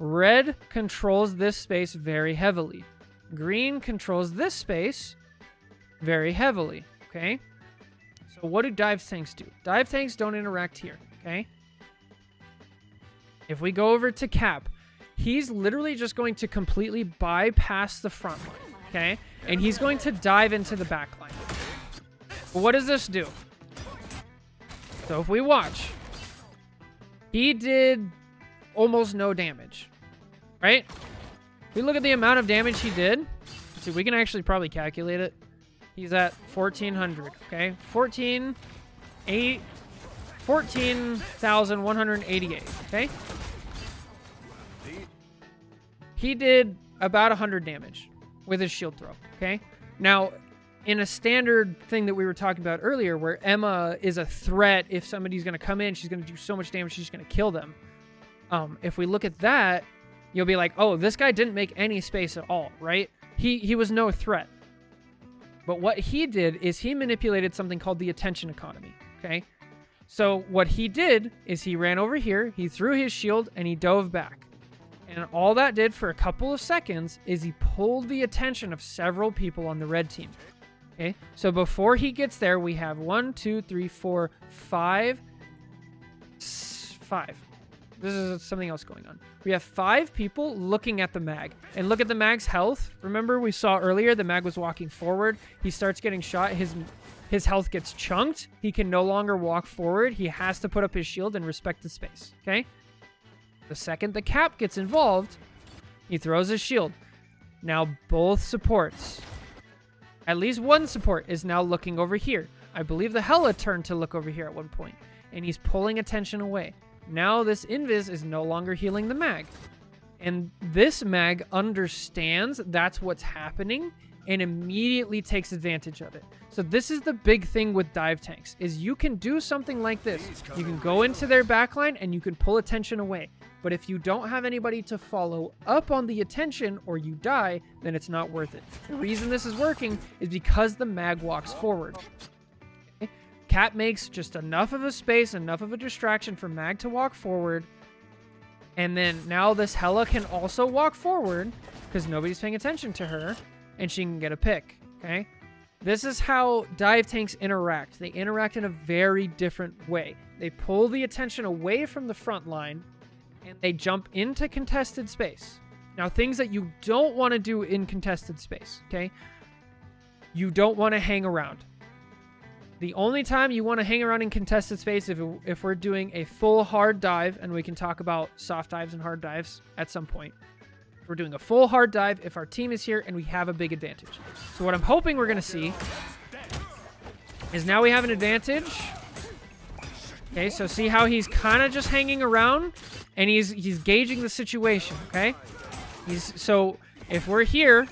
[SPEAKER 1] Red controls this space very heavily. Green controls this space very heavily, okay? So what do dive tanks do? Dive tanks don't interact here, okay? If we go over to Cap, he's literally just going to completely bypass the front line, okay? And he's going to dive into the back line. What does this do? So if we watch, he did almost no damage, right? If we look at the amount of damage he did, let's see, we can actually probably calculate it. He's at 1,400, okay? 14,188, okay? He did about 100 damage with his shield throw, okay? Now, in a standard thing that we were talking about earlier, where Emma is a threat, if somebody's going to come in, she's going to do so much damage, she's going to kill them. If we look at that, you'll be like, oh, this guy didn't make any space at all, right? He was no threat. But what he did is he manipulated something called the attention economy, okay? So what he did is he ran over here, he threw his shield, and he dove back. And all that did for a couple of seconds is he pulled the attention of several people on the red team. Okay, so before he gets there, we have 1, 2, 3, 4, 5. This is something else going on. We have 5 people looking at the Mag. And look at the Mag's health. Remember we saw earlier the Mag was walking forward. He starts getting shot. His health gets chunked. He can no longer walk forward. He has to put up his shield and respect the space. Okay? The second the Cap gets involved, he throws his shield. Now both supports, at least one support, is now looking over here. I believe the Hela turned to look over here at one point, and he's pulling attention away. Now this Invis is no longer healing the Mag. And this Mag understands that's what's happening and immediately takes advantage of it. So this is the big thing with dive tanks, is you can do something like this. You can go into their backline and you can pull attention away. But if you don't have anybody to follow up on the attention or you die, then it's not worth it. The reason this is working is because the Mag walks forward. Okay? Cap makes just enough of a space, enough of a distraction for Mag to walk forward. And then now this Hela can also walk forward because nobody's paying attention to her, and she can get a pick, okay? This is how dive tanks interact. They interact in a very different way. They pull the attention away from the front line, and they jump into contested space. Now, things that you don't want to do in contested space, okay? You don't want to hang around. The only time you want to hang around in contested space if we're doing a full hard dive, and we can talk about soft dives and hard dives at some point. If we're doing a full hard dive, if our team is here and we have a big advantage. So what I'm hoping we're going to see is now we have an advantage. Okay, so see how he's kind of just hanging around, and he's gauging the situation, okay? So if we're here,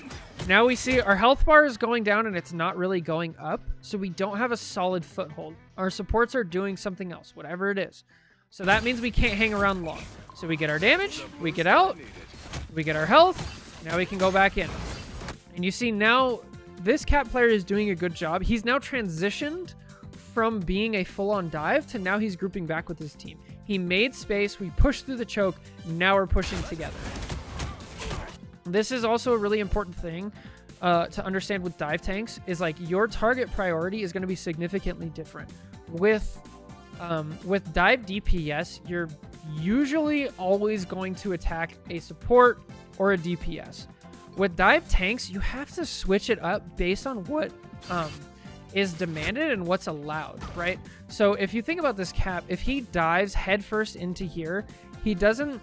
[SPEAKER 1] now we see our health bar is going down and it's not really going up, so we don't have a solid foothold. Our supports are doing something else, whatever it is. So that means we can't hang around long. So we get our damage, we get out, we get our health, now we can go back in. And you see now this cat player is doing a good job. He's now transitioned from being a full-on dive to now he's grouping back with his team. He made space, we pushed through the choke, now we're pushing together. This is also a really important thing to understand with dive tanks, is like your target priority is going to be significantly different. With dive DPS, you're usually always going to attack a support or a DPS. With dive tanks, you have to switch it up based on what is demanded and what's allowed, right? So if you think about this cap, if he dives headfirst into here, he doesn't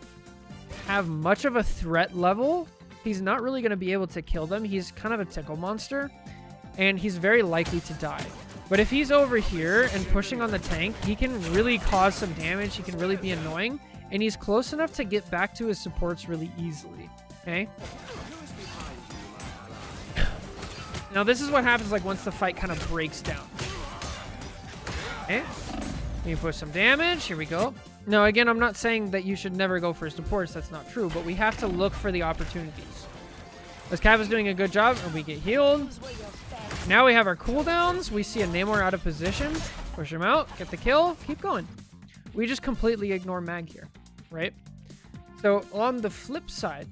[SPEAKER 1] have much of a threat level. He's not really going to be able to kill them. He's kind of a tickle monster, and he's very likely to die. But if he's over here and pushing on the tank, he can really cause some damage. He can really be annoying, and he's close enough to get back to his supports really easily, okay? Now, this is what happens like once the fight kind of breaks down. Okay, you push some damage. Here we go. Now, again, I'm not saying that you should never go for supports. That's not true, but we have to look for the opportunities. This Cav is doing a good job, and we get healed. Now we have our cooldowns. We see a Namor out of position. Push him out. Get the kill. Keep going. We just completely ignore Mag here, right? So on the flip side,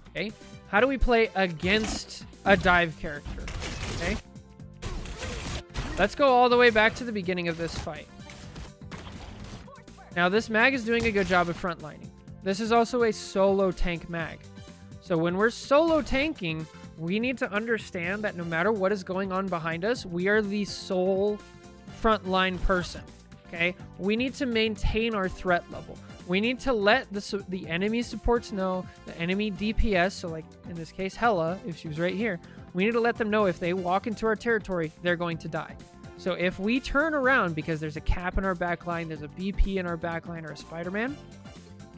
[SPEAKER 1] okay, how do we play against a dive character? Okay, let's go all the way back to the beginning of this fight. Now, this mag is doing a good job of frontlining. This is also a solo tank mag. So when we're solo tanking, we need to understand that no matter what is going on behind us, we are the sole frontline person, okay? We need to maintain our threat level. We need to let the enemy supports know, the enemy DPS, so like in this case, Hela, if she was right here, we need to let them know if they walk into our territory, they're going to die. So if we turn around because there's a cap in our backline, there's a BP in our backline, or a Spider-Man,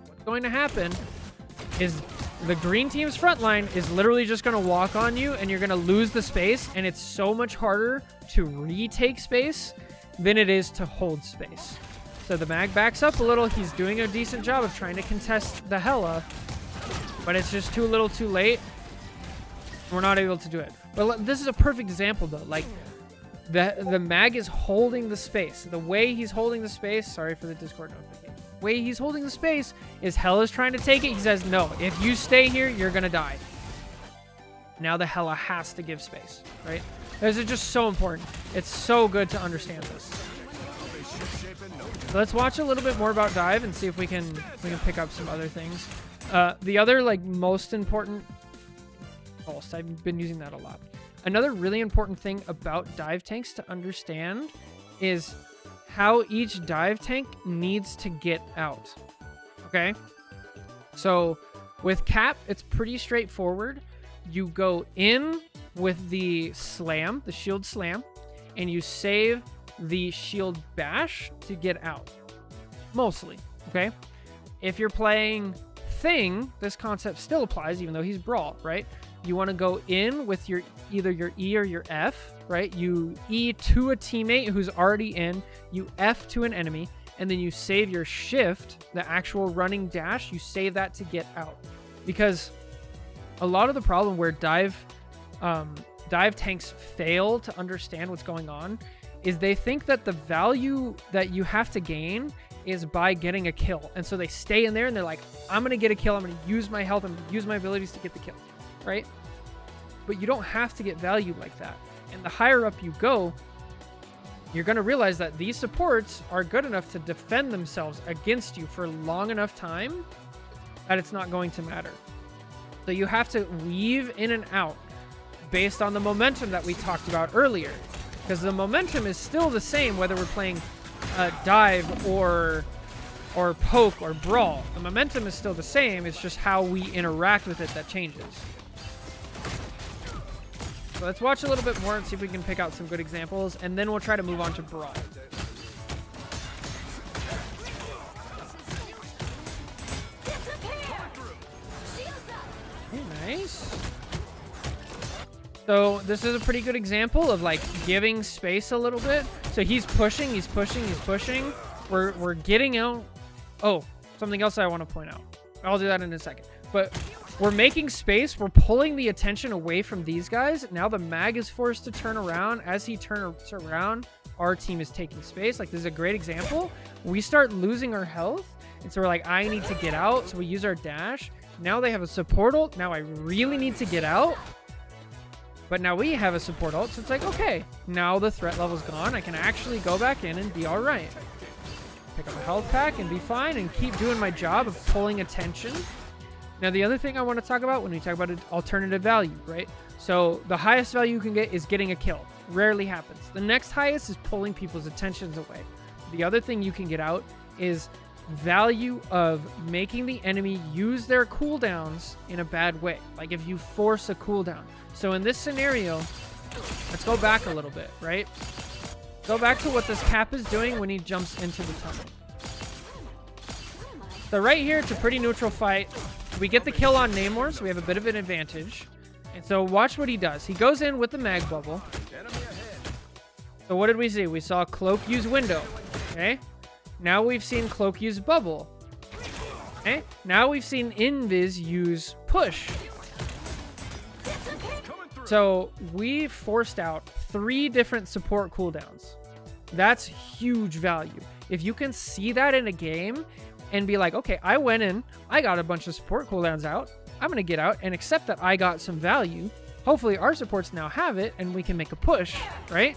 [SPEAKER 1] what's going to happen is the green team's frontline is literally just going to walk on you, and you're going to lose the space, and it's so much harder to retake space than it is to hold space. So the mag backs up a little. He's doing a decent job of trying to contest the Hela, but it's just too little too late. We're not able to do it. But this is a perfect example, though. Like, the mag is holding the space. The way he's holding the space, sorry for the Discord notification. The way he's holding the space is Hela's trying to take it. He says, no, if you stay here, you're going to die. Now the Hela has to give space, right? This is just so important. It's so good to understand this. So let's watch a little bit more about dive and see if we can pick up some other things. The other like most important pulse, I've been using that a lot. Another really important thing about dive tanks to understand is how each dive tank needs to get out. Okay? So with Cap, it's pretty straightforward. You go in with the slam, the shield slam, and you save the shield bash to get out. Mostly, okay? If you're playing Thing, this concept still applies even though he's Brawl, right? You want to go in with your either your E or your F, right? You E to a teammate who's already in, you F to an enemy, and then you save your shift, the actual running dash, you save that to get out. Because a lot of the problem where dive tanks fail to understand what's going on is they think that the value that you have to gain is by getting a kill. And so they stay in there and they're like, I'm going to get a kill. I'm going to use my health. I'm going to use my abilities to get the kill, right? But you don't have to get value like that. And the higher up you go, you're going to realize that these supports are good enough to defend themselves against you for long enough time that it's not going to matter. So you have to weave in and out based on the momentum that we talked about earlier. Because the momentum is still the same whether we're playing dive or poke or brawl. The momentum is still the same. It's just how we interact with it that changes. So let's watch a little bit more and see if we can pick out some good examples, and then we'll try to move on to brawl. Okay, nice. So this is a pretty good example of like giving space a little bit. So he's pushing, he's pushing, he's pushing. We're getting out. Oh, something else I want to point out. I'll do that in a second. But we're making space. We're pulling the attention away from these guys. Now the mag is forced to turn around. As he turns around, our team is taking space. Like, this is a great example. We start losing our health. And so we're like, I need to get out. So we use our dash. Now they have a support ult. Now I really need to get out. But now we have a support ult. So it's like, okay, now the threat level's gone. I can actually go back in and be all right. Pick up a health pack and be fine and keep doing my job of pulling attention. Now, the other thing I want to talk about when we talk about alternative value, right? So the highest value you can get is getting a kill. Rarely happens. The next highest is pulling people's attentions away. The other thing you can get out is value of making the enemy use their cooldowns in a bad way. Like if you force a cooldown. So in this scenario, let's go back a little bit, right? Go back to what this Cap is doing when he jumps into the tunnel. So right here, it's a pretty neutral fight. We get the kill on Namor, so we have a bit of an advantage. And so watch what he does. He goes in with the mag bubble. So what did we see? We saw Cloak use window. Okay. Now we've seen Cloak use bubble. Okay. Now we've seen Invis use push. So we forced out 3 different support cooldowns. That's huge value. If you can see that in a game and be like, okay, I went in, I got a bunch of support cooldowns out. I'm going to get out and accept that I got some value. Hopefully our supports now have it and we can make a push, right?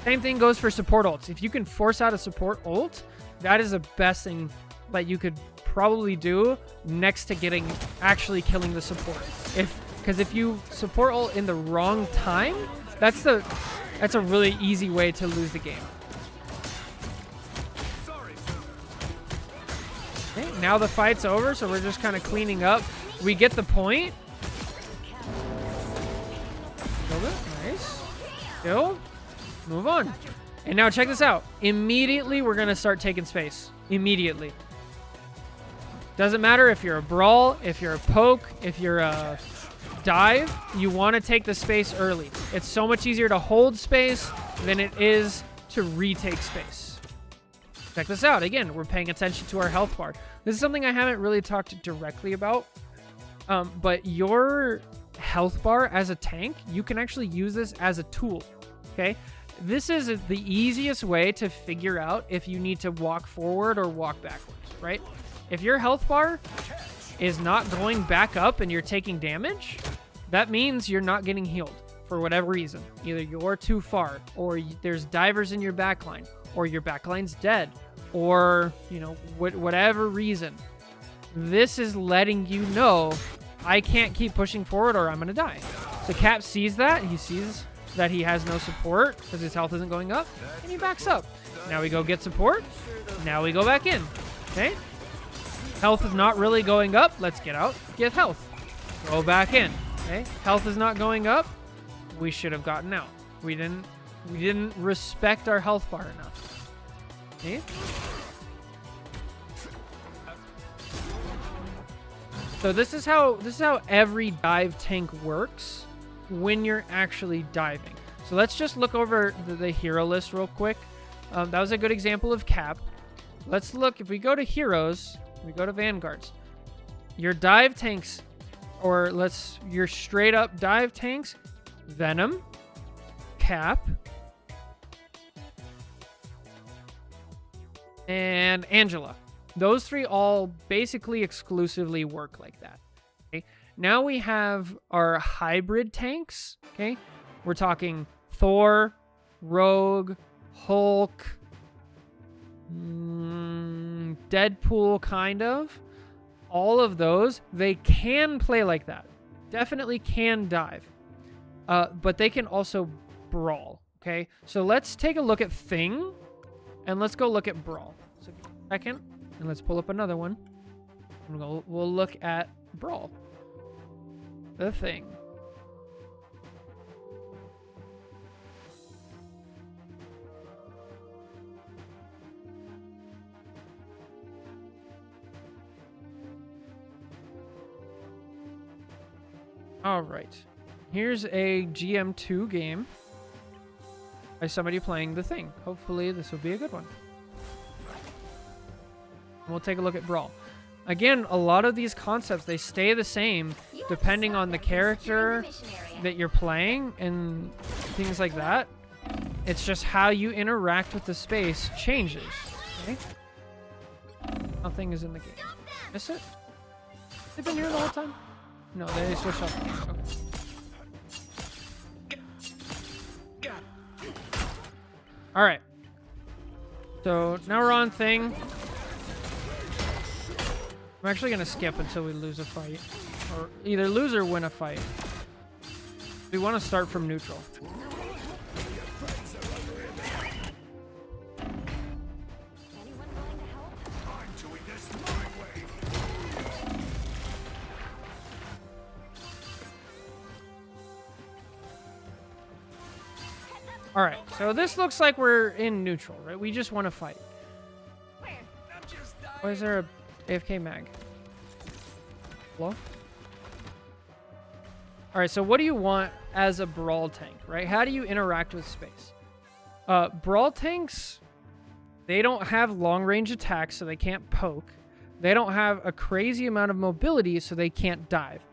[SPEAKER 1] Same thing goes for support ults. If you can force out a support ult, that is the best thing that you could probably do next to actually killing the support. Because if you support ult in the wrong time, that's a really easy way to lose the game. Okay, now the fight's over, so we're just kind of cleaning up. We get the point. Killed it. Nice. Kill. Move on. And now check this out. Immediately, we're going to start taking space. Immediately. Doesn't matter if you're a brawl, if you're a poke, if you're a dive, you want to take the space early. It's so much easier to hold space than it is to retake space. Check this out. Again, we're paying attention to our health bar. This is something I haven't really talked directly about, but your health bar as a tank, you can actually use this as a tool, okay? This is the easiest way to figure out if you need to walk forward or walk backwards, right? If your health bar is not going back up and you're taking damage, that means you're not getting healed for whatever reason. Either you're too far, or there's divers in your backline, or your backline's dead, or, you know, whatever reason. This is letting you know, I can't keep pushing forward or I'm going to die. So Cap sees that. He sees that he has no support because his health isn't going up, and he backs up. Now we go get support. Now we go back in. Okay? Health is not really going up. Let's get out. Get health. Go back in. Okay? Health is not going up. We should have gotten out. We didn't respect our health bar enough. Okay? So this is how every dive tank works when you're actually diving. So let's just look over the hero list real quick. That was a good example of Cap. Let's look, if we go to heroes, we go to vanguards. Your dive tanks, or your straight up dive tanks, Venom, Cap, and Angela. Those 3 all basically exclusively work like that. Okay? Now we have our hybrid tanks. Okay, we're talking Thor, Rogue, Hulk, Deadpool, kind of. All of those, they can play like that. Definitely can dive. But they can also brawl, okay? So let's take a look at Thing, and let's go look at Brawl. So give me a second, and let's pull up another one. And we'll look at Brawl. The Thing. All right. Here's a GM2 game by somebody playing The Thing. Hopefully this will be a good one. And we'll take a look at Brawl. Again, a lot of these concepts, they stay the same depending on the character that you're playing and things like that. It's just how you interact with the space changes. Okay? Nothing is in the game. Miss it? They've been here the whole time? No, they switched up. Okay. Alright. So, now we're on Thing. I'm actually going to skip until we lose a fight. Or either lose or win a fight. We want to start from neutral. Alright, so this looks like we're in neutral, right? We just want to fight. Why is there a AFK mag? Hello? Alright, so what do you want as a Brawl tank, right? How do you interact with space? Brawl tanks, they don't have long-range attacks, so they can't poke. They don't have a crazy amount of mobility, so they can't dive.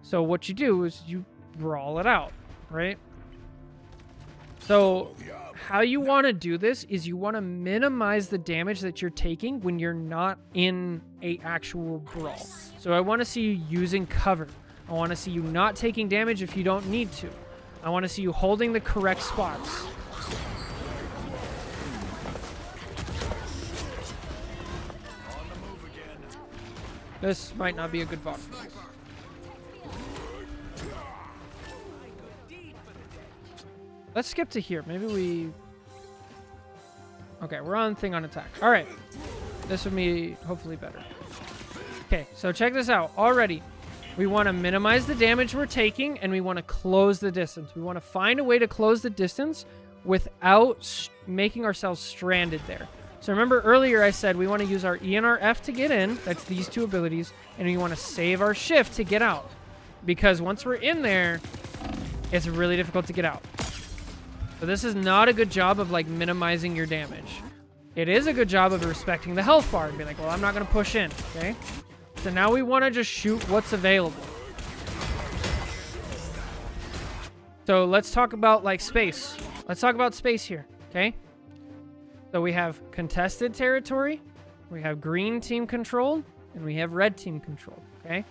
[SPEAKER 1] So what you do is you brawl it out, right? So how you want to do this is you want to minimize the damage that you're taking when you're not in a actual brawl. So I want to see you using cover. I want to see you not taking damage if you don't need to. I want to see you holding the correct spots. This might not be a good VOD. Let's skip to here. Maybe we... Okay, we're on Thing on attack. All right. This would be hopefully better. Okay, so check this out. Already, we want to minimize the damage we're taking, and we want to close the distance. We want to find a way to close the distance without making ourselves stranded there. So remember earlier I said we want to use our E and our F to get in. That's these two abilities. And we want to save our shift to get out. Because once we're in there, it's really difficult to get out. So this is not a good job of like minimizing your damage. It is a good job of respecting the health bar and be like, well, I'm not going to push in, okay? So now we want to just shoot what's available. So let's talk about like space. Let's talk about space here, okay? So we have contested territory, we have green team controlled, and we have red team controlled, okay?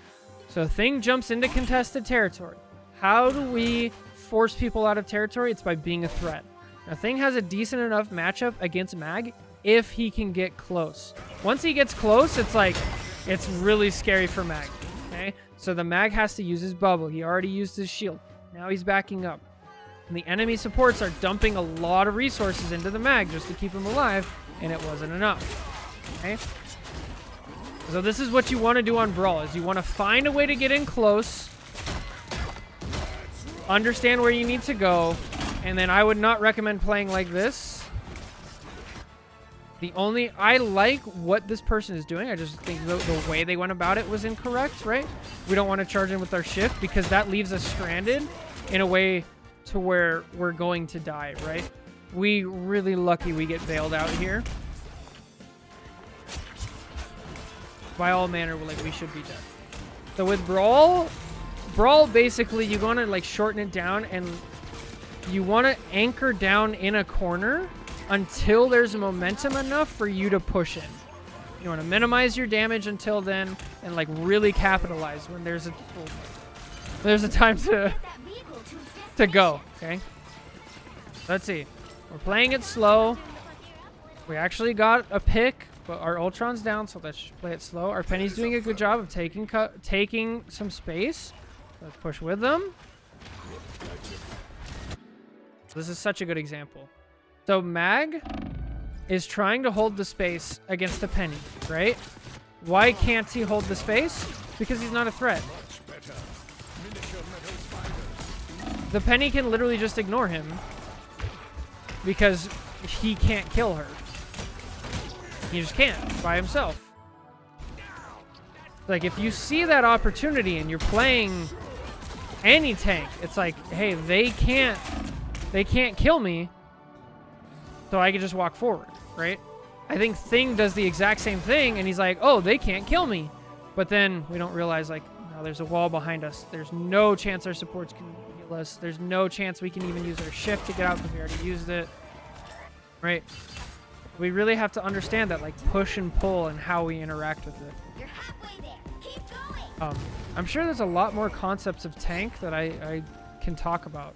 [SPEAKER 1] So Thing jumps into contested territory. How do we force people out of territory? It's by being a threat. Now, Thing has a decent enough matchup against Mag if he can get close. Once he gets close, it's like, it's really scary for Mag, okay? So the Mag has to use his bubble. He already used his shield. Now he's backing up. And the enemy supports are dumping a lot of resources into the Mag just to keep him alive, and it wasn't enough, okay? So this is what you want to do on Brawl, is you want to find a way to get in close, understand where you need to go, and then I would not recommend playing like this. I like what this person is doing. I just think the way they went about it was incorrect, right? We don't want to charge in with our shift because that leaves us stranded in a way to where we're going to die, right? We really lucky we get bailed out here. By all manner, like we should be dead. So with Brawl basically you want to like shorten it down and you want to anchor down in a corner until there's momentum enough for you to push in. You want to minimize your damage until then and like really capitalize when there's a time to go, okay? Let's see. We're playing it slow. We actually got a pick, but our Ultron's down, so let's just play it slow. Our Penny's doing a good job of taking some space. Let's push with them. This is such a good example. So Mag is trying to hold the space against the Penny, right? Why can't he hold the space? Because he's not a threat. The Penny can literally just ignore him because he can't kill her. He just can't by himself. Like, if you see that opportunity and you're playing any tank, it's like, hey, they can't kill me, so I can just walk forward, right? I think Thing does the exact same thing, and he's like, oh, they can't kill me. But then we don't realize, like, no, there's a wall behind us. There's no chance our supports can heal us. There's no chance we can even use our shift to get out because we already used it, right? We really have to understand that, like, push and pull and how we interact with it.
[SPEAKER 3] You're halfway there. Keep going.
[SPEAKER 1] I'm sure there's a lot more concepts of tank that I can talk about.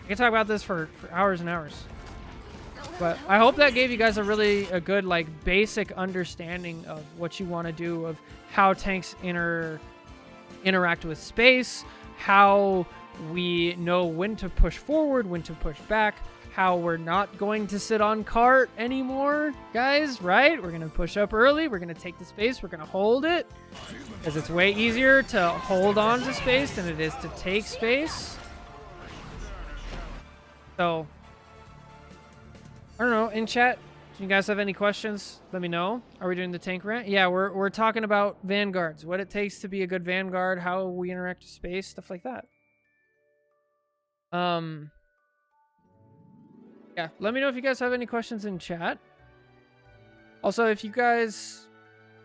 [SPEAKER 1] I can talk about this for hours and hours. But I hope that gave you guys a good, like, basic understanding of what you want to do, of how tanks interact with space, how we know when to push forward, when to push back, how we're not going to sit on cart anymore, guys, right? We're going to push up early. We're going to take the space. We're going to hold it because it's way easier to hold on to space than it is to take space. So, I don't know. In chat, do you guys have any questions? Let me know. Are we doing the tank rant? Yeah, we're talking about vanguards, what it takes to be a good vanguard, how we interact with space, stuff like that. Yeah, let me know if you guys have any questions in chat. Also, if you guys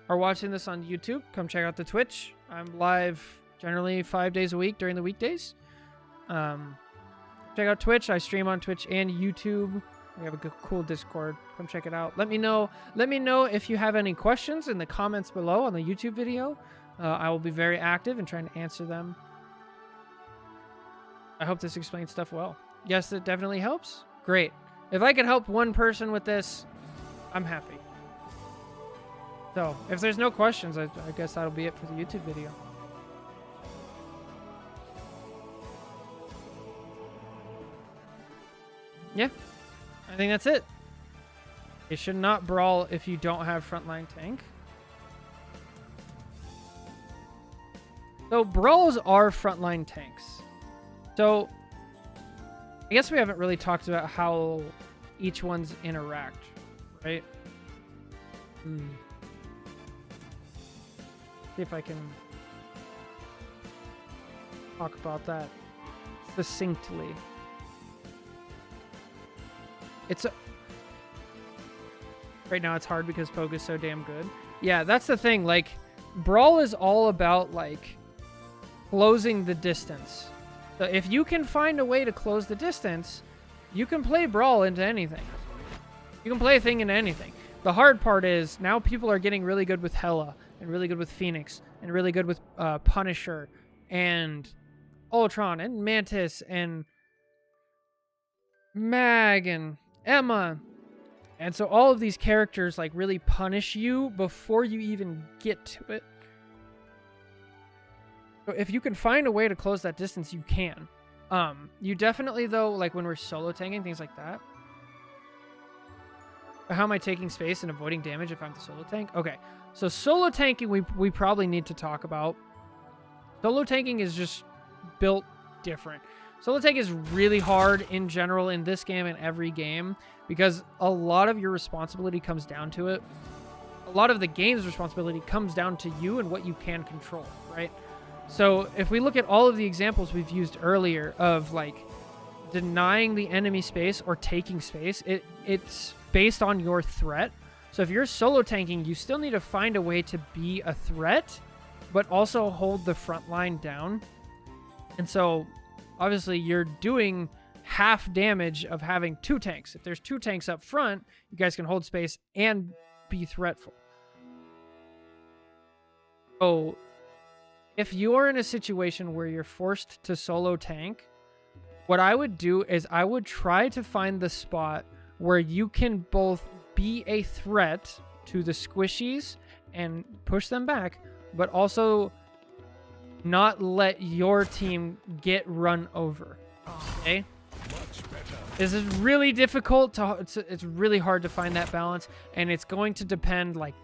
[SPEAKER 1] are watching this on YouTube, come check out the Twitch. I'm live generally 5 days a week during the weekdays. Check out Twitch. I stream on Twitch and YouTube. We have a good, cool Discord. Come check it out. Let me know if you have any questions in the comments below on the YouTube video. I will be very active in trying to answer them. I hope this explains stuff well. Yes, it definitely helps. Great. If I could help one person with this, I'm happy. So, if there's no questions, I guess that'll be it for the YouTube video. Yeah, I think that's it. You should not brawl if you don't have frontline tank. So, brawls are frontline tanks. So, I guess we haven't really talked about how each one's interact, right? See if I can talk about that succinctly. Right now it's hard because Poke is so damn good. Yeah, that's the thing. Like, Brawl is all about, like, closing the distance. So if you can find a way to close the distance, you can play Brawl into anything. You can play a thing into anything. The hard part is now people are getting really good with Hela and really good with Phoenix and really good with Punisher and Ultron and Mantis and Mag and Emma. And so all of these characters, like, really punish you before you even get to it. So if you can find a way to close that distance, you can. You definitely, though, like when we're solo tanking, things like that. How am I taking space and avoiding damage if I'm the solo tank? Okay, so solo tanking we probably need to talk about. Solo tanking is just built different. Solo tank is really hard in general in this game and every game because a lot of your responsibility comes down to it. A lot of the game's responsibility comes down to you and what you can control, right? So if we look at all of the examples we've used earlier of, like, denying the enemy space or taking space, it's based on your threat. So if you're solo tanking, you still need to find a way to be a threat, but also hold the front line down. And so obviously you're doing half damage of having two tanks. If there's two tanks up front, you guys can hold space and be threatful. So if you're in a situation where you're forced to solo tank, what I would do is I would try to find the spot where you can both be a threat to the squishies and push them back, but also not let your team get run over. Okay? This is really difficult it's really hard to find that balance, and it's going to depend like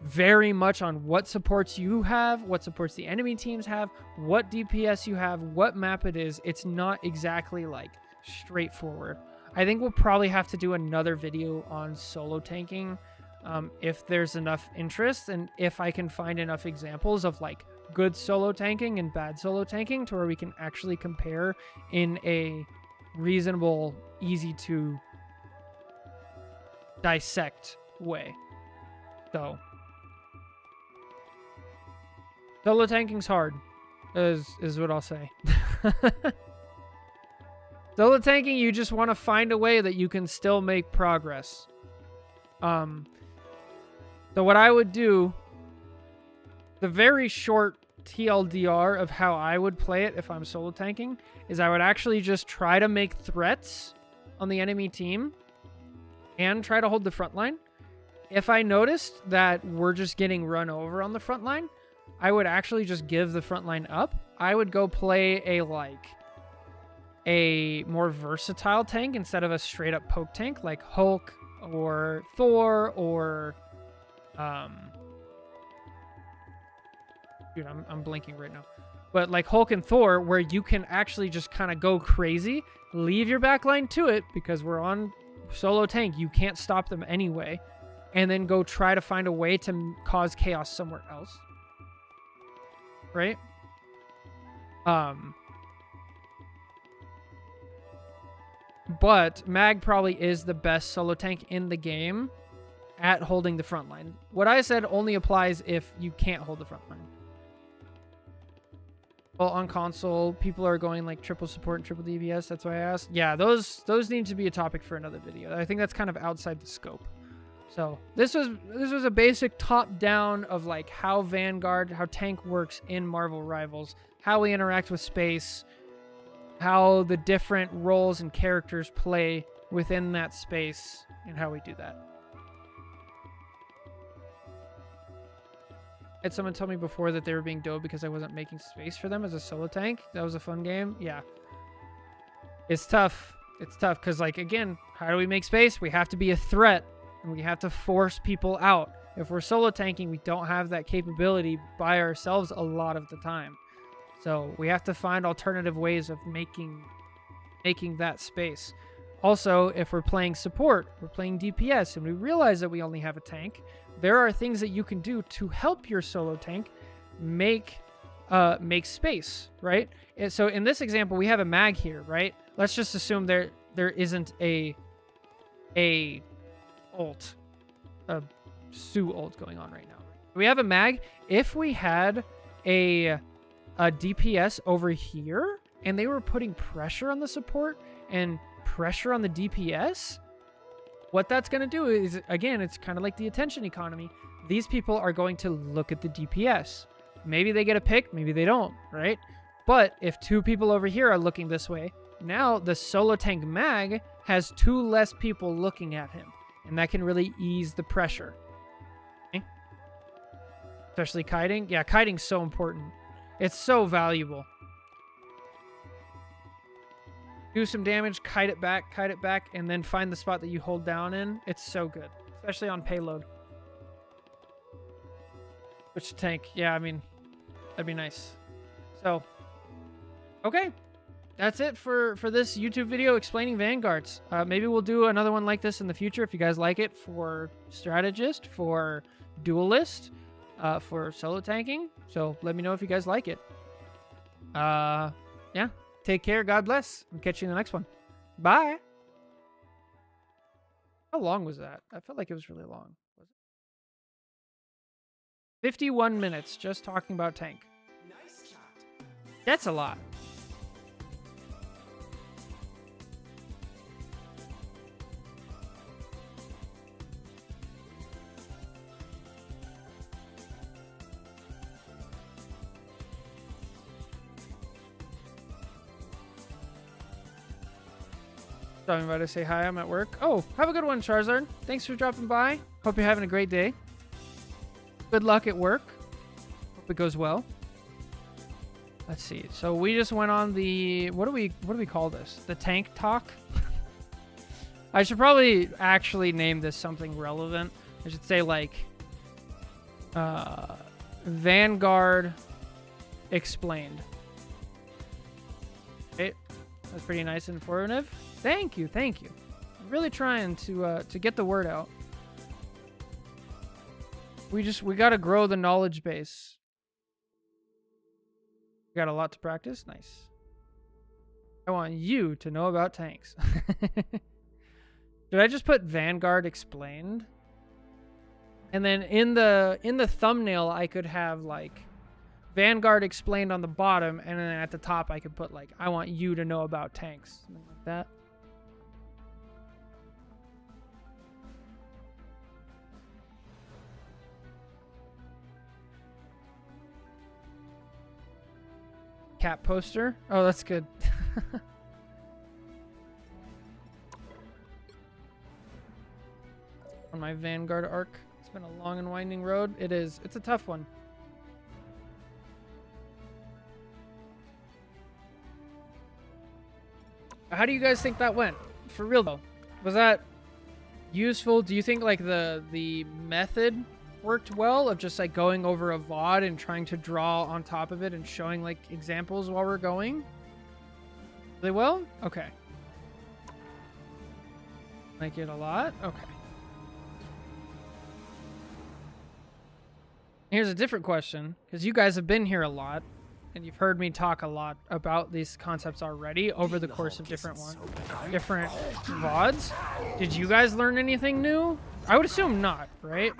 [SPEAKER 1] very much on what supports you have, what supports the enemy teams have, what DPS you have, what map it is. It's not exactly like straightforward. I think we'll probably have to do another video on solo tanking if there's enough interest, and if I can find enough examples of like good solo tanking and bad solo tanking to where we can actually compare in a reasonable, easy to dissect way. So solo tanking's hard, is what I'll say. Solo tanking, you just want to find a way that you can still make progress. So what I would do, the very short TLDR of how I would play it if I'm solo tanking, is I would actually just try to make threats on the enemy team and try to hold the front line. If I noticed that we're just getting run over on the front line, I would actually just give the front line up. I would go play a more versatile tank instead of a straight up poke tank like Hulk or Thor or dude, I'm blinking right now. But like Hulk and Thor, where you can actually just kind of go crazy, leave your backline to it because we're on solo tank. You can't stop them anyway. And then go try to find a way to cause chaos somewhere else. Right? But Mag probably is the best solo tank in the game at holding the front line. What I said only applies if you can't hold the front line. Well, on console, people are going like triple support and triple DPS. That's why I asked. Yeah, those need to be a topic for another video. I think that's kind of outside the scope. So this was a basic top down of like how Vanguard, how tank works in Marvel Rivals, how we interact with space, how the different roles and characters play within that space, and how we do that. I had someone tell me before that they were being dope because I wasn't making space for them as a solo tank. That was a fun game. Yeah. It's tough. It's tough because, like, again, how do we make space? We have to be a threat, and we have to force people out. If we're solo tanking, we don't have that capability by ourselves a lot of the time. So we have to find alternative ways of making that space. Also, if we're playing support, we're playing DPS, and we realize that we only have a tank, there are things that you can do to help your solo tank make space, right? And so in this example, we have a mag here, right? Let's just assume there isn't a ult, a Sue ult going on right now. We have a mag. If we had a DPS over here and they were putting pressure on the support and pressure on the DPS, what that's going to do is, again, it's kind of like the attention economy. These people are going to look at the DPS. Maybe they get a pick, maybe they don't, right? But if two people over here are looking this way, now the solo tank mag has two less people looking at him, and that can really ease the pressure. Okay? Especially kiting. Yeah, kiting's so important. It's so valuable. Do some damage, kite it back, and then find the spot that you hold down in. It's so good, especially on payload. Which tank? Yeah, I mean, that'd be nice. So, okay. That's it for this YouTube video explaining Vanguards. Maybe we'll do another one like this in the future if you guys like it, for Strategist, for Duelist, for solo tanking. So let me know if you guys like it. Yeah. Take care. God bless. I'll catch you in the next one. Bye. How long was that? I felt like it was really long. Was it? 51 minutes just talking about tank.
[SPEAKER 5] Nice shot.
[SPEAKER 1] That's a lot. Stopping by to say hi. I'm at work. Oh, have a good one, Charizard. Thanks for dropping by. Hope you're having a great day. Good luck at work. Hope it goes well. Let's see. So we just went on the what do we call this? The tank talk. I should probably actually name this something relevant. I should say like Vanguard explained. Okay. That's pretty nice and informative. Thank you, thank you. I'm really trying to get the word out. We gotta grow the knowledge base. We got a lot to practice. Nice. I want you to know about tanks. Did I just put Vanguard explained? And then in the thumbnail I could have like Vanguard explained on the bottom, and then at the top I could put like I want you to know about tanks. Something like that. Cat poster. Oh, that's good. On my Vanguard arc. It's been a long and winding road. It is. It's a tough one. How do you guys think that went? For real though. Was that useful? Do you think like the method worked well of just like going over a VOD and trying to draw on top of it and showing like examples while we're going? Really well? Okay. Like it a lot? Okay. Here's a different question, because you guys have been here a lot and you've heard me talk a lot about these concepts already over the course of different VODs. Did you guys learn anything new? I would assume not, right?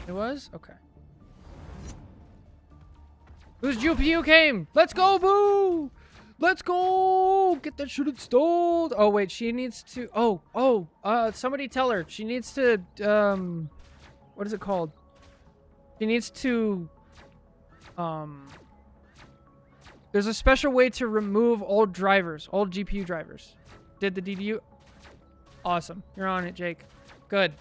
[SPEAKER 1] It was? Okay. Whose GPU came? Let's go, Boo! Let's go! Get that shit installed! Oh, wait, she needs to... somebody tell her. She needs to, what is it called? She needs to, there's a special way to remove old GPU drivers. Did the DDU? Awesome. You're on it, Jake. Good.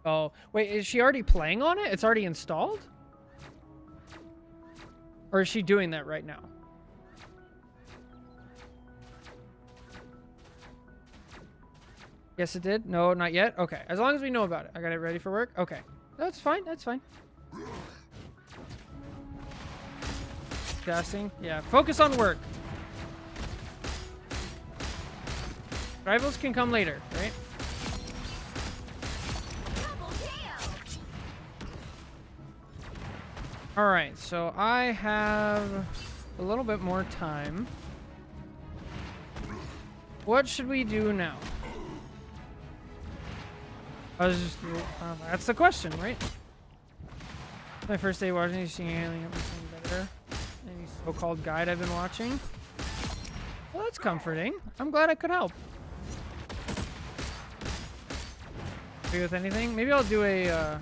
[SPEAKER 1] Oh, wait, is she already playing on it? It's already installed? Or is she doing that right now? Yes, it did. No, not yet. Okay. As long as we know about it. I got it ready for work. Okay. That's fine. That's fine. Casting. Yeah. Focus on work. Rivals can come later, right? Alright, so I have a little bit more time. What should we do now? That's the question, right? My first day watching, you seeing anything better? Any so-called guide I've been watching? Well, that's comforting. I'm glad I could help. Agree with anything? Maybe I'll do a,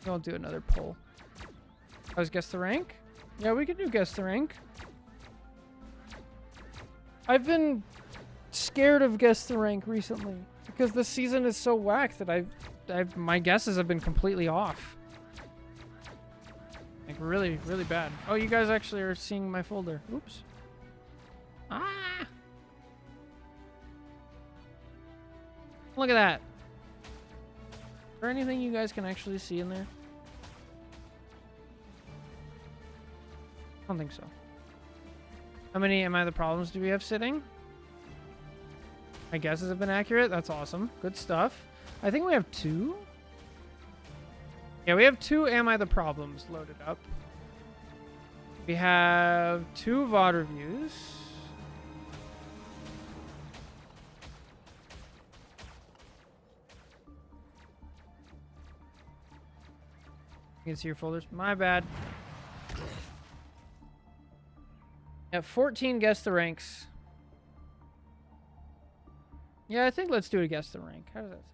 [SPEAKER 1] I'll do another poll. I was guess the rank? Yeah, we could do guess the rank. I've been scared of guess the rank recently because this season is so whack that my guesses have been completely off. Like really, really bad. Oh, you guys actually are seeing my folder. Oops. Ah! Look at that. Is there anything you guys can actually see in there? I don't think so. How many Am I the Problems do we have sitting? My guesses have been accurate. That's awesome. Good stuff. I think we have 2. Yeah, we have 2 Am I the Problems loaded up. We have 2 VOD reviews. You can see your folders. My bad. Yeah, 14 guess the ranks. Yeah, I think let's do a guess the rank. How does that sound?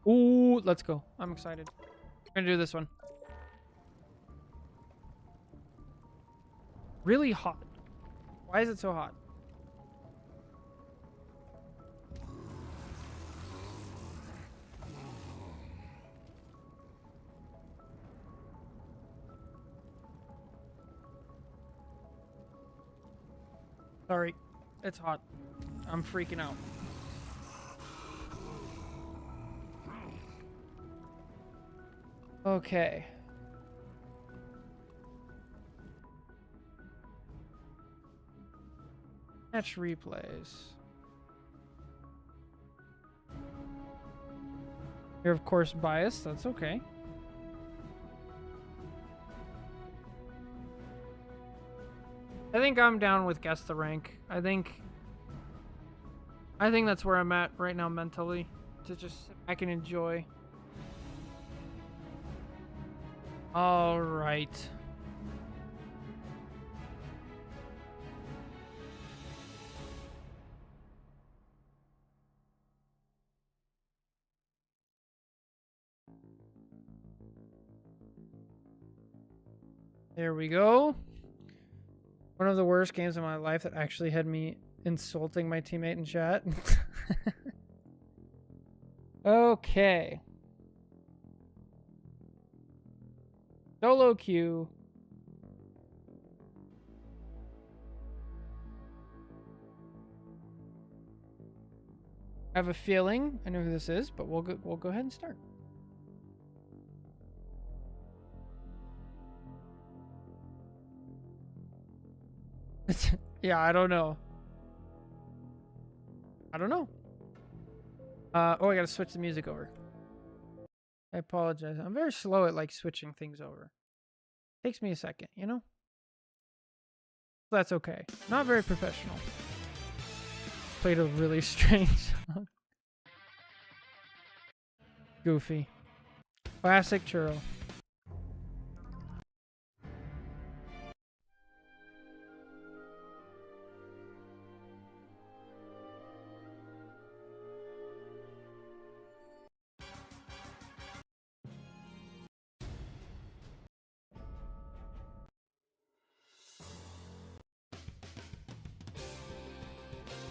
[SPEAKER 1] Ooh, let's go. I'm excited. We're gonna do this one. really hot. Why is it so hot? Sorry, it's hot. I'm freaking out. Okay. Match replays. You're of course biased, that's okay. I think I'm down with guess the rank. I think that's where I'm at right now mentally. To just sit back and enjoy. All right. There we go. One of the worst games of my life that actually had me insulting my teammate in chat. Okay. Solo queue. I have a feeling I know who this is, but we'll go ahead and start. Yeah, I don't know. I don't know. Oh, I gotta switch the music over. I apologize. I'm very slow at like switching things over. Takes me a second, you know? That's okay. Not very professional. Played a really strange song. Goofy. Classic churro.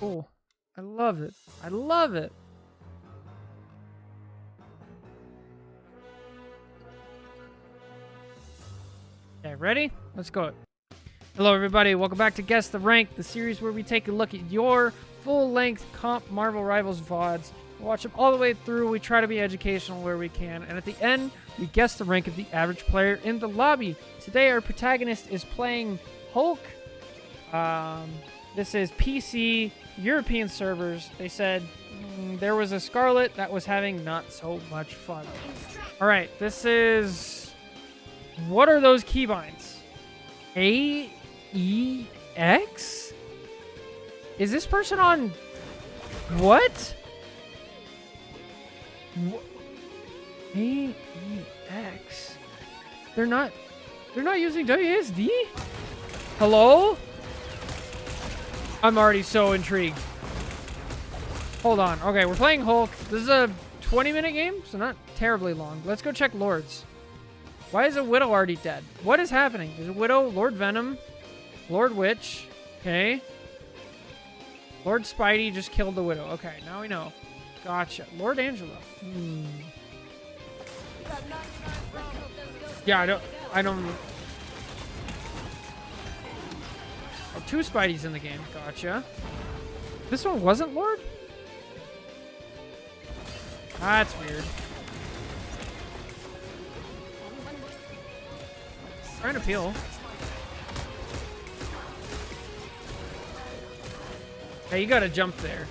[SPEAKER 1] Oh, I love it. I love it. Okay, ready? Let's go. Hello, everybody. Welcome back to Guess the Rank, the series where we take a look at your full-length comp Marvel Rivals VODs. We watch them all the way through. We try to be educational where we can. And at the end, we guess the rank of the average player in the lobby. Today, our protagonist is playing Hulk. This is PC European servers. They said there was a Scarlet that was having not so much fun. All right, this is... What are those keybinds? A-E-X? Is this person on... What? A-E-X? They're not using WASD? Hello? I'm already so intrigued. Hold on. Okay, we're playing Hulk. This is a 20-minute game, so not terribly long. Let's go check Lords. Why is a Widow already dead? What is happening? There's a Widow, Lord Venom, Lord Witch. Okay. Lord Spidey just killed the Widow. Okay, now we know. Gotcha. Lord Angela. Yeah, I don't... Oh, 2 Spideys in the game. Gotcha. This one wasn't Lord? That's weird. Trying to peel. Yeah, you gotta jump there.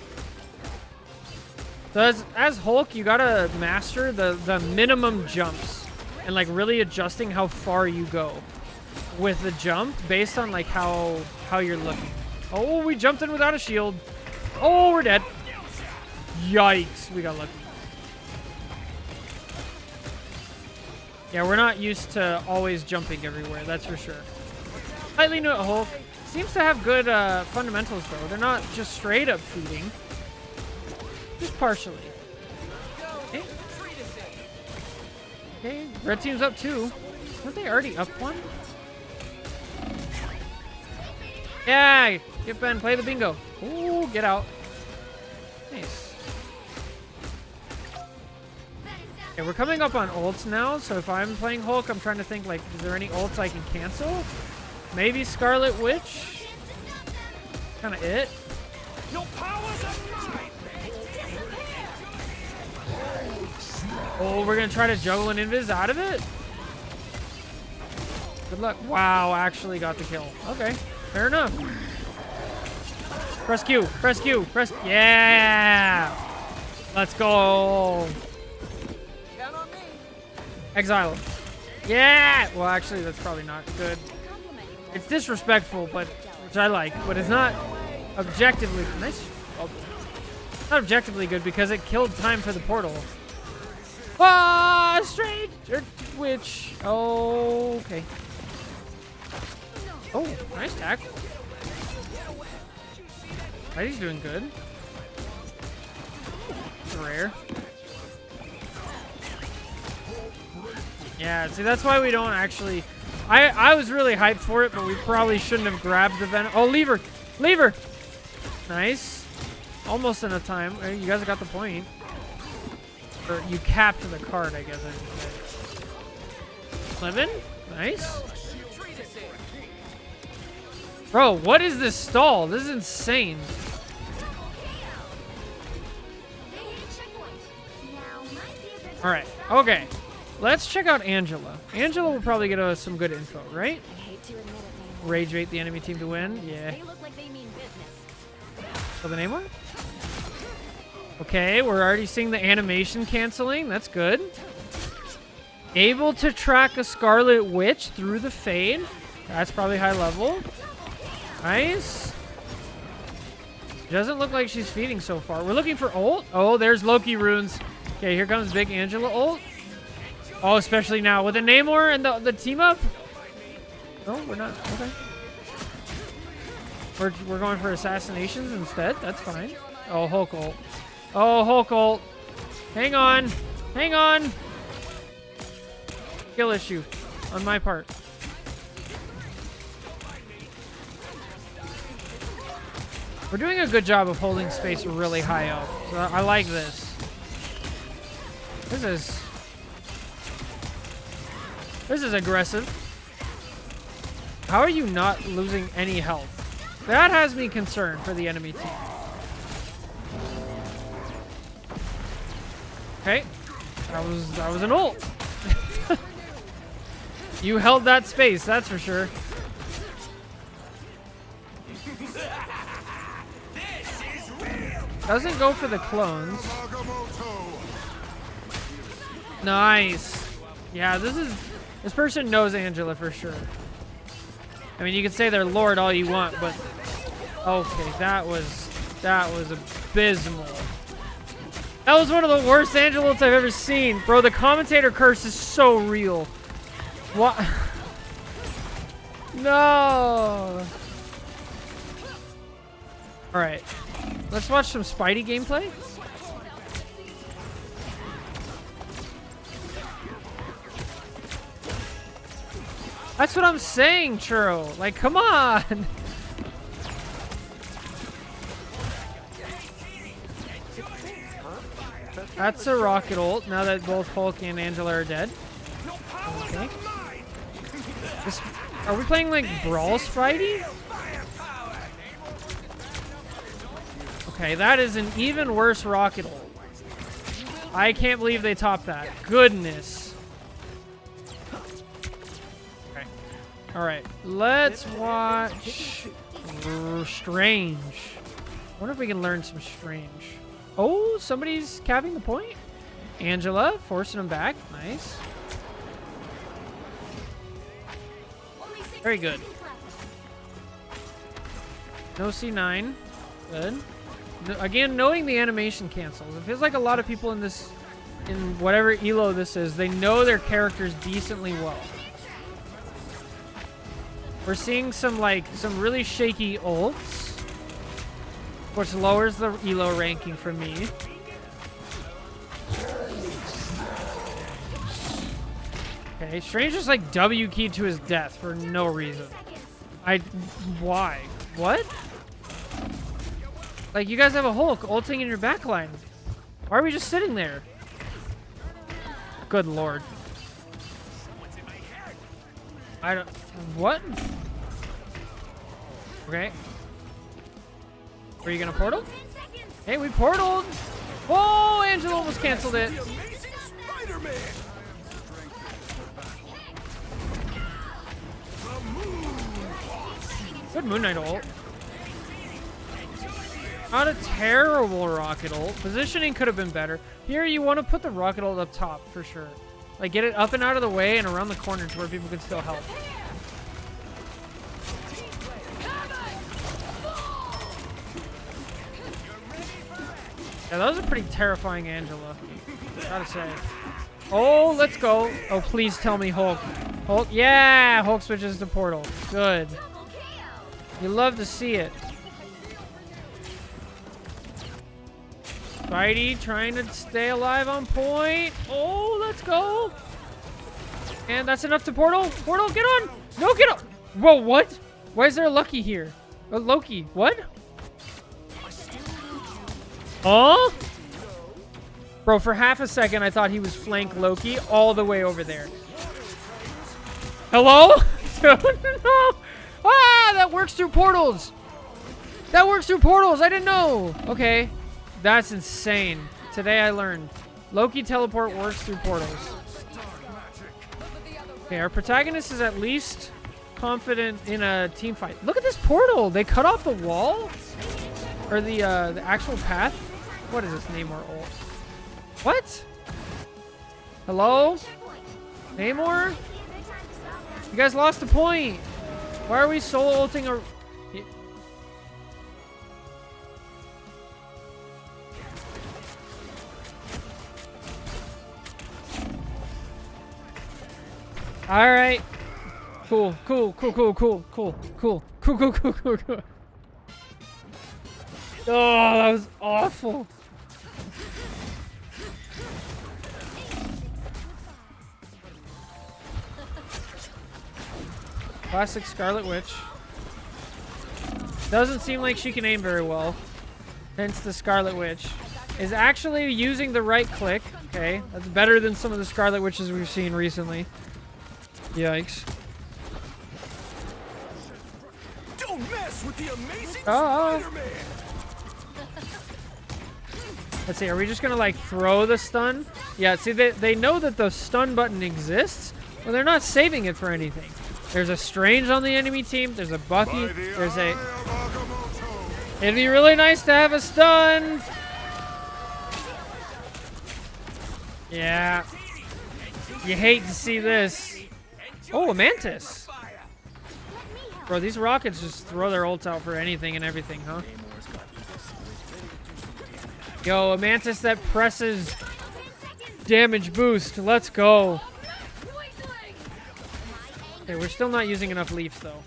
[SPEAKER 1] So as Hulk, you gotta master the minimum jumps and like really adjusting how far you go with the jump based on like how you're looking. Oh, we jumped in without a shield. Oh, we're dead. Yikes, we got lucky. Yeah, we're not used to always jumping everywhere, that's for sure. Slightly new at Hulk. Seems to have good fundamentals, though. They're not just straight up feeding. Just partially. Okay. Okay, red team's up 2. Weren't they already up 1? Yeah, get Ben, play the bingo. Ooh, get out. Nice. Okay, we're coming up on ults now, so if I'm playing Hulk, I'm trying to think, like, is there any ults I can cancel? Maybe Scarlet Witch? Kind of it.
[SPEAKER 4] Your powers are mine.
[SPEAKER 1] Oh, we're going to try to juggle an invis out of it? Good luck. Wow, actually got the kill. Okay, fair enough. Press Q, press Q, press... Yeah! Let's go.
[SPEAKER 5] Count on me.
[SPEAKER 1] Exile him. Yeah! Well, actually, that's probably not good. It's disrespectful, but which I like, but it's not objectively nice. Oh, not objectively good because it killed time for the portal. Ah, strange witch. Oh, okay. Oh, nice tackle. He's doing good. Rare. Yeah, see, that's why we don't actually... I was really hyped for it, but we probably shouldn't have grabbed the venom. Oh, lever! Lever! Nice. Almost enough time. You guys got the point. Or you capped the card, I guess I should say. Clevin? Nice. Bro, what is this stall? This is insane. Alright, okay. Let's check out Angela. Angela will probably get us some good info, right?
[SPEAKER 3] I hate to admit it,
[SPEAKER 1] Rage bait the enemy team to win. Yeah.
[SPEAKER 3] they look like they mean business.
[SPEAKER 1] For the name one? Okay, we're already seeing the animation canceling. That's good. Able to track a Scarlet Witch through the fade. That's probably high level. Nice. Doesn't look like she's feeding so far. We're looking for ult. Oh, there's Loki runes. Okay, here comes big Angela ult. Oh, especially now with the Namor and the team up. No, we're not. Okay. We're going for assassinations instead. That's fine. Oh, Hulk ult. Oh, Hulk ult. Hang on. Hang on. Kill issue on my part. We're doing a good job of holding space really high up. So I like this. This is aggressive. How are you not losing any health? That has me concerned for the enemy team. Okay. That was an ult. You held that space, that's for sure. Doesn't go for the clones. Nice. Yeah, this person knows Angela for sure. I mean, you can say they're Lord all you want, but okay, that was abysmal. That was one of the worst Angela ults I've ever seen. Bro, the commentator curse is so real. What? No. Alright. Let's watch some Spidey gameplay. That's what I'm saying, Churro. Like, come on. That's a rocket ult, now that both Hulk and Angela are dead. Okay. Are we playing, like, Brawl Spidey? Okay, that is an even worse rocket ult. I can't believe they topped that. Goodness. Okay. Alright, let's watch Strange. I wonder if we can learn some Strange. Oh, somebody's capping the point. Angela, forcing him back. Nice. Very good. No C9. Good. Again, knowing the animation cancels. It feels like a lot of people in this, in whatever elo this is, they know their characters decently well. We're seeing some really shaky ults, which lowers the elo ranking for me. Okay, Strange just like W keyed to his death for no reason. Why? What? Like, you guys have a Hulk ulting in your backline. Why are we just sitting there? Good lord. I don't... What? Okay. Were you gonna portal? Hey, we portaled! Oh, Angela almost canceled it. Good Moon Knight ult. Not a terrible rocket ult. Positioning could have been better. Here, you want to put the rocket ult up top for sure. Like, get it up and out of the way and around the corners where people can still help. Yeah, that was a pretty terrifying Angela. Gotta say. Oh, let's go. Oh, please tell me Hulk. Hulk, yeah! Hulk switches to portal. Good. You love to see it. Spidey trying to stay alive on point. Oh, let's go. And that's enough to portal. Portal, get on. No, get on. Whoa, what? Why is there a Lucky here? A Loki, what? Huh? Bro, for half a second, I thought he was flank Loki all the way over there. Hello? No. Ah, that works through portals. That works through portals. I didn't know. Okay. That's insane. Today I learned. Loki teleport works through portals. Okay, our protagonist is at least confident in a team fight. Look at this portal. They cut off the wall? Or the actual path? What is this Namor ult? What? Hello? Namor? You guys lost the point. Why are we solo ulting a... Alright. Cool. Oh, that was awful. Classic Scarlet Witch. Doesn't seem like she can aim very well. Hence the Scarlet Witch. Is actually using the right click. Okay, that's better than some of the Scarlet Witches we've seen recently. Yikes.
[SPEAKER 4] Don't mess with the amazing
[SPEAKER 1] Oh.
[SPEAKER 4] Spider-Man.
[SPEAKER 1] Let's see, are we just gonna like throw the stun? Yeah, see, they know that the stun button exists, but they're not saving it for anything. There's a Strange on the enemy team, there's a Bucky, there's a... It'd be really nice to have a stun! Yeah. You hate to see this. Oh, a Mantis! Bro, these rockets just throw their ults out for anything and everything, huh? Yo, a Mantis that presses damage boost. Let's go. Okay, we're still not using enough leaves, though.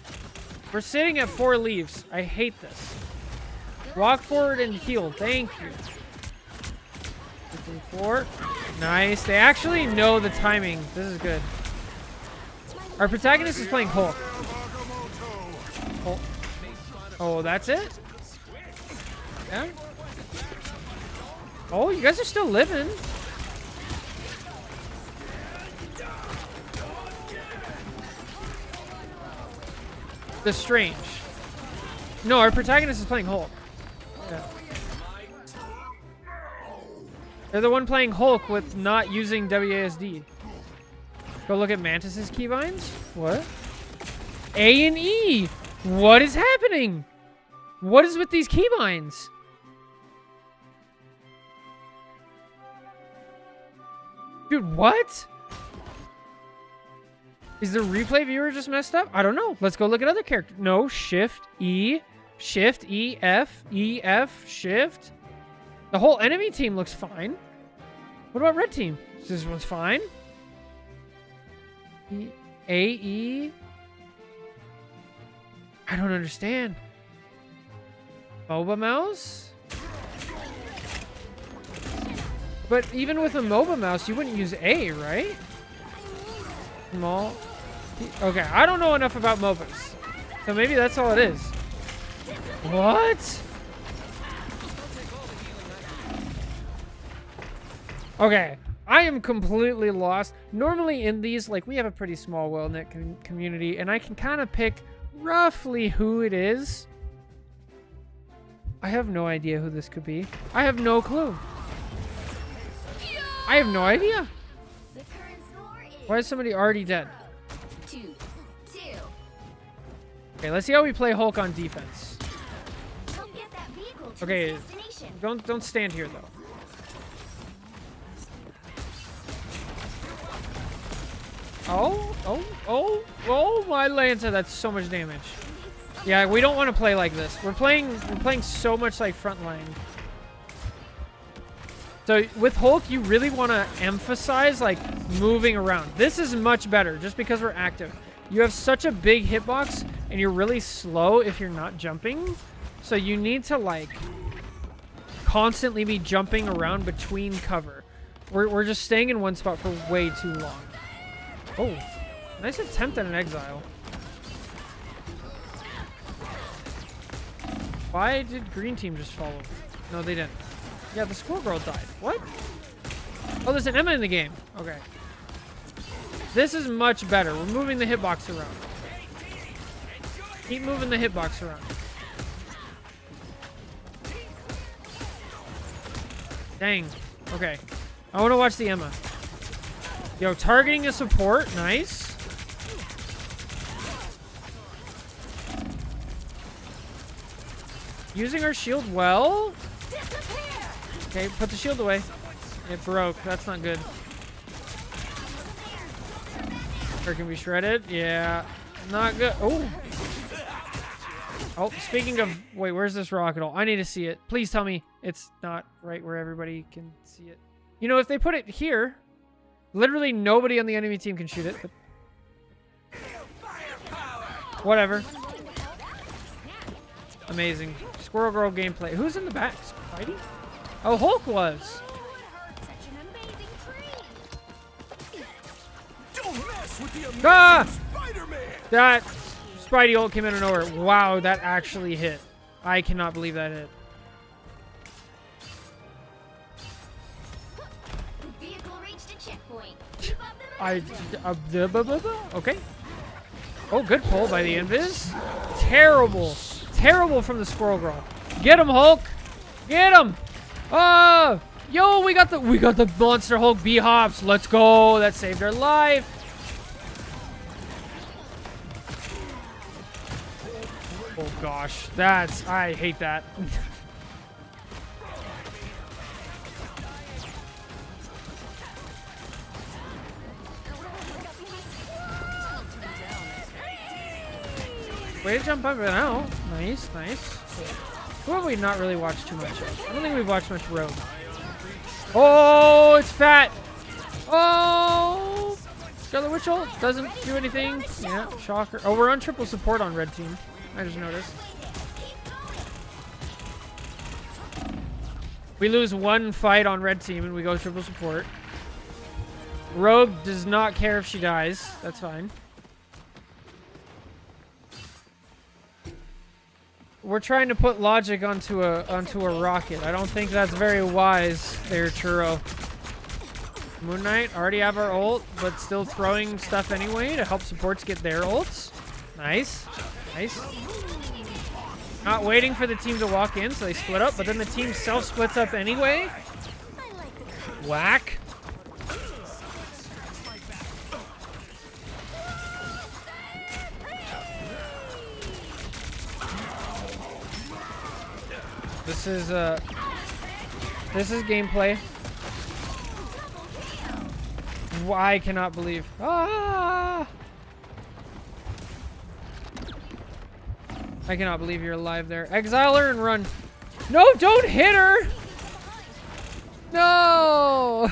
[SPEAKER 1] We're sitting at 4 leaves. I hate this. Walk forward and heal. Thank you. 4. Nice. They actually know the timing. This is good. Our protagonist is playing Hulk. Oh, that's it? Yeah? Oh, you guys are still living. The Strange. No, our protagonist is playing Hulk. Yeah. They're the one playing Hulk with not using WASD. Go look at Mantis's keybinds. What? A and E. What is happening? What is with these keybinds? Dude, what? Is the replay viewer just messed up? I don't know. Let's go look at other characters. No, Shift, E, F, Shift. The whole enemy team looks fine. What about red team? This one's fine. E. I don't understand. MOBA mouse? But even with a MOBA mouse, you wouldn't use A, right? Small. Okay, I don't know enough about MOBAs. So maybe that's all it is. What? Okay, I am completely lost. Normally in these, like, we have a pretty small, well-knit community, and I can kind of pick roughly who it is. I have no idea who this could be. I have no clue. I have no idea.
[SPEAKER 3] The current score is
[SPEAKER 1] Why is somebody already dead?
[SPEAKER 3] 2-2.
[SPEAKER 1] Okay, let's see how we play Hulk on defense.
[SPEAKER 3] Don't get that vehicle to
[SPEAKER 1] Okay,
[SPEAKER 3] its destination.
[SPEAKER 1] don't stand here though. Oh, my Lancer, that's so much damage. Yeah, we don't want to play like this. We're playing so much like frontline. So with Hulk, you really want to emphasize like moving around. This is much better just because we're active. You have such a big hitbox and you're really slow if you're not jumping. So you need to like constantly be jumping around between cover. We're just staying in one spot for way too long. Oh, nice attempt at an exile. Why did green team just follow? No, they didn't. Yeah, the squirrel girl died. What? Oh, there's an Emma in the game. Okay. This is much better. We're moving the hitbox around. Keep moving the hitbox around. Dang. Okay. I want to watch the Emma. Yo, targeting a support. Nice. Using our shield well. Okay, put the shield away. It broke. That's not good. Her can be shredded. Yeah. Not good. Oh. Oh, speaking of... Wait, where's this rocket all? I need to see it. Please tell me it's not right where everybody can see it. You know, if they put it here, literally nobody on the enemy team can shoot it. But... Whatever. Amazing. Squirrel Girl gameplay. Who's in the back? Spidey? Oh, Hulk was.
[SPEAKER 3] Such an amazing tree.
[SPEAKER 4] Don't mess with the amazing
[SPEAKER 1] Ah!
[SPEAKER 4] Spider-Man.
[SPEAKER 1] That Spidey ult came out of nowhere. Wow, that actually hit. I cannot believe that hit.
[SPEAKER 3] The vehicle reached a checkpoint. Keep up the momentum.
[SPEAKER 1] Okay. Oh, good pull by the Invis. Terrible. Terrible from the Squirrel Girl. Get him, Hulk. Get him. Oh, yo, we got the Monster Hulk B-hops. Let's go. That saved our life. Oh gosh, I hate that. Way to jump up and out. Nice, nice. Who have we not really watched too much of? I don't think we've watched much Rogue. Oh, it's fat. Oh, Scarlet Witch ult doesn't do anything. Yeah, shocker. Oh, we're on triple support on red team. I just noticed. We lose one fight on red team and we go triple support. Rogue does not care if she dies. That's fine. We're trying to put logic onto a rocket. I don't think that's very wise there, Churro. Moon Knight, already have our ult, but still throwing stuff anyway to help supports get their ults. Nice. Nice. Not waiting for the team to walk in, so they split up, but then the team self-splits up anyway. Whack. This is gameplay. I cannot believe. Ah! I cannot believe you're alive there. Exile her and run. No, don't hit her! No!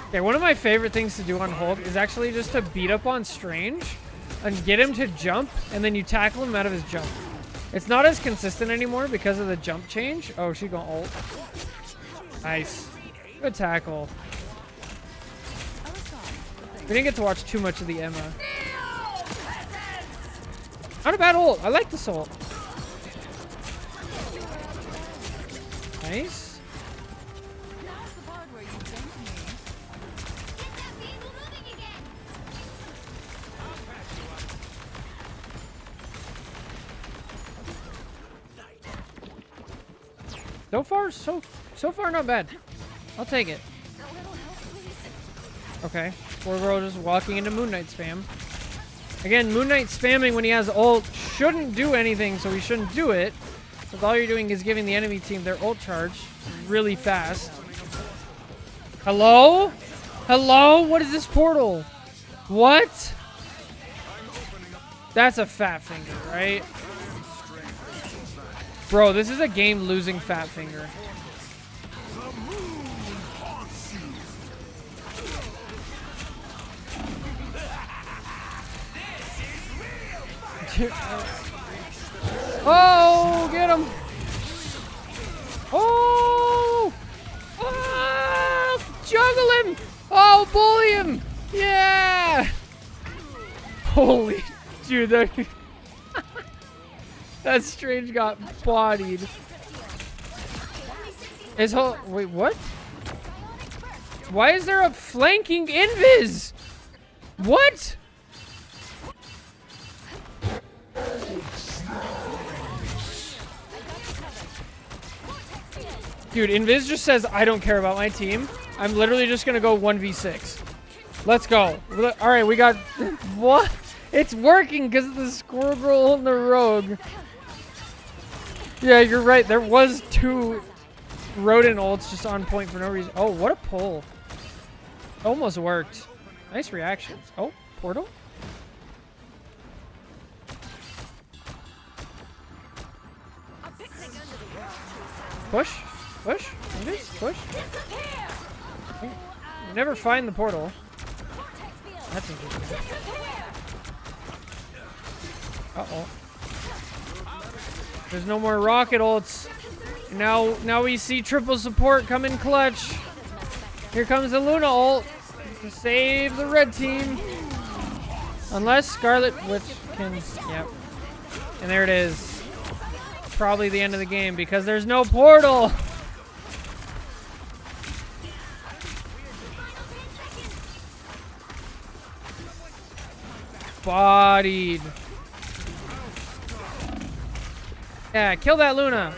[SPEAKER 1] Okay, one of my favorite things to do on Hulk is actually just to beat up on Strange and get him to jump, and then you tackle him out of his jump. It's not as consistent anymore because of the jump change. Oh, she gonna ult. Nice. Good tackle. We didn't get to watch too much of the Emma. Not a bad ult. I like this ult. Nice.
[SPEAKER 3] Now's the part where you bend me. Get that vehicle moving again.
[SPEAKER 1] So far not bad. I'll take it.
[SPEAKER 3] A little help, please.
[SPEAKER 1] Okay. Poor girl just walking into Moon Knight spam. Again, Moon Knight spamming when he has ult shouldn't do anything, so we shouldn't do it. Because all you're doing is giving the enemy team their ult charge really fast. Hello? Hello? What is this portal? What? That's a fat finger, right? Bro, this is a game losing fat finger. Oh, get him! Oh! Oh! Juggle him! Oh, bully him! Yeah! Holy, dude, that Strange got bodied. His whole wait, what? Why is there a flanking invis? What? Dude, Invis just says, I don't care about my team. I'm literally just gonna go 1v6. Let's go. Alright, we got... What? It's working because of the Squirrel Girl and the Rogue. Yeah, you're right. There was 2 Rodent ults just on point for no reason. Oh, what a pull. Almost worked. Nice reactions. Oh, portal? Push. Push. Invis. Push. You never find the portal. That's interesting. Uh-oh. There's no more rocket ults. Now we see triple support come in clutch. Here comes the Luna ult to save the red team. Unless Scarlet Witch can... Yep. And there it is. Probably the end of the game because there's no portal. Bodied. Yeah, kill that Luna.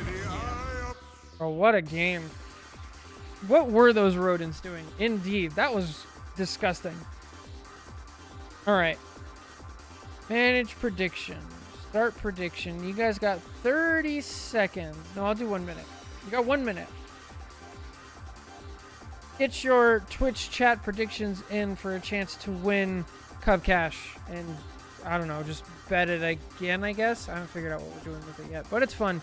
[SPEAKER 1] Oh, what a game. What were those rodents doing? Indeed, that was disgusting. All right. Manage prediction. Start prediction. You guys got 30 seconds. No, I'll do 1 minute. You got 1 minute. Get your Twitch chat predictions in for a chance to win Cub Cash. And I don't know, just bet it again, I guess. I haven't figured out what we're doing with it yet, but it's fun.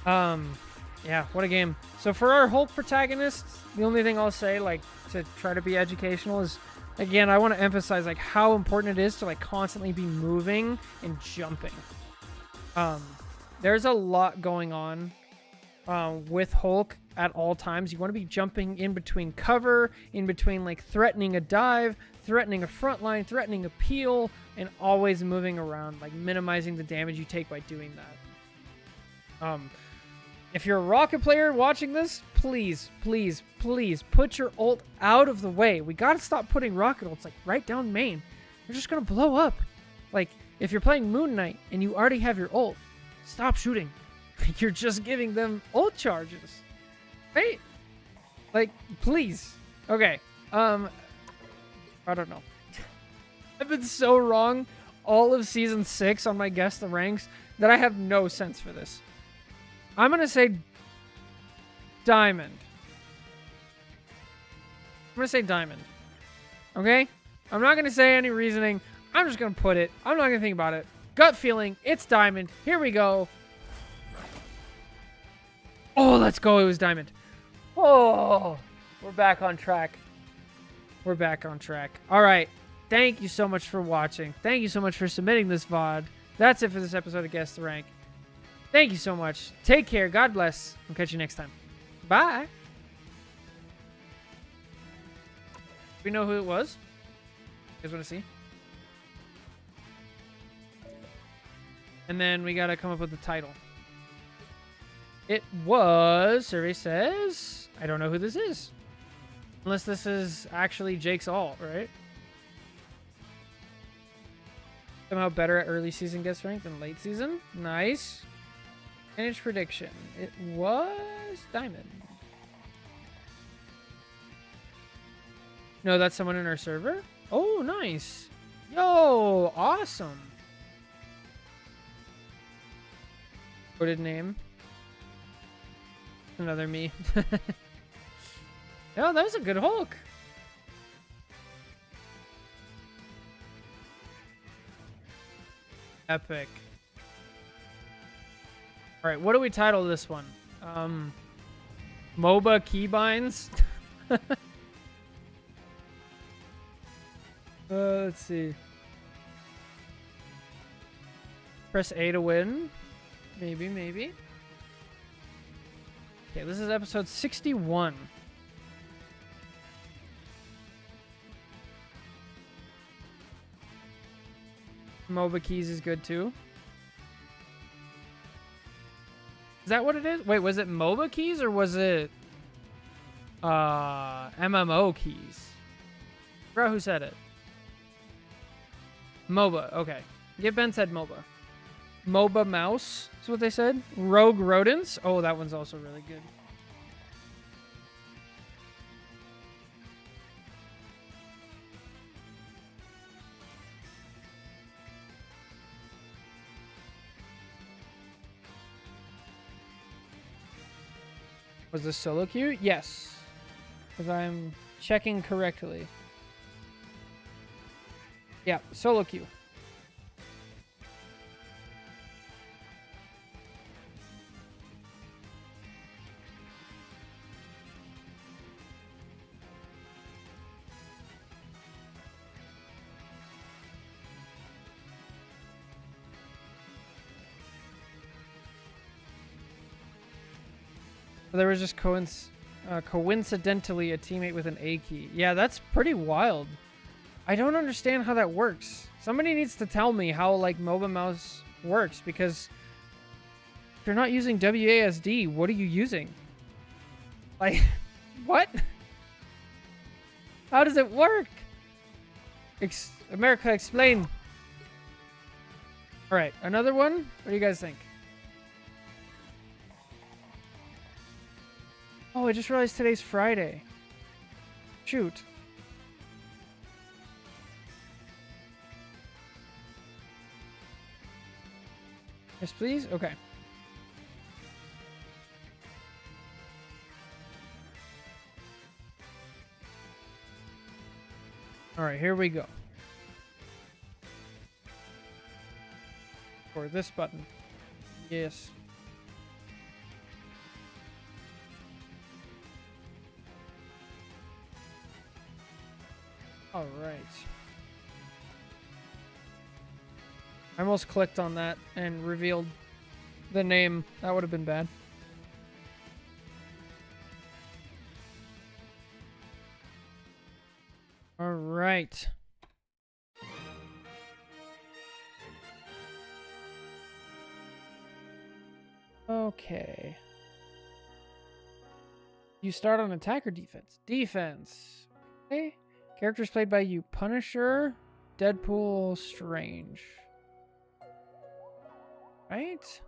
[SPEAKER 1] Yeah, what a game. So for our Hulk protagonists, the only thing I'll say, like, to try to be educational is, again, I want to emphasize, like, how important it is to, like, constantly be moving and jumping. There's a lot going on with Hulk at all times. You want to be jumping in between cover, in between, like, threatening a dive, threatening a front line, threatening a peel, and always moving around, like, minimizing the damage you take by doing that. If you're a Rocket player watching this, please, please, please put your ult out of the way. We gotta stop putting rocket ults, like, right down main. You're just gonna blow up. Like, if you're playing Moon Knight and you already have your ult, stop shooting. You're just giving them ult charges. Right? Like, please. Okay. I don't know. I've been so wrong all of Season 6 on my Guess the Ranks that I have no sense for this. I'm going to say Diamond. I'm going to say Diamond. Okay? I'm not going to say any reasoning. I'm just going to put it. I'm not going to think about it. Gut feeling. It's Diamond. Here we go. Oh, let's go. It was Diamond. Oh, we're back on track. We're back on track. All right. Thank you so much for watching. Thank you so much for submitting this VOD. That's it for this episode of Guess the Rank. Thank you so much. Take care. God bless. I'll catch you next time. Bye. We know who it was? You guys want to see? And then we gotta come up with the title. It was, survey says, I don't know who this is. Unless this is actually Jake's alt, right? Somehow better at early season guest rank than late season. Nice. Managed prediction. It was Diamond. No, that's someone in our server? Oh, nice. Yo, awesome. Coded name. Another me. Oh, that was a good Hulk. Epic. All right, what do we title this one? MOBA keybinds. Let's see. Press A to win. Maybe, maybe. Okay, this is episode 61. MOBA keys is good too. Is that what it is? Wait, was it MOBA keys or was it MMO keys? I forgot who said it. MOBA, okay. Yeah, Ben said MOBA. MOBA mouse is what they said. Rogue rodents. Oh, that one's also really good. Was this solo queue? Yes. If I'm checking correctly. Yeah, solo queue. There was just coincidentally a teammate with an A key. Yeah, that's pretty wild. I don't understand how that works. Somebody needs to tell me how like MOBA mouse works, because if you're not using WASD, what are you using? Like, what? How does it work? America, explain. All right, another one. What do you guys think? Oh, I just realized today's Friday. Shoot. Yes, please? Okay. All right, here we go. For this button. Yes. All right. I almost clicked on that and revealed the name. That would have been bad. All right. Okay. You start on attack or defense? Defense. Okay. Characters played by you. Punisher, Deadpool, Strange. Right?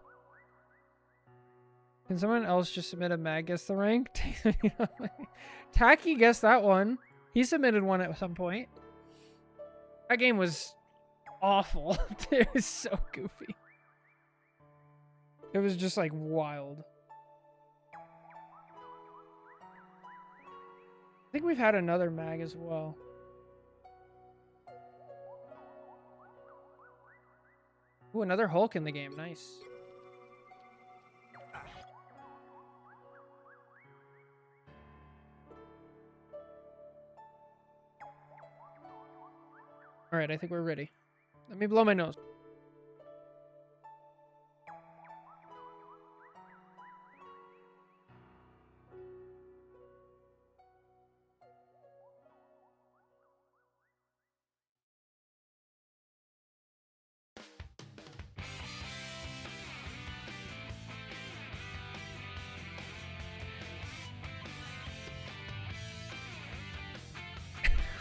[SPEAKER 1] Can someone else just submit a mag guess the rank? Tacky guessed that one. He submitted one at some point. That game was awful. It was so goofy. It was just like wild. I think we've had another mag as well. Ooh, another Hulk in the game. Nice. All right, I think we're ready. Let me blow my nose.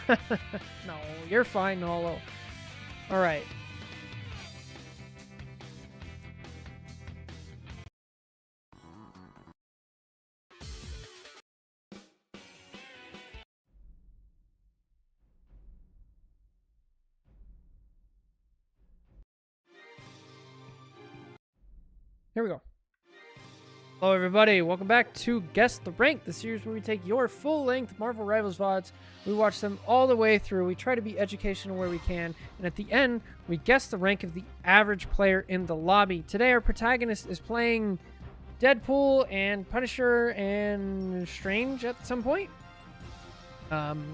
[SPEAKER 1] No, you're fine, Nolo. All right. Here we go. Hello, everybody. Welcome back to Guess the Rank, the series where we take your full-length Marvel Rivals VODs. We watch them all the way through. We try to be educational where we can. And at the end, we guess the rank of the average player in the lobby. Today, our protagonist is playing Deadpool and Punisher and Strange at some point.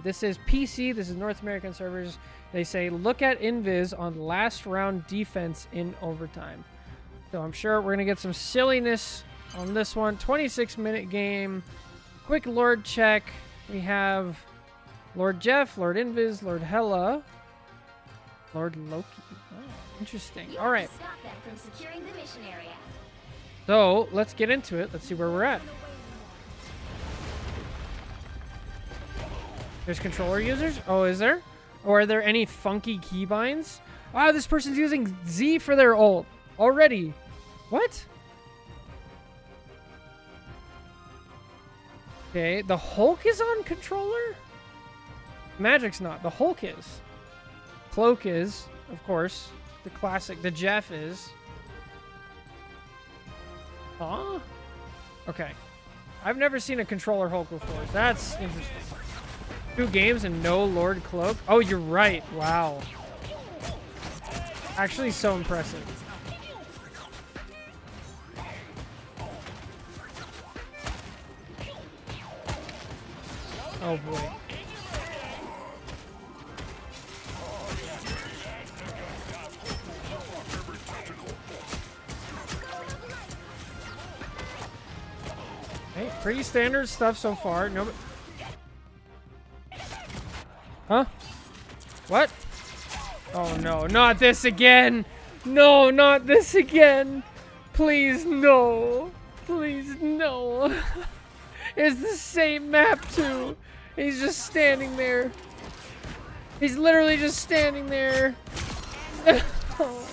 [SPEAKER 1] This is PC. This is North American servers. They say, look at Invis on last round defense in overtime. So I'm sure we're going to get some silliness on this one. 26-minute game. Quick Lord check. We have Lord Jeff, Lord Invis, Lord Hela, Lord Loki. Oh, interesting. All right.
[SPEAKER 3] Stop them from securing the mission area.
[SPEAKER 1] So let's get into it. Let's see where we're at. There's controller users? Oh, is there? Or are there any funky keybinds? Wow, this person's using Z for their ult already. What? Okay, the Hulk is on controller? Magic's not. The Hulk is. Cloak is, of course. The classic. The Jeff is. Huh? Okay. I've never seen a controller Hulk before. That's interesting. 2 games and no Lord Cloak? Oh, you're right. Wow. Actually, so impressive. Oh boy. Hey, pretty standard stuff so far. No. Huh? What? Oh no, not this again! No, not this again! Please, no! Please, no! It's the same map too! He's just standing there. He's literally just standing there. Oh.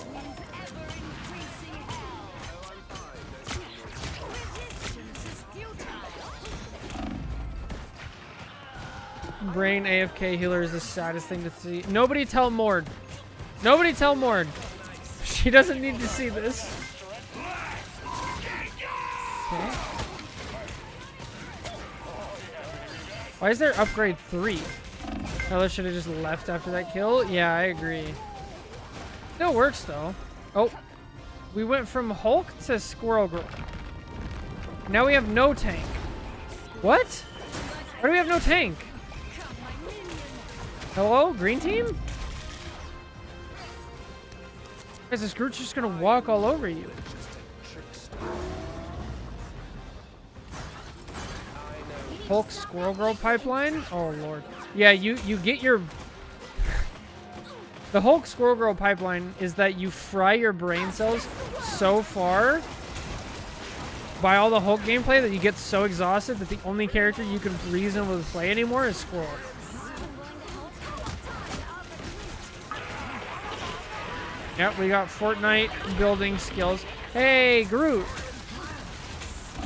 [SPEAKER 1] Brain AFK healer is the saddest thing to see. Nobody tell Mord. Nobody tell Mord. She doesn't need to see this. Okay. Why is there upgrade 3? Hela should have just left after that kill. Yeah, I agree. Still works though. Oh, we went from Hulk to Squirrel Girl. Now we have no tank. What? Why do we have no tank? Hello, green team? Guys, this Groot's just gonna walk all over you. Hulk Squirrel Girl pipeline? Oh lord. Yeah, you get your... The Hulk Squirrel Girl pipeline is that you fry your brain cells so far by all the Hulk gameplay that you get so exhausted that the only character you can reasonably play anymore is Squirrel. Yep, we got Fortnite building skills. Hey, Groot!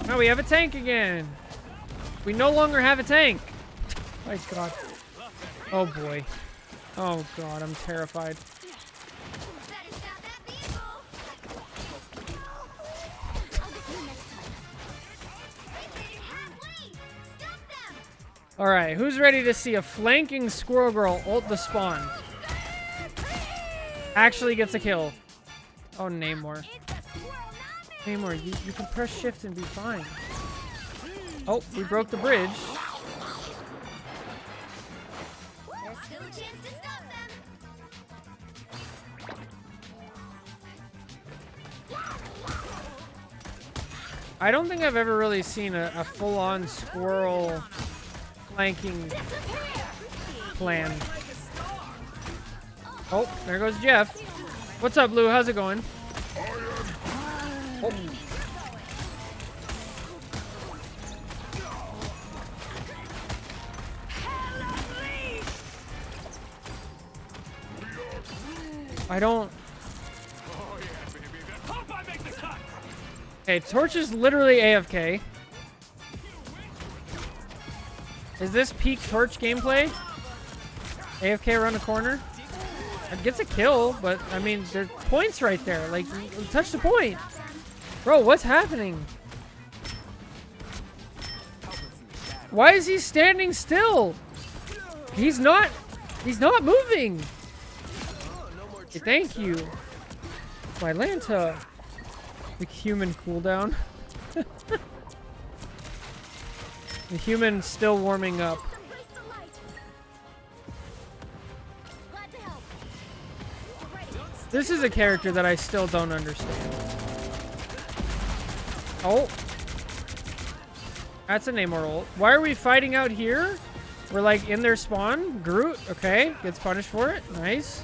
[SPEAKER 1] Now we have a tank again! We no longer have a tank! My god. Oh boy. Oh god, I'm terrified. Alright, who's ready to see a flanking Squirrel Girl ult the spawn? Actually gets a kill. Oh, Namor. Namor, you can press shift and be fine. Oh, we broke the bridge.
[SPEAKER 3] There's still a chance to stop them.
[SPEAKER 1] I don't think I've ever really seen a full-on squirrel flanking plan. Oh, there goes Jeff. What's up, Lou? How's it going? Oh. I don't...
[SPEAKER 4] Oh yeah, baby. Hope I make the cut.
[SPEAKER 1] Okay, Torch is literally AFK. Is this peak Torch gameplay? AFK around the corner? It gets a kill, but I mean, there's points right there. Like, touch the point. Bro, what's happening? Why is he standing still? He's not moving. Okay, thank you. Mylanta. The human cooldown. The human still warming up.
[SPEAKER 3] Embrace the light. Glad to help. Ready.
[SPEAKER 1] This is a character that I still don't understand. Oh. That's a Namor ult. Why are we fighting out here? We're like in their spawn. Groot, okay. Gets punished for it. Nice.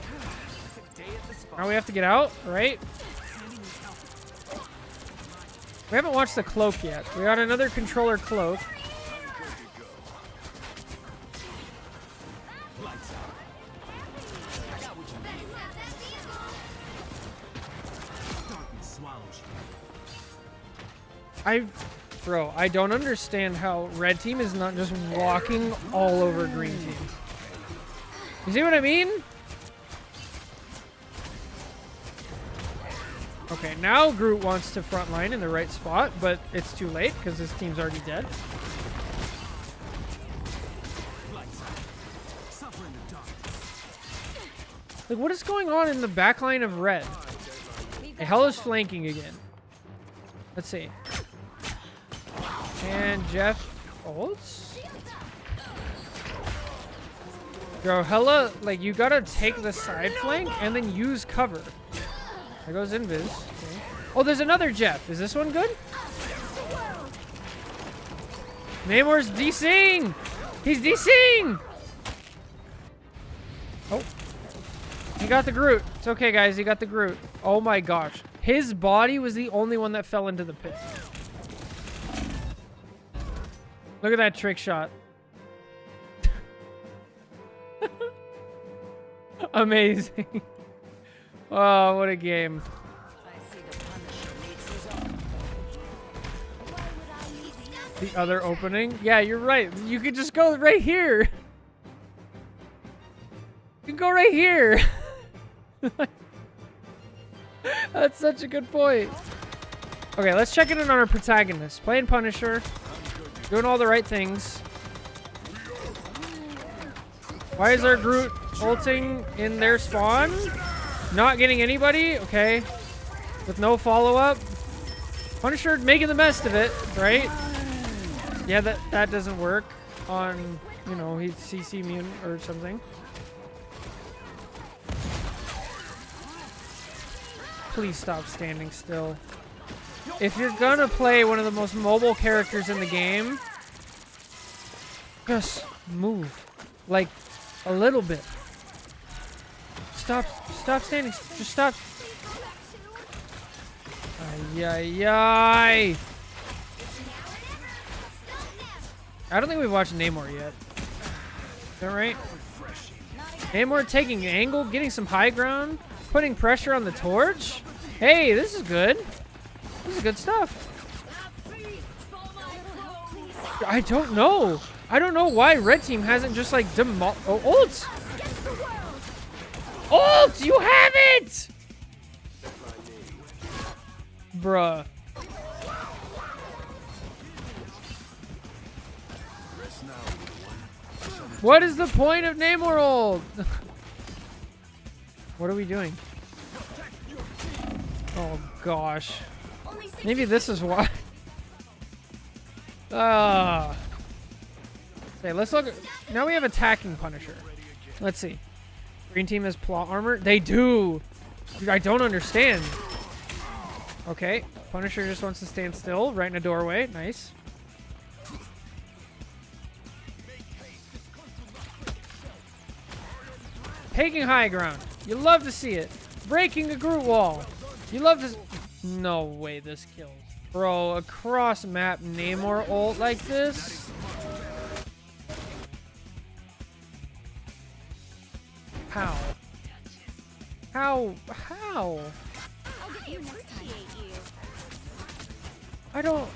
[SPEAKER 1] Now we have to get out, right? We haven't watched the cloak yet. We got another controller cloak. Bro, I don't understand how red team is not just walking all over green team. You see what I mean? Okay, now Groot wants to frontline in the right spot, but it's too late because his team's already dead. Like, what is going on in the back line of red? Hey, Hell is flanking again. Let's see. And Jeff ults? Bro, Hella, like, you gotta take the side flank and then use cover. There goes Invis. Okay. Oh, there's another Jeff. Is this one good? Namor's DCing! He's DCing! Oh. He got the Groot. It's okay, guys. He got the Groot. Oh my gosh. His body was the only one that fell into the pit. Look at that trick shot. Amazing. Oh, what a game. The other opening? Yeah, you're right. You could just go right here. You can go right here. That's such a good point. Okay, let's check in on our protagonist. Playing Punisher. Doing all the right things. Why is our Groot ulting in their spawn? Not getting anybody? Okay. With no follow-up. Punisher making the best of it, right? Yeah, that doesn't work on, you know, he's CC immune or something. Please stop standing still. If you're gonna play one of the most mobile characters in the game, just move. Like, a little bit. Stop standing. Just stop. Ay, ay, ay. I don't think we've watched Namor yet. Is that right? Namor taking an angle, getting some high ground, putting pressure on the torch. Hey, this is good. This is good stuff. I don't know. I don't know why red team hasn't just like oh, ult! Ult! You have it! Bruh. What is the point of Namor ult? What are we doing? Oh gosh. Maybe this is why. Okay, let's look. Now we have attacking Punisher. Let's see. Green team has plot armor. They do. Dude, I don't understand. Okay, Punisher just wants to stand still, right in a doorway. Nice. Taking high ground. You love to see it. Breaking a Groot wall. You love to... No way this kills. Bro, a cross-map Namor ult like this? How? How?
[SPEAKER 3] I'll get you next time.
[SPEAKER 1] I don't.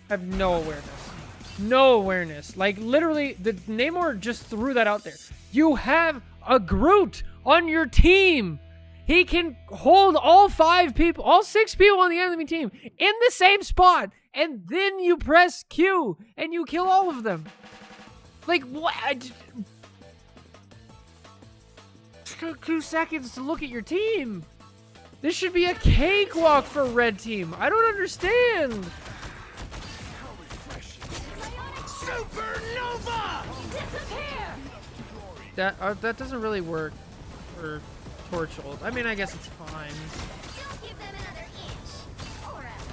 [SPEAKER 1] I have no awareness. No awareness. Like, literally, the Namor just threw that out there. You have a Groot on your team. He can hold all 5 people, all 6 people on the enemy team in the same spot. And then you press Q and you kill all of them. Like, what? Took 2 seconds to look at your team. This should be a cakewalk for red team. I don't understand.
[SPEAKER 3] Supernova! Disappear!
[SPEAKER 1] That doesn't really work for torch ult. I mean, I guess it's fine.
[SPEAKER 3] Don't give them another inch. Or else.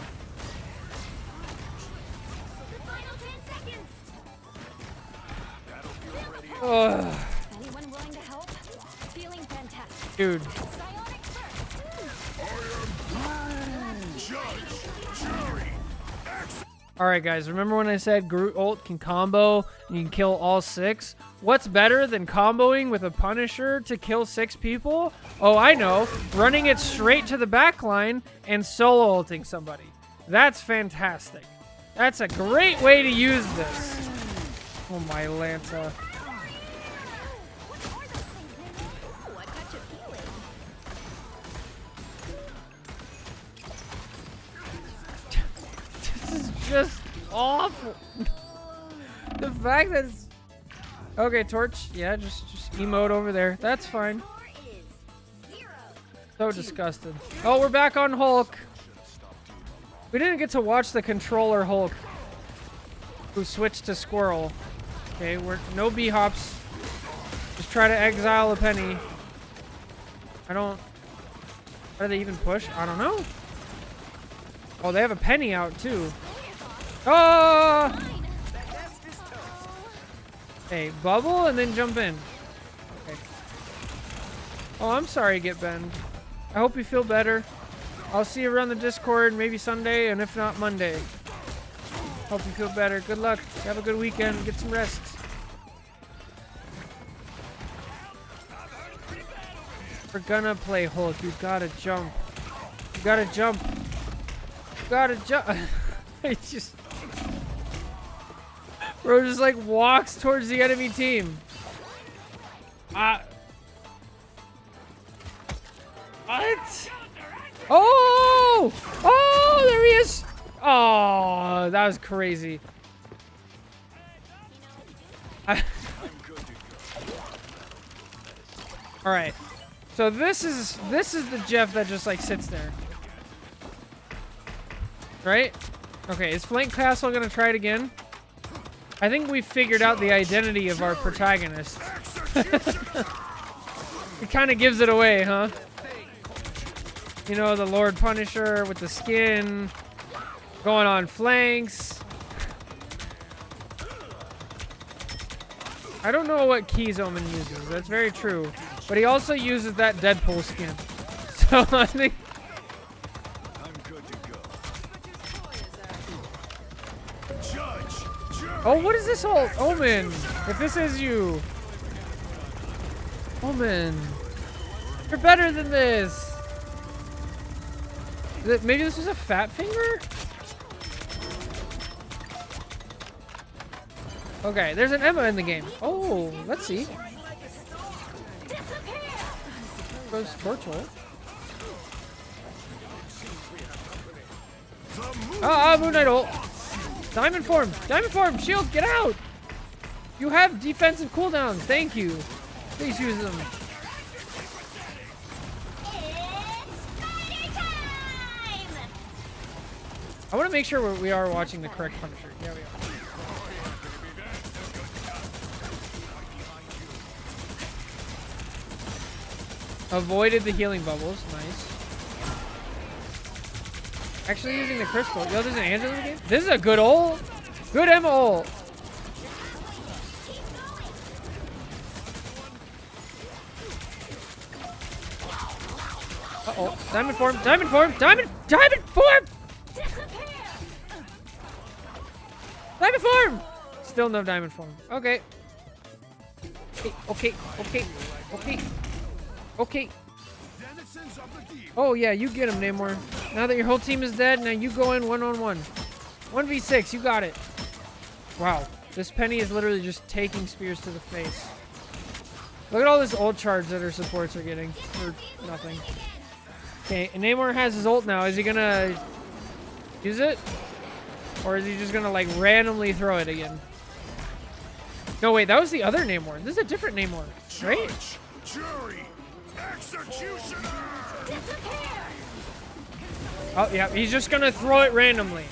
[SPEAKER 3] The final 10 seconds.
[SPEAKER 1] Ugh,
[SPEAKER 3] Anyone willing to help? Feeling fantastic.
[SPEAKER 1] dude.
[SPEAKER 3] Psionic first.
[SPEAKER 1] All right, guys. Remember when I said Groot ult can combo and you can kill all 6? What's better than comboing with a Punisher to kill 6 people? Oh, I know. Running it straight to the back line and solo ulting somebody. That's fantastic. That's a great way to use this. Oh, my Lanta.
[SPEAKER 3] What are those things made of? Ooh, I got you feeling.
[SPEAKER 1] This is just awful. The fact that it's... Okay, Torch. Yeah, just emote over there. That's fine.
[SPEAKER 3] Score is 0.
[SPEAKER 1] So disgusted. Oh, we're back on Hulk. We didn't get to watch the controller Hulk who switched to Squirrel. Okay, we're no B-hops. Just try to exile a penny. I don't... How do they even push? I don't know. Oh, they have a penny out too. Oh! Hey, bubble and then jump in. Okay. Oh, I'm sorry, Get Bend. I hope you feel better. I'll see you around the Discord maybe Sunday, and if not, Monday. Hope you feel better. Good luck. Have a good weekend. Get some rest. We're gonna play Hulk. You gotta jump. You gotta jump. You gotta jump. It's just... Bro just like walks towards the enemy team. What? Oh! Oh, there he is! Oh, that was crazy. Alright. So this is the Jeff that just like sits there. Right? Okay, is Flank Castle gonna try it again? I think we figured out the identity of our protagonist. It kind of gives it away, huh? You know, the Lord Punisher with the skin, going on flanks. I don't know what keys Omen uses. That's very true. But he also uses that Deadpool skin. So I think... Oh, what is this whole Omen? If this is you. Omen. You're better than this. Maybe this was a fat finger? Okay, there's an Emma in the game. Oh, let's see. Goes Torchwood. Moon Knight ult. Diamond form! Diamond form! Shield, get out! You have defensive cooldowns. Thank you. Please use them. I want to make sure we are watching the correct Punisher. Yeah, we are. Avoided the healing bubbles. Nice. Actually using the crystal. Yo, there's an Angela in the game? This is a good ult. Good Emma ult. Uh-oh. Diamond form. Diamond form. Diamond form! Diamond form! Still no diamond form. Okay. Okay. Okay.
[SPEAKER 4] Denizens of the deep.
[SPEAKER 1] Oh, yeah, you get him, Namor. Now that your whole team is dead, now you go in one-on-one. 1v6, you got it. Wow. This Penny is literally just taking spears to the face. Look at all this ult charge that her supports are getting for nothing. Okay, and Namor has his ult now. Is he gonna use it? Or is he just gonna, like, randomly throw it again? No, wait, that was the other Namor. This is a different Namor, right?
[SPEAKER 4] Judge, jury, executioner.
[SPEAKER 1] Oh, yeah, he's just gonna throw it randomly.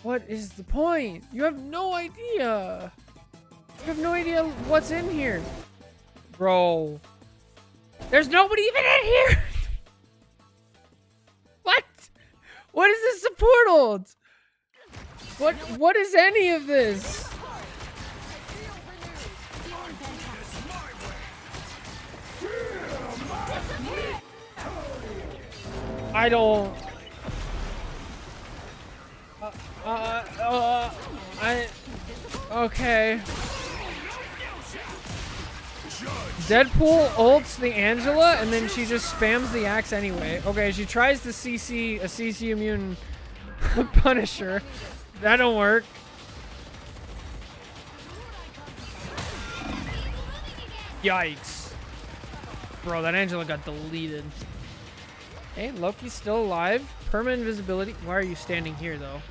[SPEAKER 1] What is the point? You have no idea. You have no idea what's in here. Bro. There's nobody even in here. What? What is this support ult? What is any of this? I don't. Okay. Deadpool ults the Angela, and then she just spams the axe anyway. Okay, she tries to CC a CC immune Punisher. That don't work. Yikes. Bro, that Angela got deleted. Hey, Loki's still alive. Permanent invisibility. Why are you standing here, though?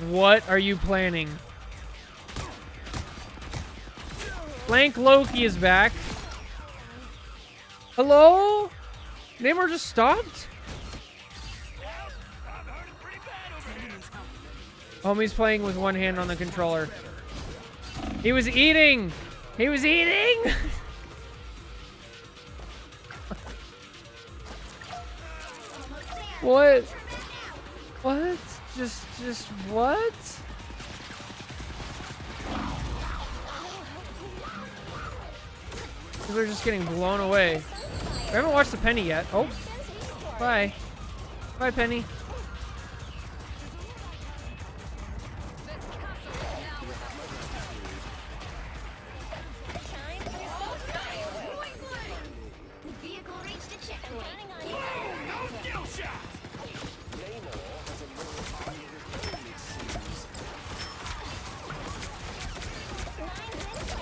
[SPEAKER 1] What are you planning? Flank Loki is back. Hello? Namor just stopped? Homie's playing with one hand on the controller. He was eating! He was eating! What? What? Just what? They're just getting blown away. I haven't watched the Penny yet. Oh. Bye. Bye, Penny.
[SPEAKER 3] Vehicle reached a checkpoint.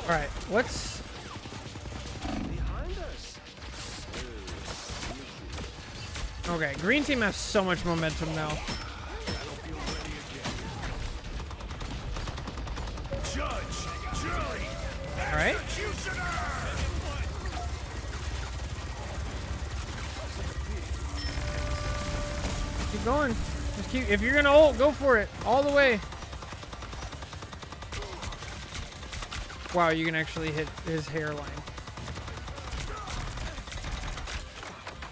[SPEAKER 1] Alright, what's... Okay, green team has so much momentum now. Alright. Keep going. Just keep, if you're gonna ult, go for it. All the way. Wow, you can actually hit his hairline.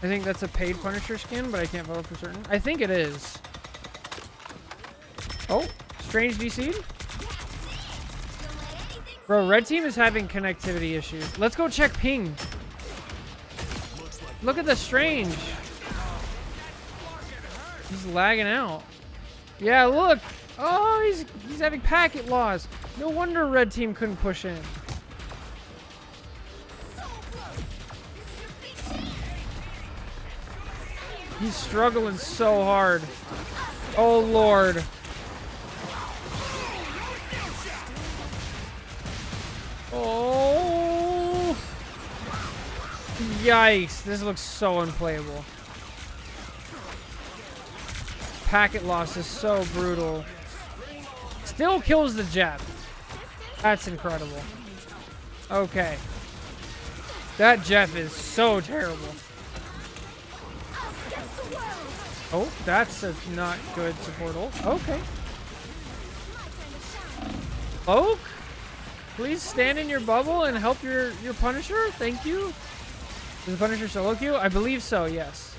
[SPEAKER 1] I think that's a paid Punisher skin, but I can't vote for certain. I think it is. Oh, Strange DC'd? Bro, red team is having connectivity issues. Let's go check ping. Look at the Strange. He's lagging out. Yeah, look. Oh, he's having packet loss. No wonder red team couldn't push in. He's struggling so hard. Oh, Lord. Oh. Yikes. This looks so unplayable. Packet loss is so brutal. Still kills the Jeff. That's incredible. Okay. That Jeff is so terrible. Oh, that's a not good support ult. Okay. Oak, please stand in your bubble and help your Punisher. Thank you. Is the Punisher solo queue? I believe so, yes.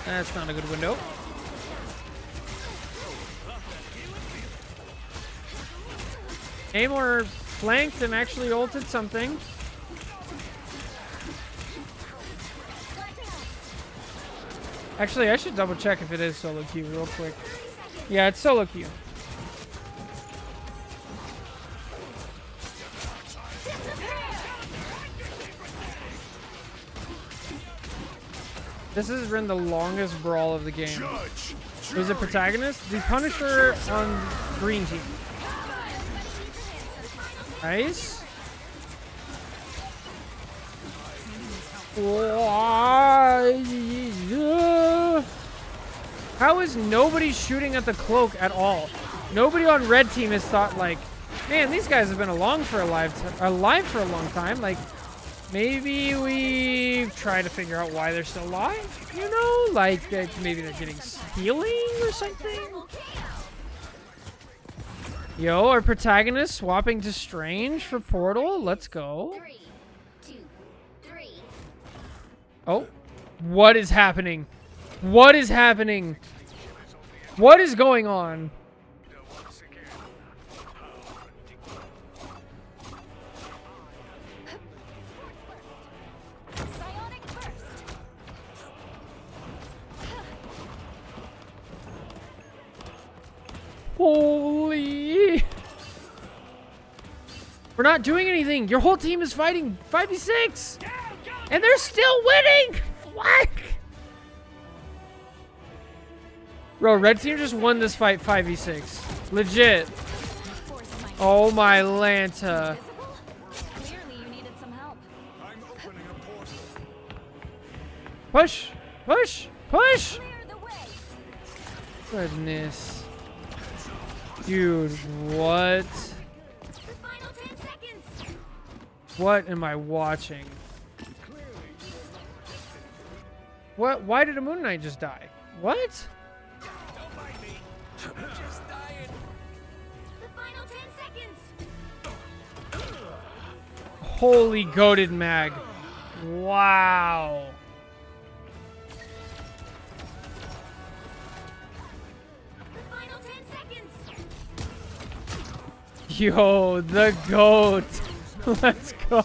[SPEAKER 1] That's not a good window. Namor flanked and actually ulted something. Actually, I should double check if it is solo queue real quick. Yeah, it's solo queue. This has been the longest brawl of the game. Who's the protagonist? The Punisher on green team. Nice. How is nobody shooting at the cloak at all? Nobody on red team has thought like, man, these guys have been alive for a long time. Like, maybe we try to figure out why they're still alive. You know, like maybe they're getting healing or something. Yo, our protagonist swapping to Strange for Portal. Let's go.
[SPEAKER 3] 3, 2, 3.
[SPEAKER 1] Oh, what is happening? What is happening? What is going on?
[SPEAKER 3] Psionic burst.
[SPEAKER 1] Holy. We're not doing anything. Your whole team is fighting 5v6. And they're still winning. What? Bro, red team just won this fight 5v6. Legit. Oh my Lanta.
[SPEAKER 3] Clearly you needed some help.
[SPEAKER 4] I'm opening a portal.
[SPEAKER 1] Push. Push. Push.
[SPEAKER 3] Clear the way.
[SPEAKER 1] Goodness. Dude, what?
[SPEAKER 3] The final 10 seconds.
[SPEAKER 1] What am I watching? What? Why did a Moon Knight just die? What?
[SPEAKER 4] Don't mind me. Just dying.
[SPEAKER 3] The final 10 seconds.
[SPEAKER 1] Holy goated mag. Wow.
[SPEAKER 3] The final 10 seconds.
[SPEAKER 1] Yo, the goat. Let's go.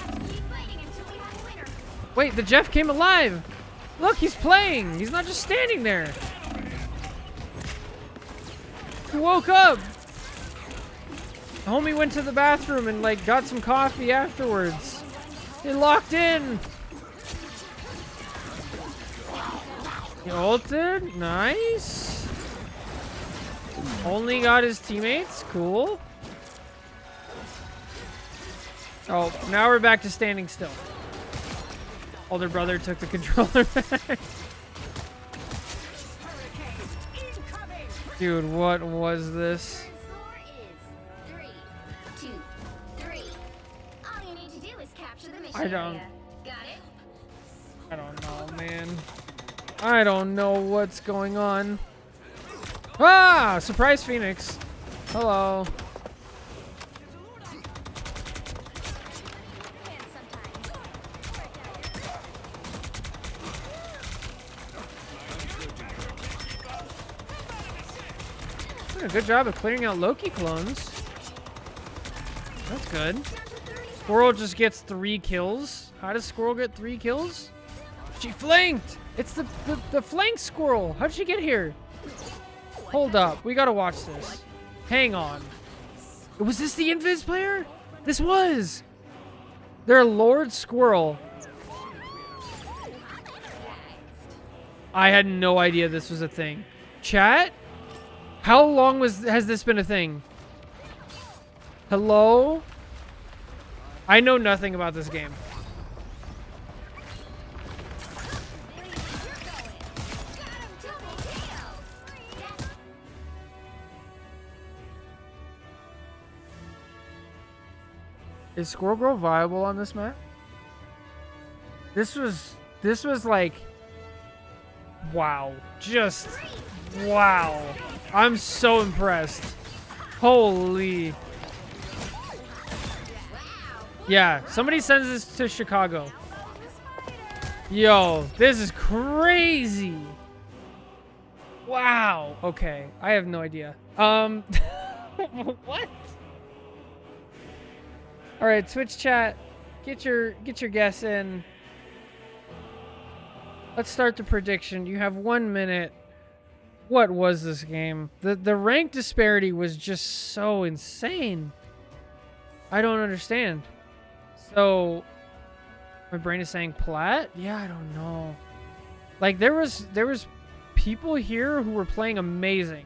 [SPEAKER 3] Let's keep fighting until we have a winner.
[SPEAKER 1] Wait, the Jeff came alive. Look, he's playing. He's not just standing there. He woke up. The homie went to the bathroom and like got some coffee afterwards. He locked in. He ulted. Nice. Only got his teammates. Cool. Oh, now we're back to standing still. Older brother took the controller back. Dude, what was this?
[SPEAKER 3] Score is 3, 2, 3. All you need to do is capture the mission
[SPEAKER 1] I don't-
[SPEAKER 3] area. Got it?
[SPEAKER 1] I don't know, man. I don't know what's going on. Ah! Surprise Phoenix. Hello.
[SPEAKER 3] And sometimes.
[SPEAKER 1] Doing a good job of clearing out Loki clones. That's good. Squirrel just gets 3 kills. How does Squirrel get 3 kills? She flanked! It's the flank Squirrel. How'd she get here? Hold up. We gotta watch this. Hang on. Was this the Invis player? This was! They're Lord Squirrel. I had no idea this was a thing. Chat? How long has this been a thing? Hello? I know nothing about this game. Is Squirrel Grove viable on this map? This was like, wow. Just, wow. I'm so impressed. Holy. Yeah, somebody sends this to Chicago. Yo, this is crazy. Wow. Okay, I have no idea. What? All right, Twitch chat. get your guess in. Let's start the prediction. You have 1 minute. What was this game? The rank disparity was just so insane. I don't understand. So my brain is saying plat? Yeah, I don't know. Like there was people here who were playing amazing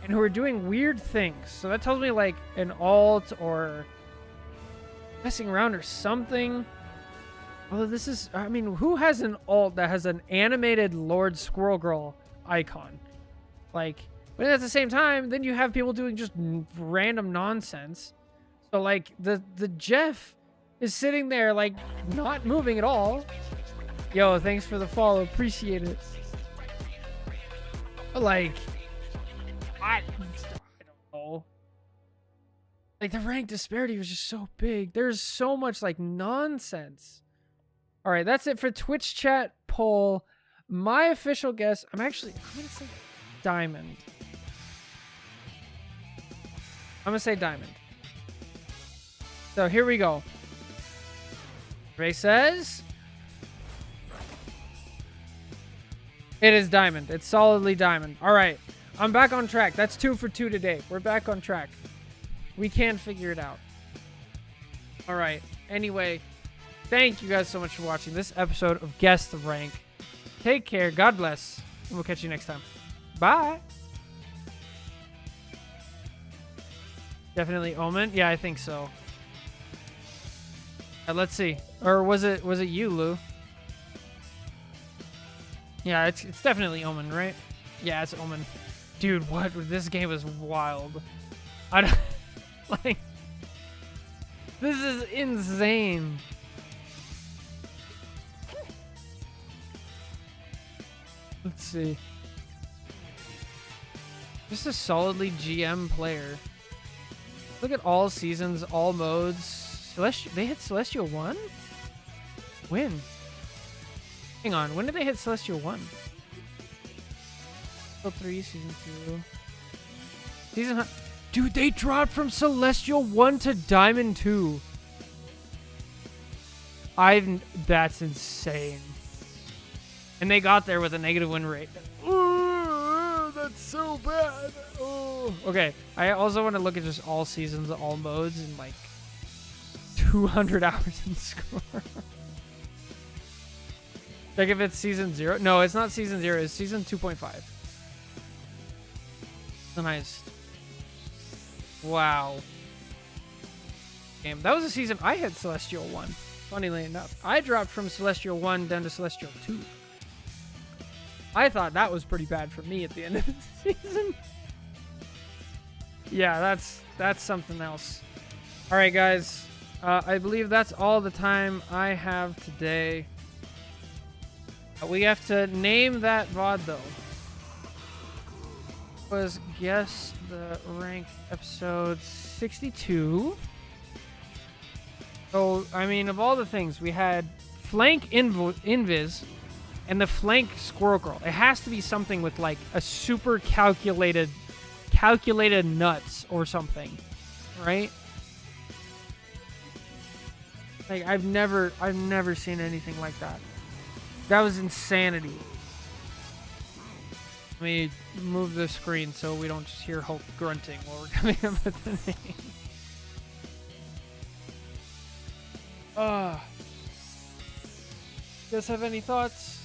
[SPEAKER 1] and who were doing weird things. So that tells me like an alt or messing around or something. Although this is, I mean, who has an alt that has an animated Lord Squirrel Girl icon? Like, but at the same time, then you have people doing just random nonsense. So like the Jeff is sitting there like not moving at all. Yo, thanks for the follow. Appreciate it. But like, I don't know. Like the rank disparity was just so big. There's so much like nonsense. All right, that's it for Twitch chat poll. My official guess, I'm gonna say diamond. I'm gonna say diamond. So here we go. Ray says it is diamond. It's solidly diamond. All right, I'm back on track. That's 2 for 2 today. We're back on track. We can figure it out. All right. Anyway, thank you guys so much for watching this episode of Guess the Rank. Take care. God bless. And we'll catch you next time. Bye. Definitely Omen. Yeah, I think so. Let's see. Or was it you, Lou? Yeah, it's definitely Omen, right? Yeah, it's Omen. Dude, what? This game is wild. I don't like. This is insane. Let's see. Just a solidly GM player. Look at all seasons, all modes. They hit Celestial 1? When? Hang on, when did they hit Celestial 1? Celestial 3, Season 2. Season... Dude, they dropped from Celestial 1 to Diamond 2. That's insane. And they got there with a negative win rate. Ooh, that's so bad. Oh. Okay, I also want to look at just all seasons, all modes, and like 200 hours in score. Check if it's season 0. No, it's not season 0. It's season 2.5. Nice. Wow. Game. That was a season I had Celestial 1. Funnily enough, I dropped from Celestial 1 down to Celestial 2. I thought that was pretty bad for me at the end of the season. Yeah, that's something else. All right, guys. I believe that's all the time I have today. We have to name that VOD, though. Was Guess the Rank episode 62. So, I mean, of all the things, we had Flank Invis and the Flank Squirrel Girl. It has to be something with, like, a super calculated nuts or something, right? Like, I've never seen anything like that. That was insanity. Let me move the screen so we don't just hear Hulk grunting while we're coming up with the name. You guys have any thoughts?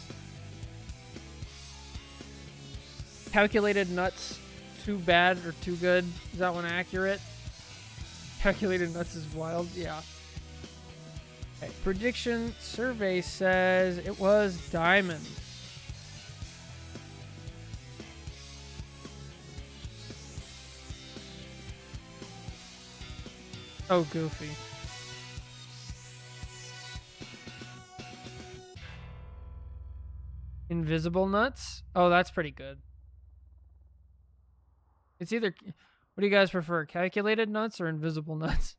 [SPEAKER 1] Calculated nuts, too bad or too good? Is that one accurate? Calculated nuts is wild, yeah. Okay, prediction survey says it was diamond. Oh, goofy. Invisible nuts? Oh, that's pretty good. It's either... What do you guys prefer? Calculated nuts or invisible nuts?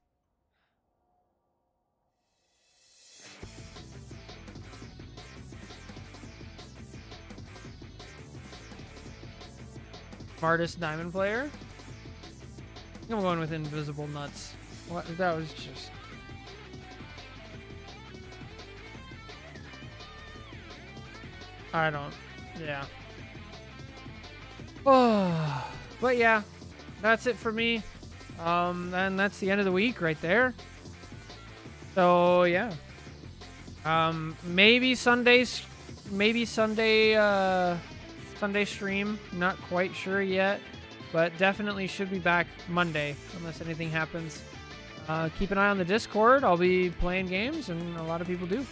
[SPEAKER 1] Smartest diamond player? I think I'm going with invisible nuts. What? That was just... I don't. Yeah. Oh, but yeah, that's it for me. And that's the end of the week right there. So yeah. Maybe Sunday Sunday stream. Not quite sure yet, but definitely should be back Monday unless anything happens. Keep an eye on the Discord. I'll be playing games, and a lot of people do.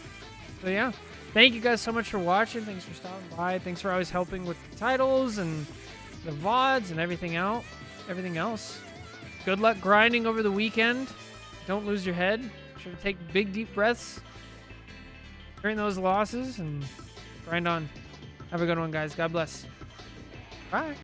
[SPEAKER 1] So yeah, thank you guys so much for watching. Thanks for stopping by. Thanks for always helping with the titles and the VODs and everything else. Good luck grinding over the weekend. Don't lose your head. Sure to take big deep breaths during those losses and grind on. Have a good one, guys. God bless. Bye.